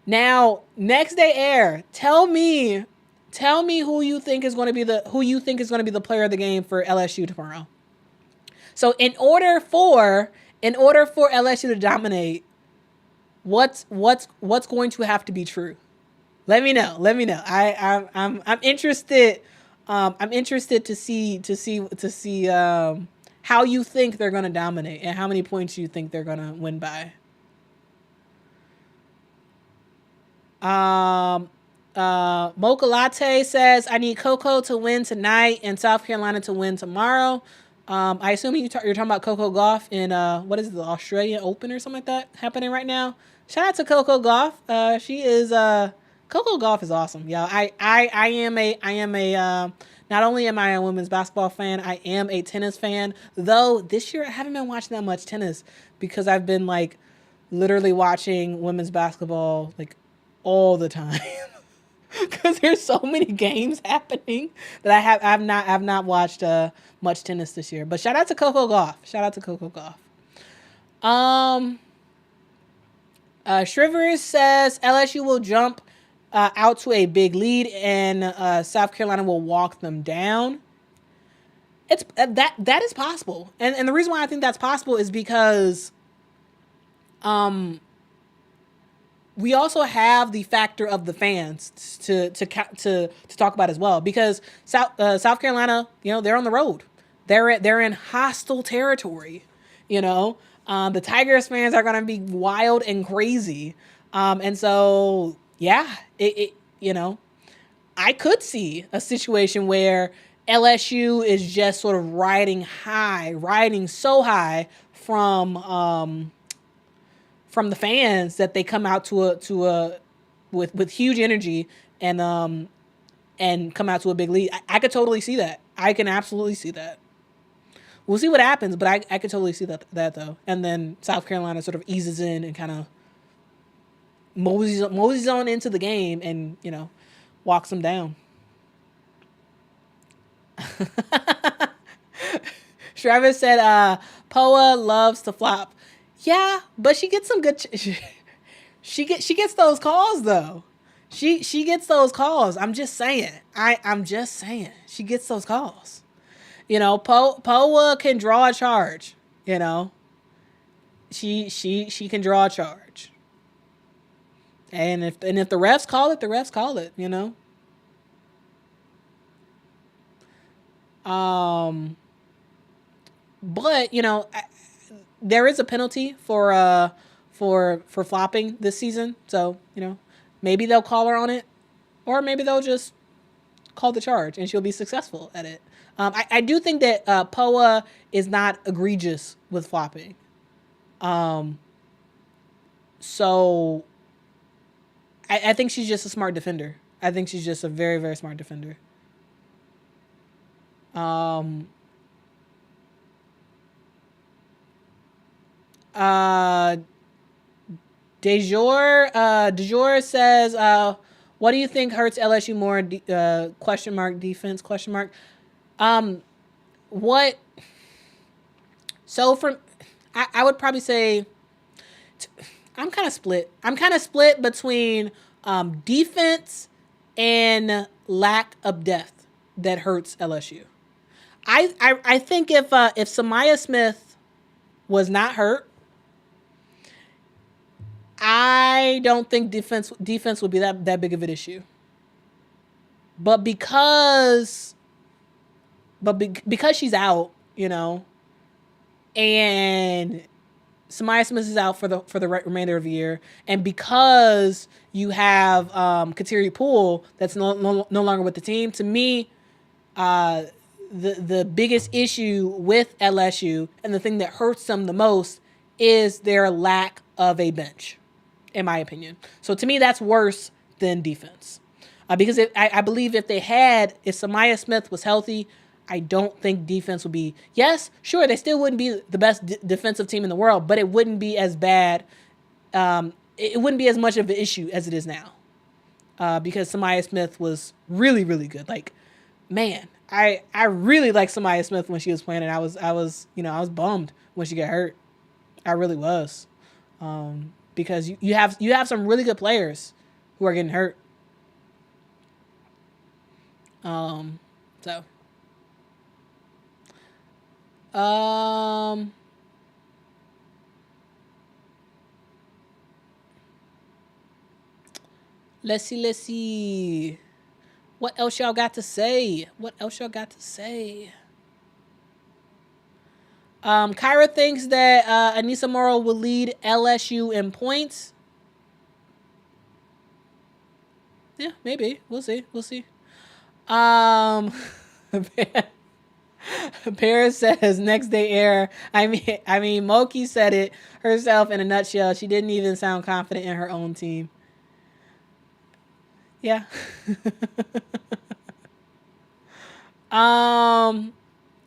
Now, Next Day Air, tell me who you think is going to be the player of the game for LSU tomorrow. So in order for LSU to dominate, what's going to have to be true? Let me know. I'm interested. I'm interested to see how you think they're going to dominate and how many points you think they're going to win by. Mocha Latte says, I need Coco to win tonight and South Carolina to win tomorrow. I assume you're talking about Coco Gauff in, what is it, the Australian Open or something like that happening right now? Shout out to Coco Gauff. She is, Coco Gauff is awesome. Yeah, I am a, not only am I a women's basketball fan, I am a tennis fan. Though this year I haven't been watching that much tennis because I've been like literally watching women's basketball like all the time. Because there's so many games happening that I've not watched much tennis this year. But shout out to Coco Gauff. Shrivers says LSU will jump out to a big lead and South Carolina will walk them down. It's that is possible, and the reason why I think that's possible is because we also have the factor of the fans to talk about as well, because South Carolina, they're on the road. They're in hostile territory. The Tigers fans are going to be wild and crazy. And so, yeah, I could see a situation where LSU is just sort of riding so high from the fans that they come out with huge energy and come out to a big lead. I could totally see that. I can absolutely see that. We'll see what happens, but I could totally see that though. And then South Carolina sort of eases in and kind of moseys on into the game and, walks them down. Travis said, Poa loves to flop. Yeah, but she gets some good. She gets those calls though. She gets those calls. I'm just saying. I'm just saying. She gets those calls. Poa can draw a charge. She can draw a charge. And if the refs call it, the refs call it. But there is a penalty for flopping this season, so maybe they'll call her on it, or maybe they'll just call the charge and she'll be successful at it. I do think that Poa is not egregious with flopping, so I think she's just a smart defender. I think she's just a very, very smart defender. DeJour says, what do you think hurts LSU more? Defense? What? So I would probably say, I'm kind of split. I'm kind of split between defense and lack of depth that hurts LSU. I think if Sania Smith was not hurt, I don't think defense would be that big of an issue. But because she's out, and Sania Smith is out for the remainder of the year, and because you have Kateri Poole that's no longer with the team, to me, the biggest issue with LSU and the thing that hurts them the most is their lack of a bench, in my opinion. So to me, that's worse than defense. Because I believe if Sania Smith was healthy, I don't think defense would be, yes, sure, they still wouldn't be the best defensive team in the world, but it wouldn't be as bad. It wouldn't be as much of an issue as it is now. Because Sania Smith was really, really good. Like, man, I really liked Sania Smith when she was playing, and I was bummed when she got hurt. I really was. Because you have some really good players who are getting hurt. Let's see. What else y'all got to say? Kyra thinks that Anissa Morrow will lead LSU in points. Yeah, maybe. We'll see. We'll see. Paris says next day air. I mean, Mulkey said it herself in a nutshell. She didn't even sound confident in her own team. Yeah.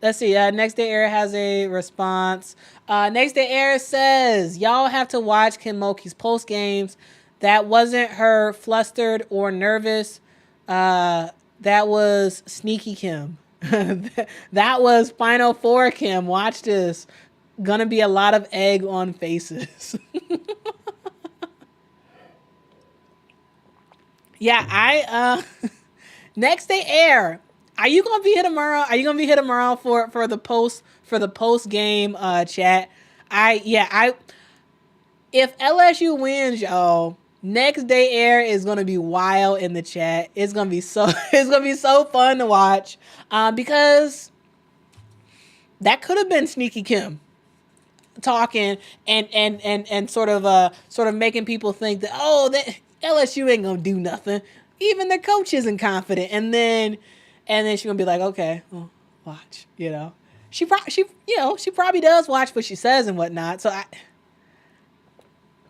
Let's see. Next Day Air has a response. Next Day Air says, y'all have to watch Kim Mulkey's post games. That wasn't her flustered or nervous. That was sneaky Kim. That was Final Four Kim. Watch this. Gonna be a lot of egg on faces. Yeah, Next Day Air. Are you gonna be here tomorrow? Are you gonna be here tomorrow for the post game chat? If LSU wins, y'all, Next Day Air is gonna be wild in the chat. It's gonna be so fun to watch. Because that could have been Sneaky Kim talking and sort of making people think that that LSU ain't gonna do nothing. Even the coach isn't confident, and then she's gonna be like, okay, well, watch, She probably does watch what she says and whatnot. So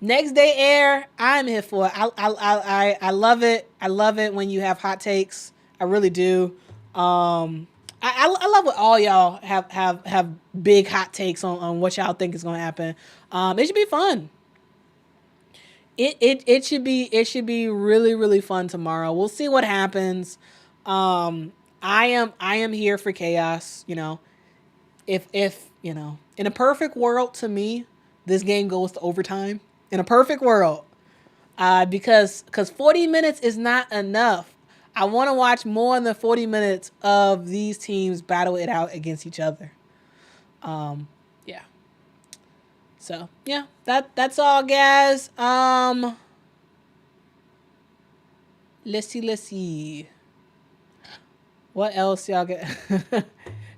Next Day Air, I'm here for it. I love it. I love it when you have hot takes. I really do. I love what all y'all have big hot takes on what y'all think is gonna happen. It should be fun. It should be really, really fun tomorrow. We'll see what happens. I am here for chaos, If in a perfect world, to me, this game goes to overtime. In a perfect world. Because 40 minutes is not enough. I want to watch more than 40 minutes of these teams battle it out against each other. Yeah. So, yeah, that's all, guys. Let's see. What else y'all get?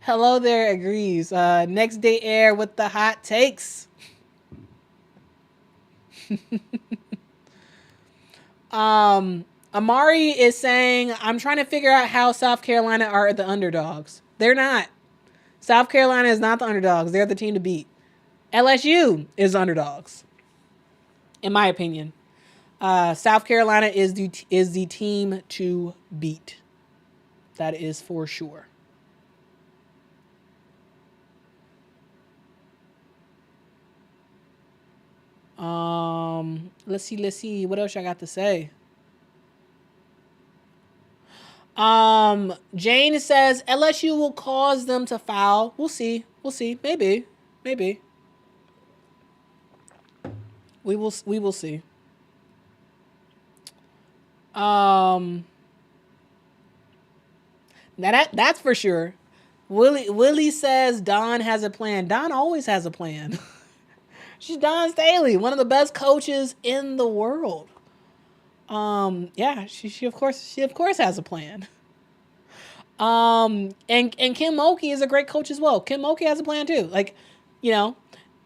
Hello there agrees. Next Day Air with the hot takes. Amari is saying, I'm trying to figure out how South Carolina are the underdogs. They're not. South Carolina is not the underdogs. They're the team to beat. LSU is underdogs, in my opinion. South Carolina is the team to beat. That is for sure. Let's see. What else I got to say? Jane says LSU will cause them to foul. We'll see. Maybe. We will see. Now that's for sure. Willie says Don has a plan. Don always has a plan. She's Don Staley, one of the best coaches in the world. Yeah, she of course has a plan. And Kim Mulkey is a great coach as well. Kim Mulkey has a plan too. Like,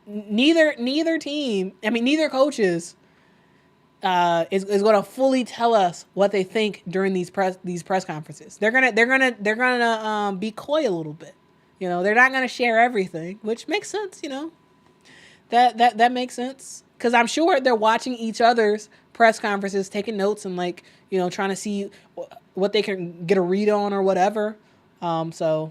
neither team, neither coaches is going to fully tell us what they think during these press conferences. They're gonna be coy a little bit. They're not gonna share everything, which makes sense. That makes sense, because I'm sure they're watching each other's press conferences, taking notes, and trying to see what they can get a read on or whatever. So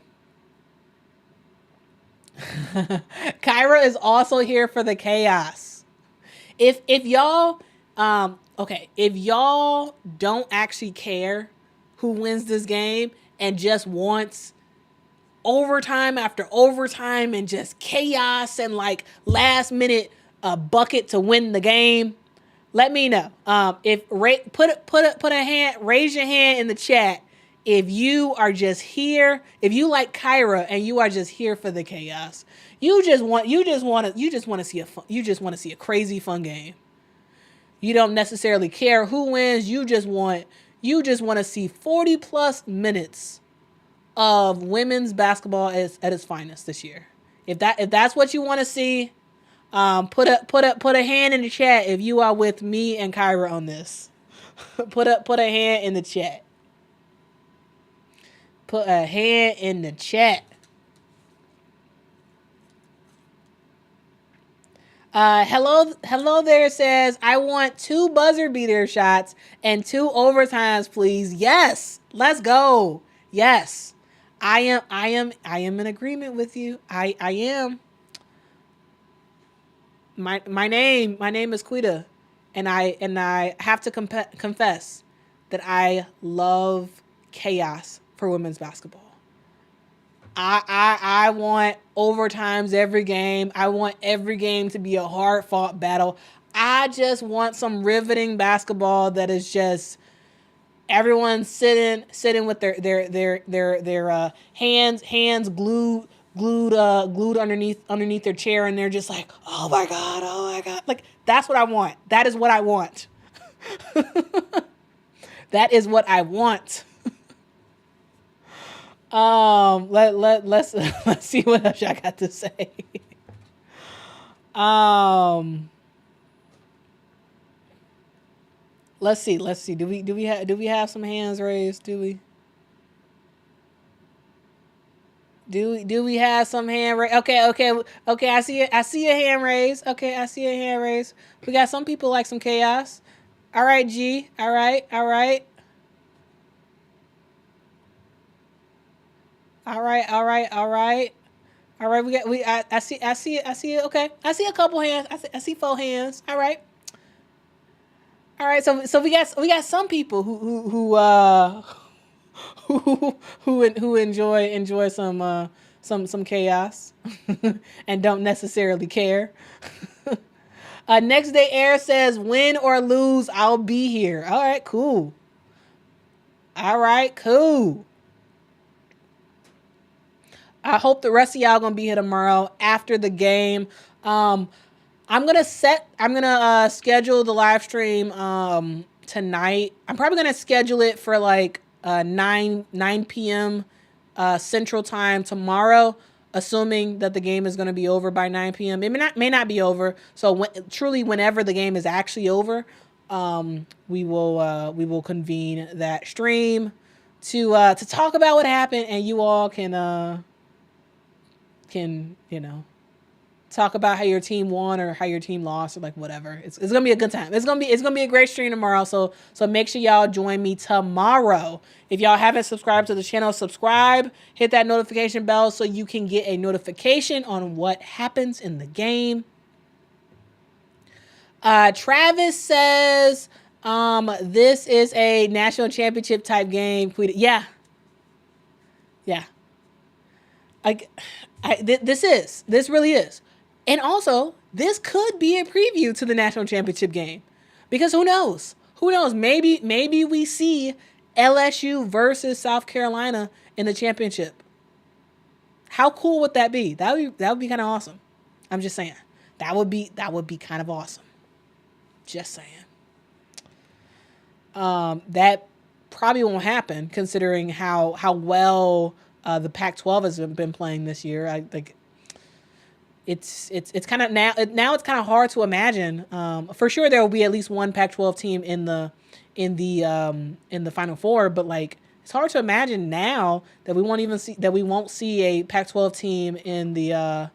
Kyra is also here for the chaos. If y'all if y'all don't actually care who wins this game and just wants overtime after overtime and just chaos and last minute bucket to win the game, let me know. Raise your hand in the chat if you are just here, if you like Kyra and you are just here for the chaos. You just want to see a crazy fun game. You don't necessarily care who wins. You just want to see 40 plus minutes of women's basketball at its finest this year. If that's what you want to see, put a hand in the chat if you are with me and Kyra on this. Put a hand in the chat. Put a hand in the chat. Hello there says, I want 2 buzzer beater shots and 2 overtimes, please. Yes, let's go. Yes, I am in agreement with you. I am. My name is Quita, and I have to confess that I love chaos for women's basketball. I want overtimes every game. I want every game to be a hard fought battle. I just want some riveting basketball that is just everyone sitting with their hands glued underneath their chair, and they're just like, oh my god, like that's what I want. That is what I want. That is what I want. Let's see what else I got to say. Let's see. Do we have some hands raised? Do we have some hand raised? Okay. I see a hand raised. Okay, I see a hand raised. We got some people like some chaos. All right, G. All right. All right. I see it. Okay. I see a couple hands. I see 4 hands. All right. So we got some people who enjoy some chaos and don't necessarily care. Next Day Air says, win or lose, I'll be here. All right, cool. I hope the rest of y'all gonna be here tomorrow after the game. I'm gonna schedule the live stream tonight. I'm probably gonna schedule it for like 9 p.m. Central Time tomorrow, assuming that the game is gonna be over by 9 p.m. It may not be over. So whenever the game is actually over, we will convene that stream to talk about what happened, and you all can talk about how your team won or how your team lost or like whatever. It's gonna be a good time. It's gonna be a great stream tomorrow. So make sure y'all join me tomorrow. If y'all haven't subscribed to the channel, subscribe, hit that notification bell so you can get a notification on what happens in the game. Travis says, this is a national championship type game. Yeah. This really is. And also, this could be a preview to the national championship game, because who knows? Maybe we see LSU versus South Carolina in the championship. How cool would that be? That would be kind of awesome. I'm just saying. That would be kind of awesome. Just saying. That probably won't happen considering how well the Pac-12 has been playing this year. It's kind of now it's kind of hard to imagine. For sure there will be at least one Pac-12 team in the Final Four, but like it's hard to imagine now that we won't see a Pac-12 team in the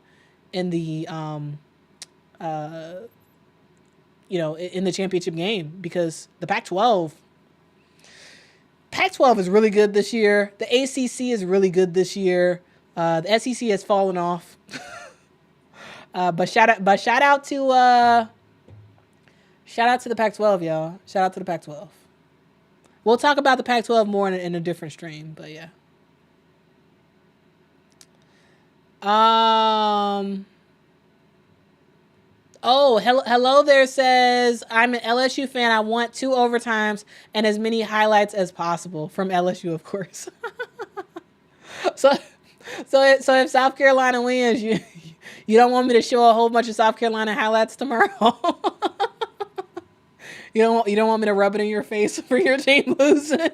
championship game, because the Pac-12 is really good this year. The ACC is really good this year. The SEC has fallen off. But shout out to the Pac-12, y'all. Shout out to the Pac-12. We'll talk about the Pac-12 more in a different stream, but yeah. Oh, hello there says, I'm an LSU fan. I want 2 overtimes and as many highlights as possible from LSU, of course. So if South Carolina wins, you don't want me to show a whole bunch of South Carolina highlights tomorrow? You don't want me to rub it in your face for your team losing?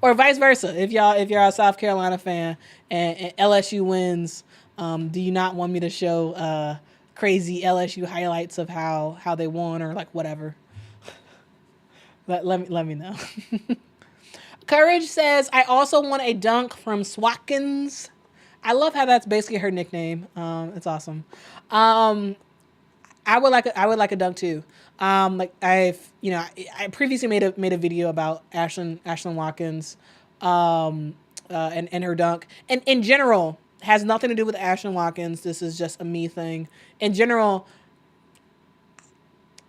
Or vice versa. If you're a South Carolina fan and LSU wins, do you not want me to show crazy LSU highlights of how they won or like whatever? Let me know. Courage says, I also want a dunk from Watkins. I love how that's basically her nickname. It's awesome. I would like a dunk too. I previously made a video about Ashlyn Watkins, and her dunk. And in general, has nothing to do with Ashlyn Watkins. This is just a me thing. In general,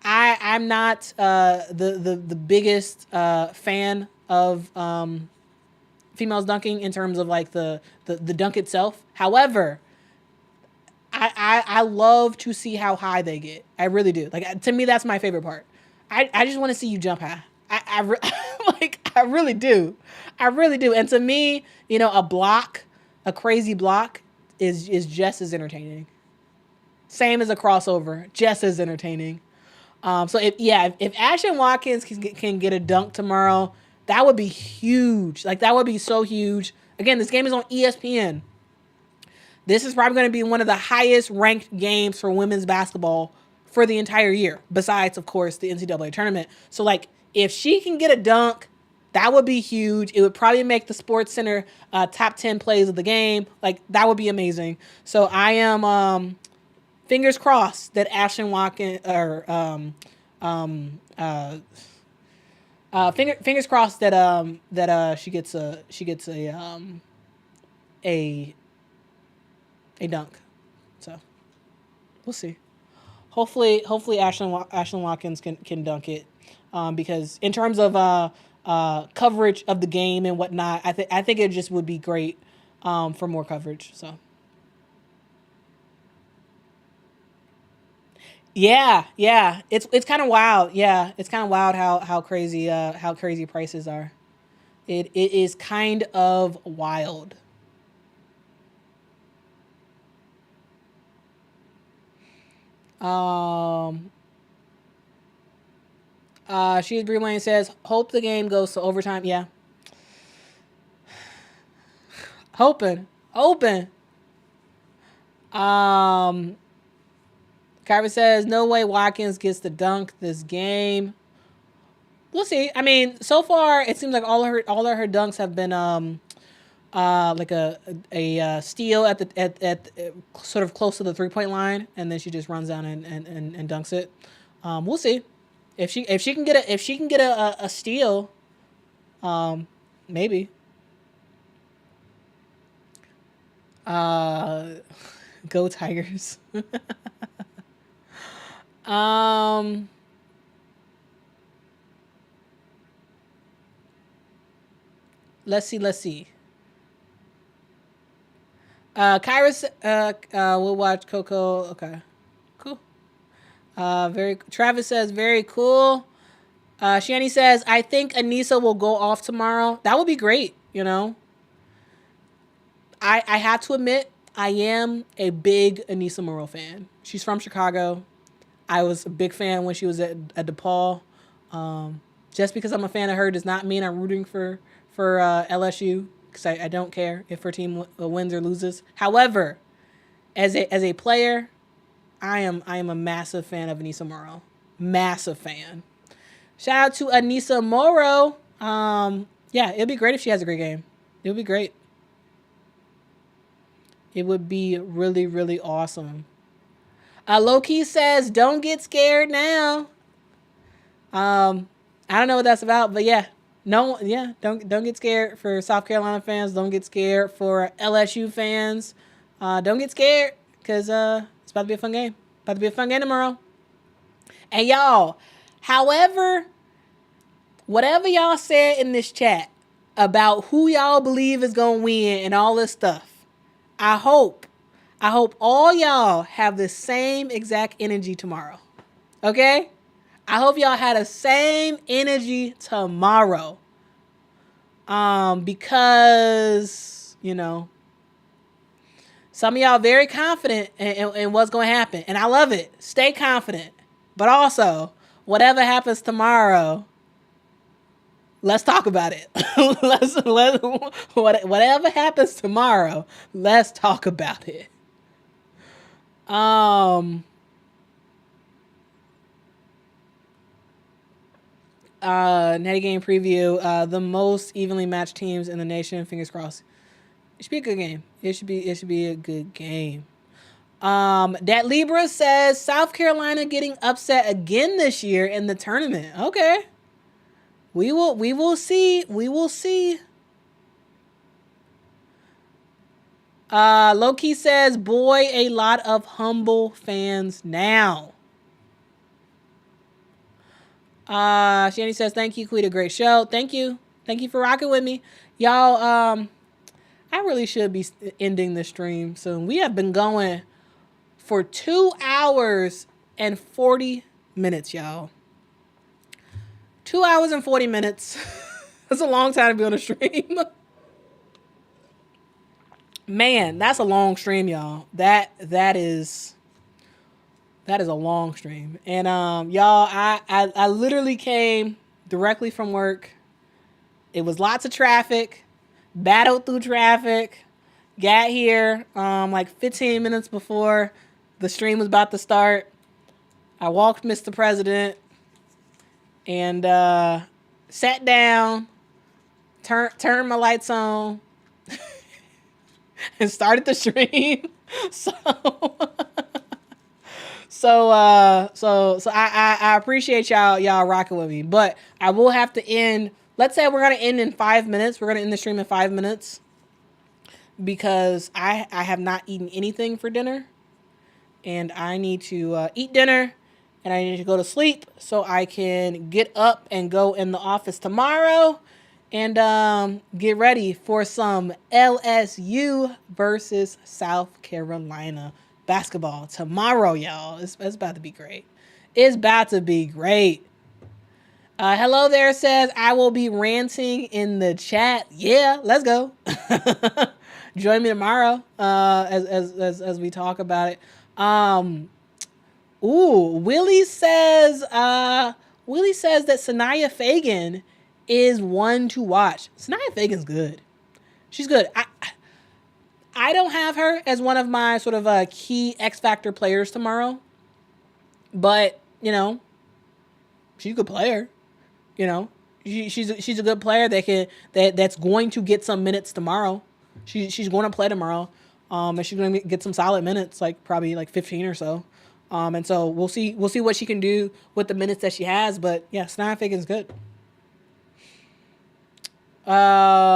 I'm not the biggest fan of females dunking in terms of like the dunk itself. However, I love to see how high they get. I really do. Like, to me, that's my favorite part. I just want to see you jump high. I really do. I really do. And to me, a crazy block is just as entertaining. Same as a crossover, just as entertaining. So if Ashlyn Watkins can get a dunk tomorrow, that would be huge. Like, that would be so huge. Again, this game is on ESPN. This is probably going to be one of the highest ranked games for women's basketball for the entire year, besides, of course, the NCAA tournament. So, like, if she can get a dunk, that would be huge. It would probably make the Sports Center top 10 plays of the game. Like, that would be amazing. So I am fingers crossed that Ashlyn Watkins, fingers crossed that she gets a dunk. So we'll see. Hopefully Ashlyn Watkins can dunk it, because in terms of coverage of the game and whatnot, I think it just would be great for more coverage. So yeah, it's kind of wild. Yeah, it's kind of wild how crazy prices are. It is kind of wild. She's Bree Lane says, hope the game goes to overtime. Yeah. Hoping. Kyra says, no way Watkins gets the dunk this game. We'll see. I mean, so far it seems like all of her dunks have been like a steal at sort of close to the 3-point line, and then she just runs down and dunks it. We'll see if she can get a steal. Maybe. Go Tigers. Let's see. Kyra, we'll watch Coco. Okay, cool. Travis says, very cool. Shani says, I think Anissa will go off tomorrow. That would be great, I have to admit, I am a big Anissa Morrow fan. She's from Chicago. I was a big fan when she was at DePaul. Just because I'm a fan of her does not mean I'm rooting for LSU, because I don't care if her team wins or loses. However, as a player, I am a massive fan of Anissa Morrow. Massive fan. Shout out to Anissa Morrow. Yeah, it'd be great if she has a great game. It would be great. It would be really, really awesome. Low-key says, don't get scared now. I don't know what that's about, but yeah. Don't get scared for South Carolina fans. Don't get scared for LSU fans. Don't get scared, because it's about to be a fun game. About to be a fun game tomorrow. And y'all, whatever y'all said in this chat about who y'all believe is going to win and all this stuff, I hope all y'all have the same exact energy tomorrow. Okay? I hope y'all had the same energy tomorrow. Because, some of y'all very confident in what's going to happen. And I love it. Stay confident. But also, whatever happens tomorrow, let's talk about it. Whatever happens tomorrow, let's talk about it. Natty game preview. The most evenly matched teams in the nation. Fingers crossed. It should be a good game. It should be a good game. Dat Libra says South Carolina getting upset again this year in the tournament. Okay. We will see. We will see. Loki says, boy, a lot of humble fans now. Shanny says, thank you, Quita. Great show. Thank you. Thank you for rocking with me. Y'all, I really should be ending the stream soon. We have been going for 2 hours and 40 minutes, y'all. 2 hours and 40 minutes. That's a long time to be on a stream. Man, that's a long stream, y'all. That is a long stream. And y'all, I literally came directly from work. It was lots of traffic. Battled through traffic. Got here like 15 minutes before the stream was about to start. I walked Mr. President and sat down, turned my lights on, and started the stream. So I appreciate y'all rocking with me, but I will have to end. Let's say we're gonna end in 5 minutes. We're gonna end the stream in 5 minutes because I have not eaten anything for dinner, and I need to eat dinner, and I need to go to sleep so I can get up and go in the office tomorrow. And get ready for some LSU versus South Carolina basketball tomorrow, y'all. It's about to be great. It's about to be great. Hello there says, I will be ranting in the chat. Yeah, let's go. Join me tomorrow as we talk about it. Willie says that Sania Feagin is one to watch. Sania Feagin's good. She's good. I don't have her as one of my sort of key X Factor players tomorrow, but you know, she's a good player. You know, she's a good player that's going to get some minutes tomorrow. She's going to play tomorrow, and she's going to get some solid minutes, like probably like 15 or so. And so we'll see what she can do with the minutes that she has. But yeah, Sania Feagin's good. Zari,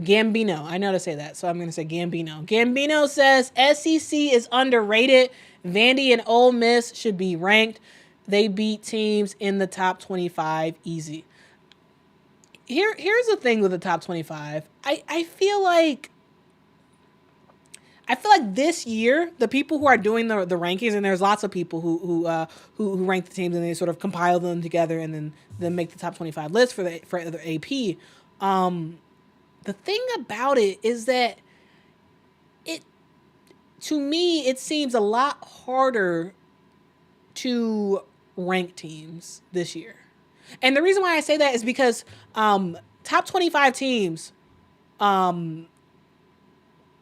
Gambino. I know how to say that, so I'm going to say Gambino. Gambino says SEC is underrated. Vandy and Ole Miss should be ranked. They beat teams in the top 25 easy. Here's the thing with the top 25. I feel like this year, the people who are doing the rankings, and there's lots of people who rank the teams and they sort of compile them together and then make the top 25 list for the AP. The thing about it is that to me, it seems a lot harder to rank teams this year. And the reason why I say that is because top 25 teams,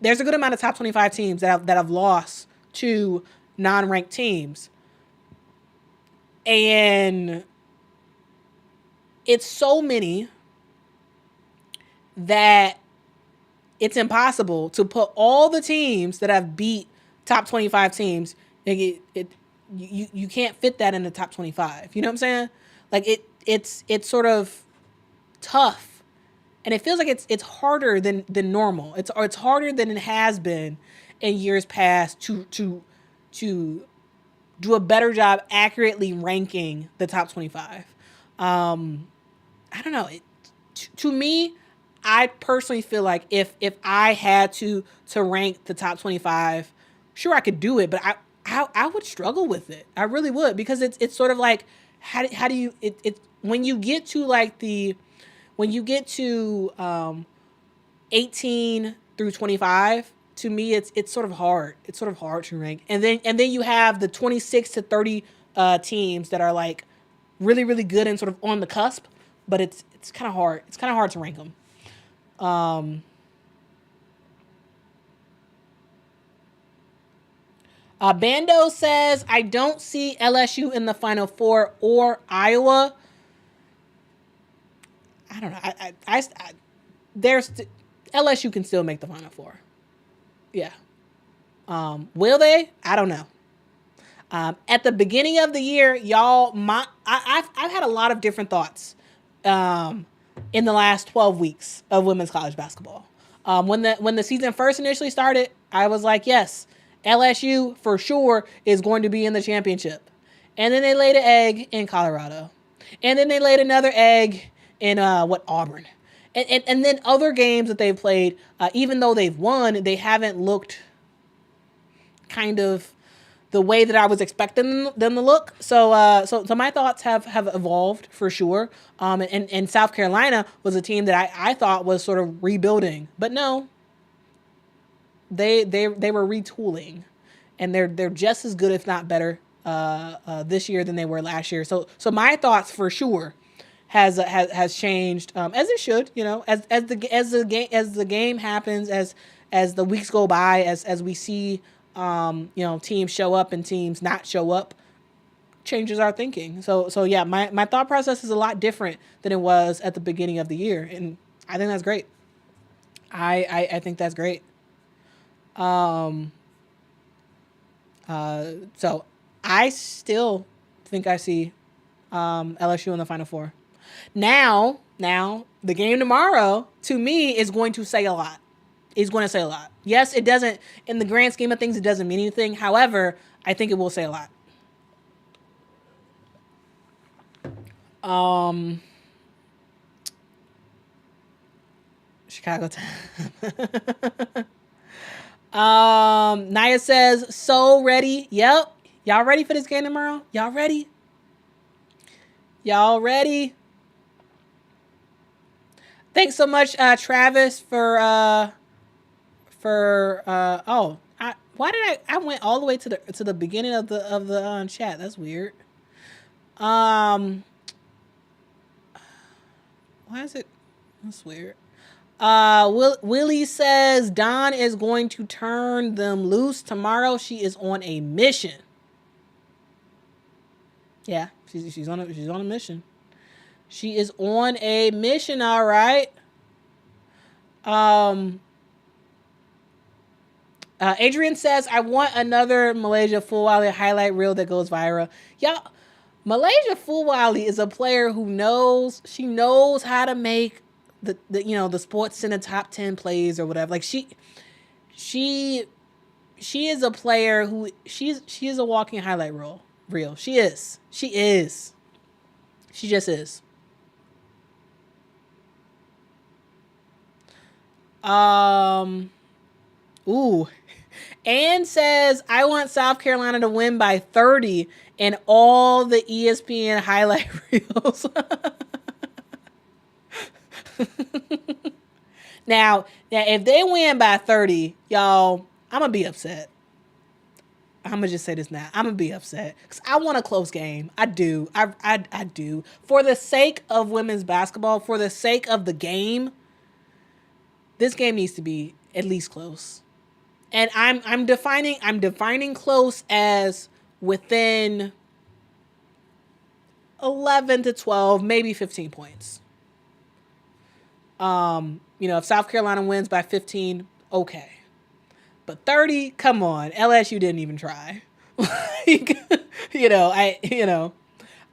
there's a good amount of top 25 teams that have lost to non-ranked teams. And it's so many that it's impossible to put all the teams that have beat top 25 teams. You can't fit that in the top 25. You know what I'm saying? Like it's sort of tough. And it feels like it's harder than normal. It's harder than it has been in years past to do a better job accurately ranking the top 25. I don't know. To me, I personally feel like if I had to rank the top 25, sure I could do it, but I would struggle with it. I really would, because it's sort of like how do you when you get to like when you get to 18 through 25, to me it's sort of hard. It's sort of hard to rank. And then you have the 26 to 30 teams that are like really, really good and sort of on the cusp, but it's kind of hard. It's kind of hard to rank them. Bando says, I don't see LSU in the Final Four or Iowa. I don't know. There's LSU can still make the Final Four. Yeah. Will they? I don't know. At the beginning of the year, y'all, I've had a lot of different thoughts in the last 12 weeks of women's college basketball. When the season first initially started, I was like, yes, LSU for sure is going to be in the championship. And then they laid an egg in Colorado. And then they laid another egg in Auburn. And then other games that they've played, even though they've won, they haven't looked kind of the way that I was expecting them to look. So my thoughts have evolved for sure. And South Carolina was a team that I thought was sort of rebuilding, but no, they were retooling, and they're just as good, if not better, this year than they were last year. So my thoughts for sure has changed, as it should, as the game happens, as the weeks go by, as we see, teams show up and teams not show up, changes our thinking. So yeah, my thought process is a lot different than it was at the beginning of the year. And I think that's great. I think that's great. So I still think I see, LSU in the Final Four. Now the game tomorrow to me is going to say a lot. Is going to say a lot. Yes, it doesn't, in the grand scheme of things, it doesn't mean anything. However, I think it will say a lot. Chicago time. Naya says, so ready. Yep. Y'all ready for this game tomorrow? Y'all ready? Thanks so much, Travis, I went all the way to the beginning of the chat. That's weird. Why is it? That's weird. Willie says Dawn is going to turn them loose tomorrow. She is on a mission. Yeah, she's on a mission. She is on a mission, all right. Adrian says, I want another MiLaysia Fulwiley highlight reel that goes viral. Y'all, MiLaysia Fulwiley is a player who knows how to make the Sports Center top 10 plays or whatever. Like she is a player who she is a walking highlight reel. She is. She just is. Ooh. Ann says, I want South Carolina to win by 30 in all the ESPN highlight reels. Now, if they win by 30, y'all, I'm going to be upset. I'm going to just say this now. I'm going to be upset because I want a close game. I do. I do. For the sake of women's basketball, for the sake of the game, this game needs to be at least close. And I'm defining close as within 11 to 12, maybe 15 points. If South Carolina wins by 15, okay. But 30, come on. LSU didn't even try.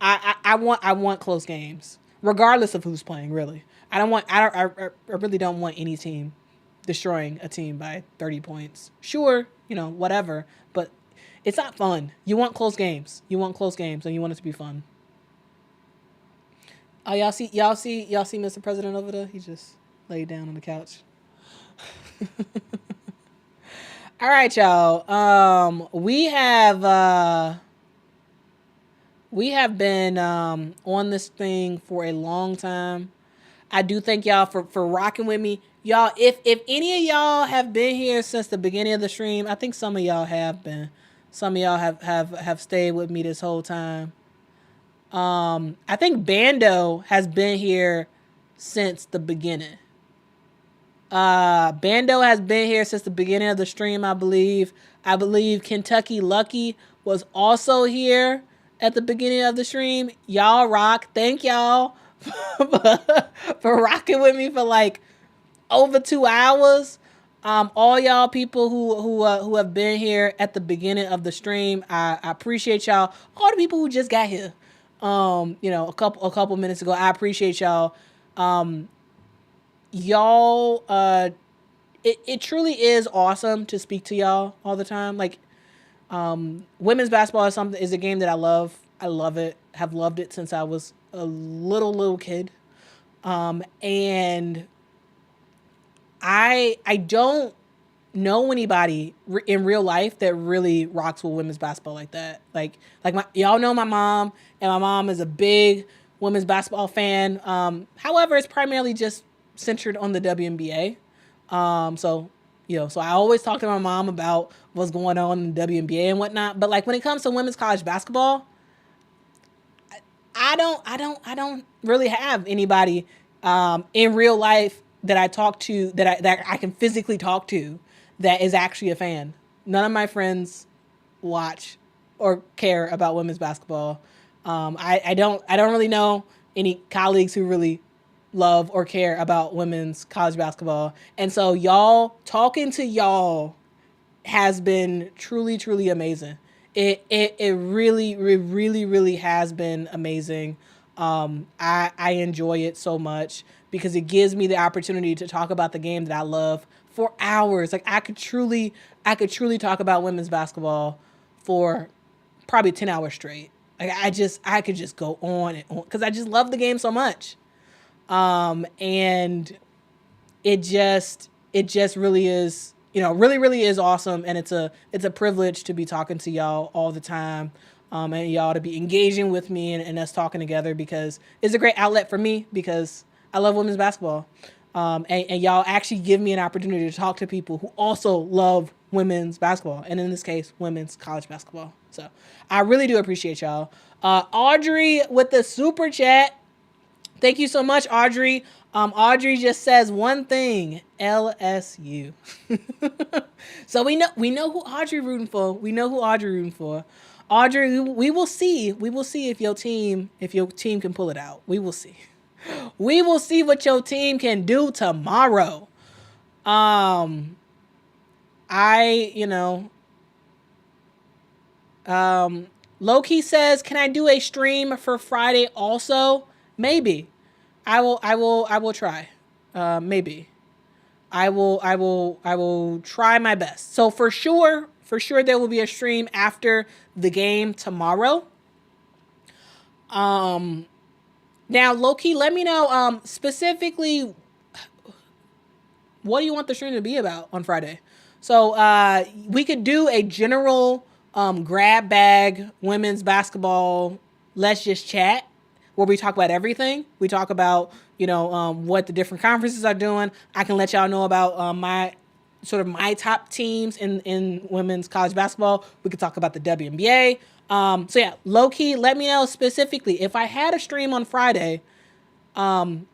I want close games, regardless of who's playing, really. I really don't want any team destroying a team by 30 points. Sure, whatever, but it's not fun. You want close games. And you want it to be fun. Oh, y'all see Mr. President over there? He just laid down on the couch. All right, y'all. We have been on this thing for a long time. I do thank y'all for rocking with me. Y'all, if any of y'all have been here since the beginning of the stream, I think some of y'all have been. Some of y'all have stayed with me this whole time. I think Bando has been here since the beginning. Bando has been here since the beginning of the stream, I believe. I believe Kentucky Lucky was also here at the beginning of the stream. Y'all rock. Thank y'all for rocking with me for like over 2 hours. All y'all people who have been here at the beginning of the stream, I appreciate y'all. All the people who just got here, a couple minutes ago, I appreciate y'all. Y'all, it truly is awesome to speak to y'all all the time. Like, women's basketball is a game that I love. I love it. Have loved it since I was a little kid. And I don't know anybody in real life that really rocks with women's basketball like that. Like y'all know my mom, and my mom is a big women's basketball fan. However, it's primarily just centered on the WNBA. So I always talk to my mom about what's going on in the WNBA and whatnot. But like when it comes to women's college basketball, I don't really have anybody in real life that I talk to that I can physically talk to that is actually a fan. None of my friends watch or care about women's basketball. I don't really know any colleagues who really love or care about women's college basketball. And so talking to y'all has been truly, truly amazing. It really has been amazing. I enjoy it so much because it gives me the opportunity to talk about the game that I love for hours. Like I could truly talk about women's basketball for probably 10 hours straight. Like I could just go on and on because I just love the game so much. And it just really is, really is awesome. And it's a privilege to be talking to y'all all the time. And y'all to be engaging with me and us talking together because it's a great outlet for me because I love women's basketball. And y'all actually give me an opportunity to talk to people who also love women's basketball. And in this case, women's college basketball. So I really do appreciate y'all. Audrey with the super chat. Thank you so much, Audrey. Audrey just says one thing, LSU. So we know who Audrey rooting for. Audrey, we will see. We will see if your team can pull it out. We will see. We will see what your team can do tomorrow. Loki says, "Can I do a stream for Friday also?" Maybe. I will try. Maybe. I will try my best. So for sure there will be a stream after the game tomorrow. Now, Loki, let me know specifically what do you want the stream to be about on Friday? So we could do a general grab bag women's basketball, let's just chat, where we talk about everything. We talk about, what the different conferences are doing. I can let y'all know about my top teams in women's college basketball. We could talk about the WNBA. So yeah, low key, let me know specifically if I had a stream on Friday. You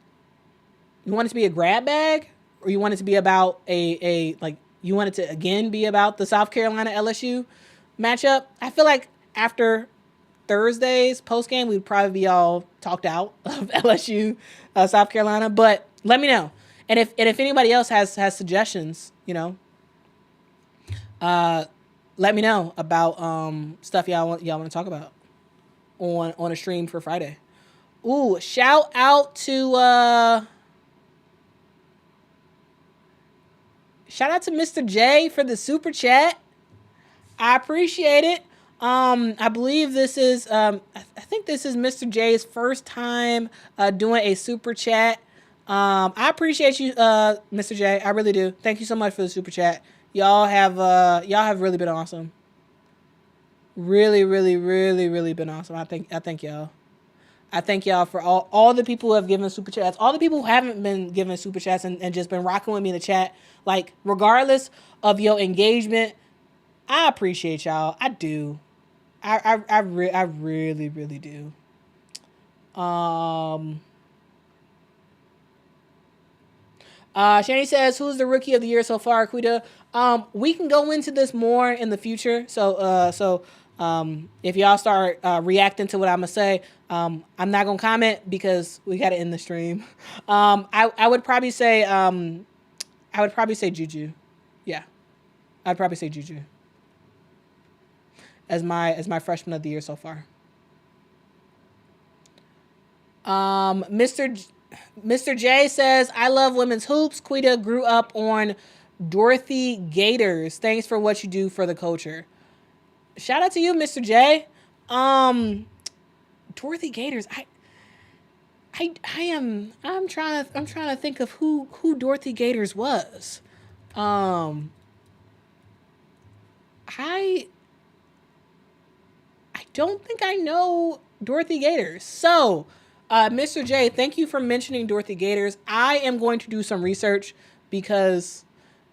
want it to be a grab bag, or you want it to be about you want it to again be about the South Carolina LSU matchup? I feel like after Thursday's post game, we'd probably be all talked out of LSU, South Carolina. But let me know, and if anybody else has suggestions, let me know about stuff y'all want to talk about on a stream for Friday. Ooh, shout out to Mr. J for the super chat. I appreciate it. I believe this is I think this is Mr. J's first time doing a super chat. I appreciate you, Mr. J. I really do. Thank you so much for the super chat. Y'all have really been awesome. Really, really, really, really been awesome. I thank y'all. I thank y'all for all the people who have given super chats, all the people who haven't been giving super chats and just been rocking with me in the chat. Like, regardless of your engagement, I appreciate y'all. I do. I really, really do. Shani says, "Who's the rookie of the year so far, Quita?" We can go into this more in the future. So if y'all start reacting to what I'm gonna say, I'm not gonna comment because we gotta end the stream. I would probably say Juju. Yeah, I'd probably say Juju as my freshman of the year so far. Mr. J says, "I love women's hoops. Quita grew up on Dorothy Gators. Thanks for what you do for the culture." Shout out to you, Mr. J. Dorothy Gators. I'm trying to think of who Dorothy Gators was. I don't think I know Dorothy Gators. So, Mr. J, thank you for mentioning Dorothy Gators. I am going to do some research because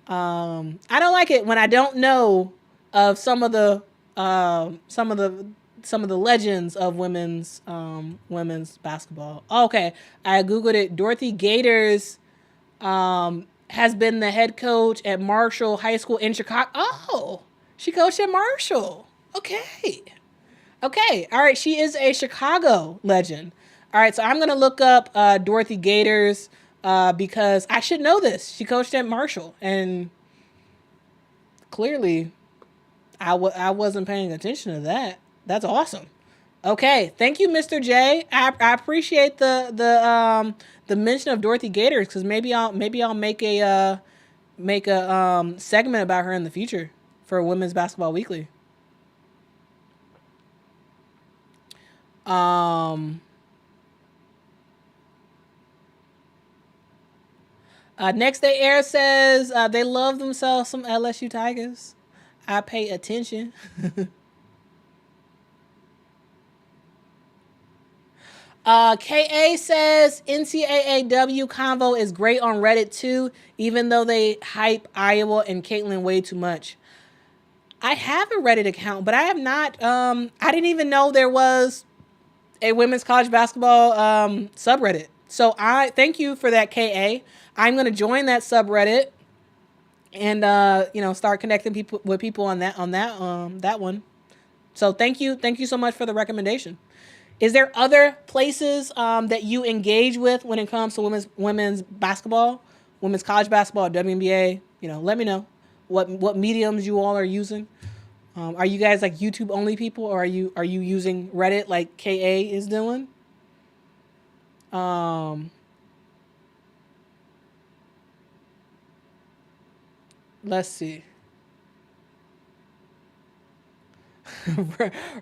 I don't like it when I don't know of some of the legends of women's basketball. Okay, I googled it. Dorothy Gators has been the head coach at Marshall High School in Chicago. Oh, she coached at Marshall. Okay. All right. She is a Chicago legend. All right. So I'm going to look up Dorothy Gators because I should know this. She coached at Marshall. And clearly I wasn't paying attention to that. That's awesome. Okay. Thank you, Mr. J. I appreciate the mention of Dorothy Gators because maybe I'll make a segment about her in the future for Women's Basketball Weekly. Next Day Air says they love themselves some LSU Tigers. I pay attention. KA says NCAAW convo is great on Reddit too, even though they hype Iowa and Caitlin way too much. I have a Reddit account, but I have not. I didn't even know there was a women's college basketball subreddit. So I thank you for that, KA. I'm gonna join that subreddit and start connecting with people on that one. So thank you so much for the recommendation. Is there other places that you engage with when it comes to women's basketball, women's college basketball, WNBA? Let me know what mediums you all are using. Are you guys like YouTube only people, or are you using Reddit like KA is doing? Let's see.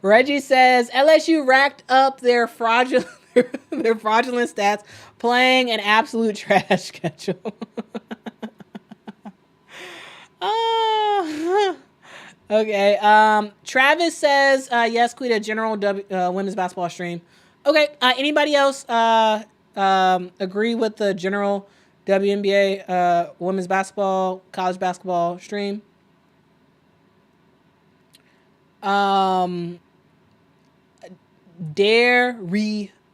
Reggie says LSU racked up their fraudulent stats playing an absolute trash schedule. Okay. Travis says yes, Quita general women's basketball stream. Okay. Anybody else agree with the general WNBA women's basketball, college basketball stream? Dare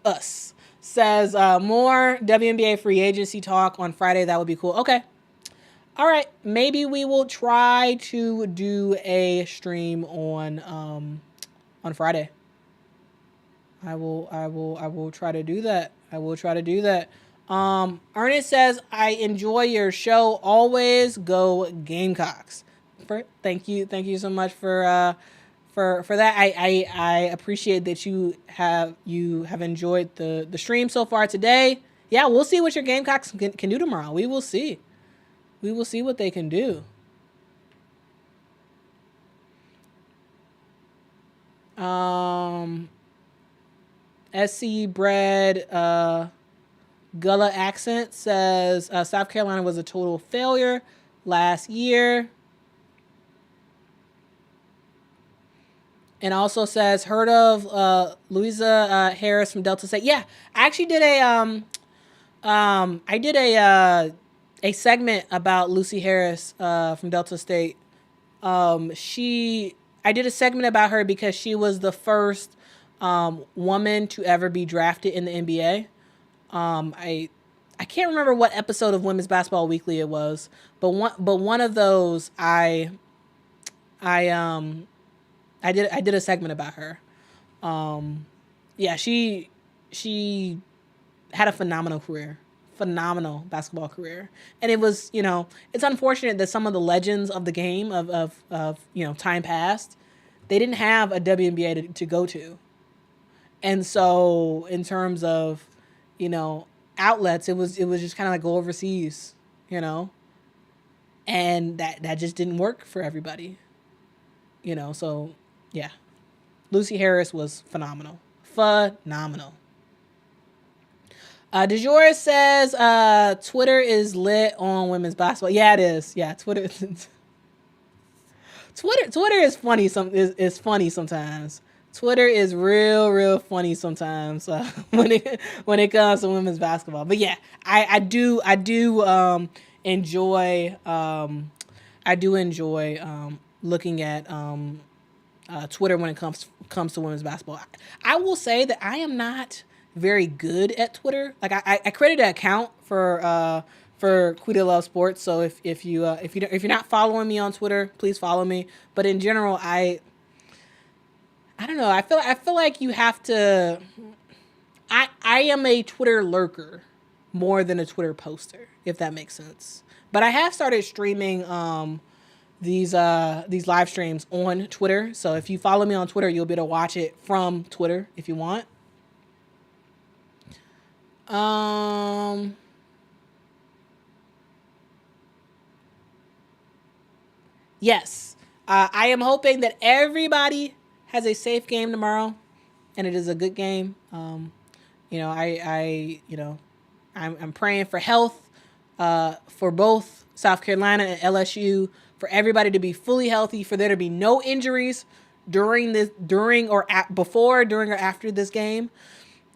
us says more WNBA free agency talk on Friday. That would be cool. Okay. All right. Maybe we will try to do a stream on Friday. I will try to do that. Ernest says, I enjoy your show. Always go Gamecocks. Thank you so much for that. I appreciate that you have enjoyed the stream so far today. Yeah, we'll see what your Gamecocks can do tomorrow. We will see what they can do. SC Bread Gullah Accent says South Carolina was a total failure last year. And also says, heard of Louisa Harris from Delta State. Yeah, I actually did a segment about Lucy Harris from Delta State. I did a segment about her because she was the first woman to ever be drafted in the NBA. I I can't remember what episode of Women's Basketball Weekly it was, but one of those I did a segment about her. Yeah, she had a phenomenal basketball career. And it was, it's unfortunate that some of the legends of the game of time past, they didn't have a WNBA to go to. And so in terms of, outlets, it was just kind of like go overseas, and that just didn't work for everybody, so yeah. Lucy Harris was phenomenal. DeJoris says Twitter is lit on women's basketball. Yeah, it is. Yeah, Twitter is funny. Is funny sometimes. Twitter is real funny sometimes when it comes to women's basketball. But yeah, I do enjoy looking at Twitter when it comes to women's basketball. I will say that I am not very good at Twitter. Like I created an account for Quita Love Sports. So if you're not following me on Twitter, please follow me. But in general, I don't know. I feel like you have to. I am a Twitter lurker more than a Twitter poster, if that makes sense. But I have started streaming these live streams on Twitter. So if you follow me on Twitter, you'll be able to watch it from Twitter if you want. Yes. I am hoping that everybody has a safe game tomorrow, and it is a good game. I'm praying for health for both South Carolina and LSU, for everybody to be fully healthy, for there to be no injuries during or after this game.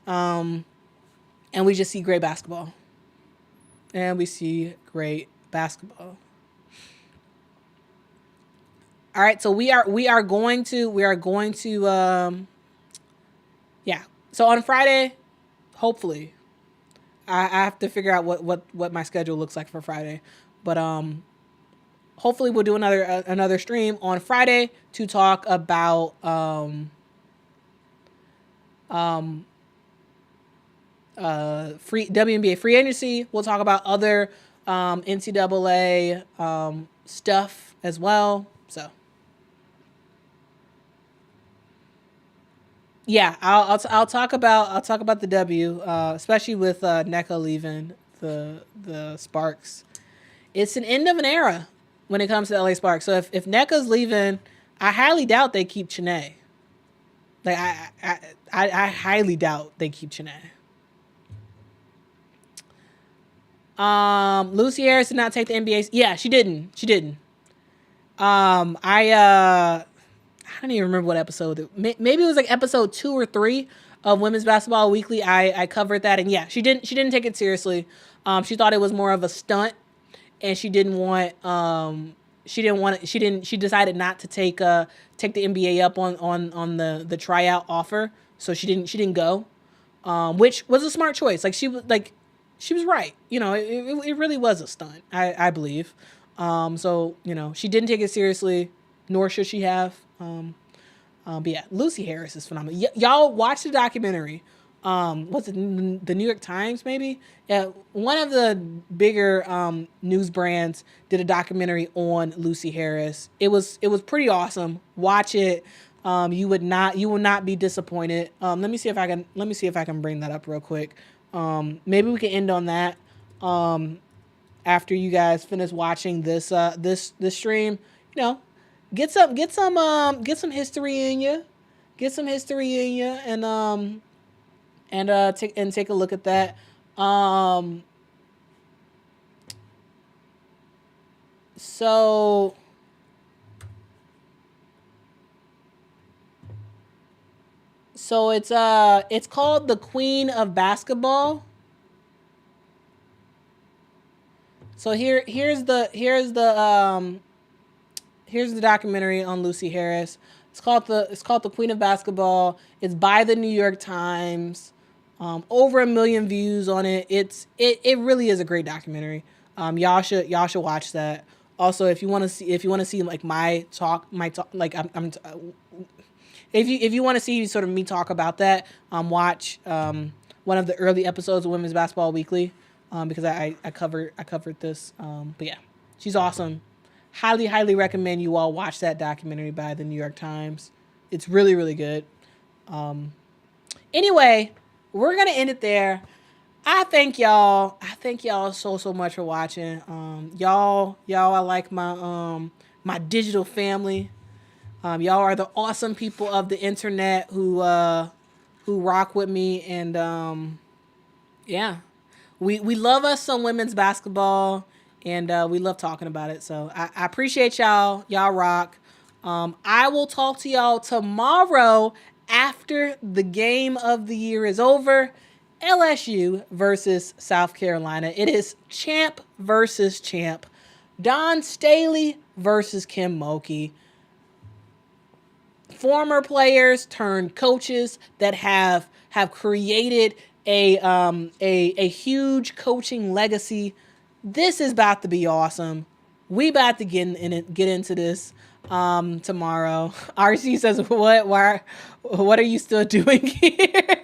And we just see great basketball. All right, so we are going to So on Friday, hopefully, I have to figure out what my schedule looks like for Friday, but hopefully we'll do another stream on Friday to talk about free WNBA free agency. We'll talk about other NCAA stuff as well. So. Yeah, I'll talk about the W, especially with NECA leaving the Sparks. It's an end of an era when it comes to LA Sparks. So if NECA's leaving, I highly doubt they keep Chene. Like I highly doubt they keep Chene. Lucy Harris did not take the NBA. Yeah, she didn't. I don't even remember what episode. Maybe it was like episode 2 or 3 of Women's Basketball Weekly. I covered that, and yeah, she didn't take it seriously. She thought it was more of a stunt, and she decided not to take the NBA up on the tryout offer. So she didn't go, which was a smart choice. Like she was right. It really was a stunt. I believe. So she didn't take it seriously, nor should she have. But yeah, Lucy Harris is phenomenal. Y'all watch the documentary. What's it? The New York Times, maybe? Yeah, one of the bigger news brands did a documentary on Lucy Harris. It was pretty awesome. Watch it. You will not be disappointed. Let me see if I can bring that up real quick. Maybe we can end on that. After you guys finish watching this stream, get some history in you. And take a look at that. So it's called The Queen of Basketball. So here's the documentary on Lucy Harris. It's called the Queen of Basketball. It's by the New York Times. Over 1 million views on it. It really is a great documentary. Y'all should watch that. Also, if you want to see like my talk, like if you want to see sort of me talk about that, watch one of the early episodes of Women's Basketball Weekly, because I covered this. But yeah, she's awesome. Highly recommend you all watch that documentary by the New York Times. It's really, really good. Anyway, we're gonna end it there. I thank y'all so much for watching. Y'all are like my digital family. Y'all are the awesome people of the internet who rock with me, and yeah, we love us some women's basketball, and we love talking about it. So I appreciate y'all. Y'all rock. I will talk to y'all tomorrow after the game of the year is over. LSU versus South Carolina. It is champ versus champ. Don Staley versus Kim Mulkey. Former players turned coaches that have created a huge coaching legacy. This is about to be awesome. We about to get into this tomorrow. RC says, "What? Why? What are you still doing here?"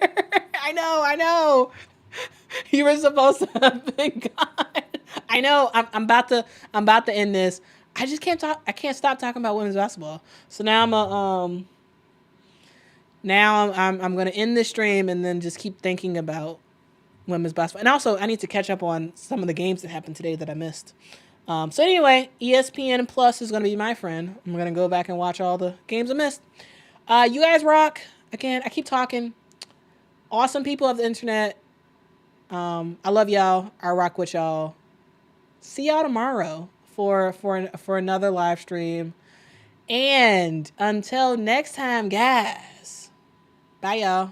I know. You were supposed to have been gone. I know. I'm about to end this. I just can't talk. I can't stop talking about women's basketball. So now I'm gonna end this stream and then just keep thinking about women's basketball. And also, I need to catch up on some of the games that happened today that I missed. So anyway, ESPN Plus is gonna be my friend. I'm gonna go back and watch all the games I missed. You guys rock. Again, I keep talking. Awesome people of the internet. I love y'all. I rock with y'all. See y'all tomorrow for another live stream. And until next time, guys. Bye, y'all.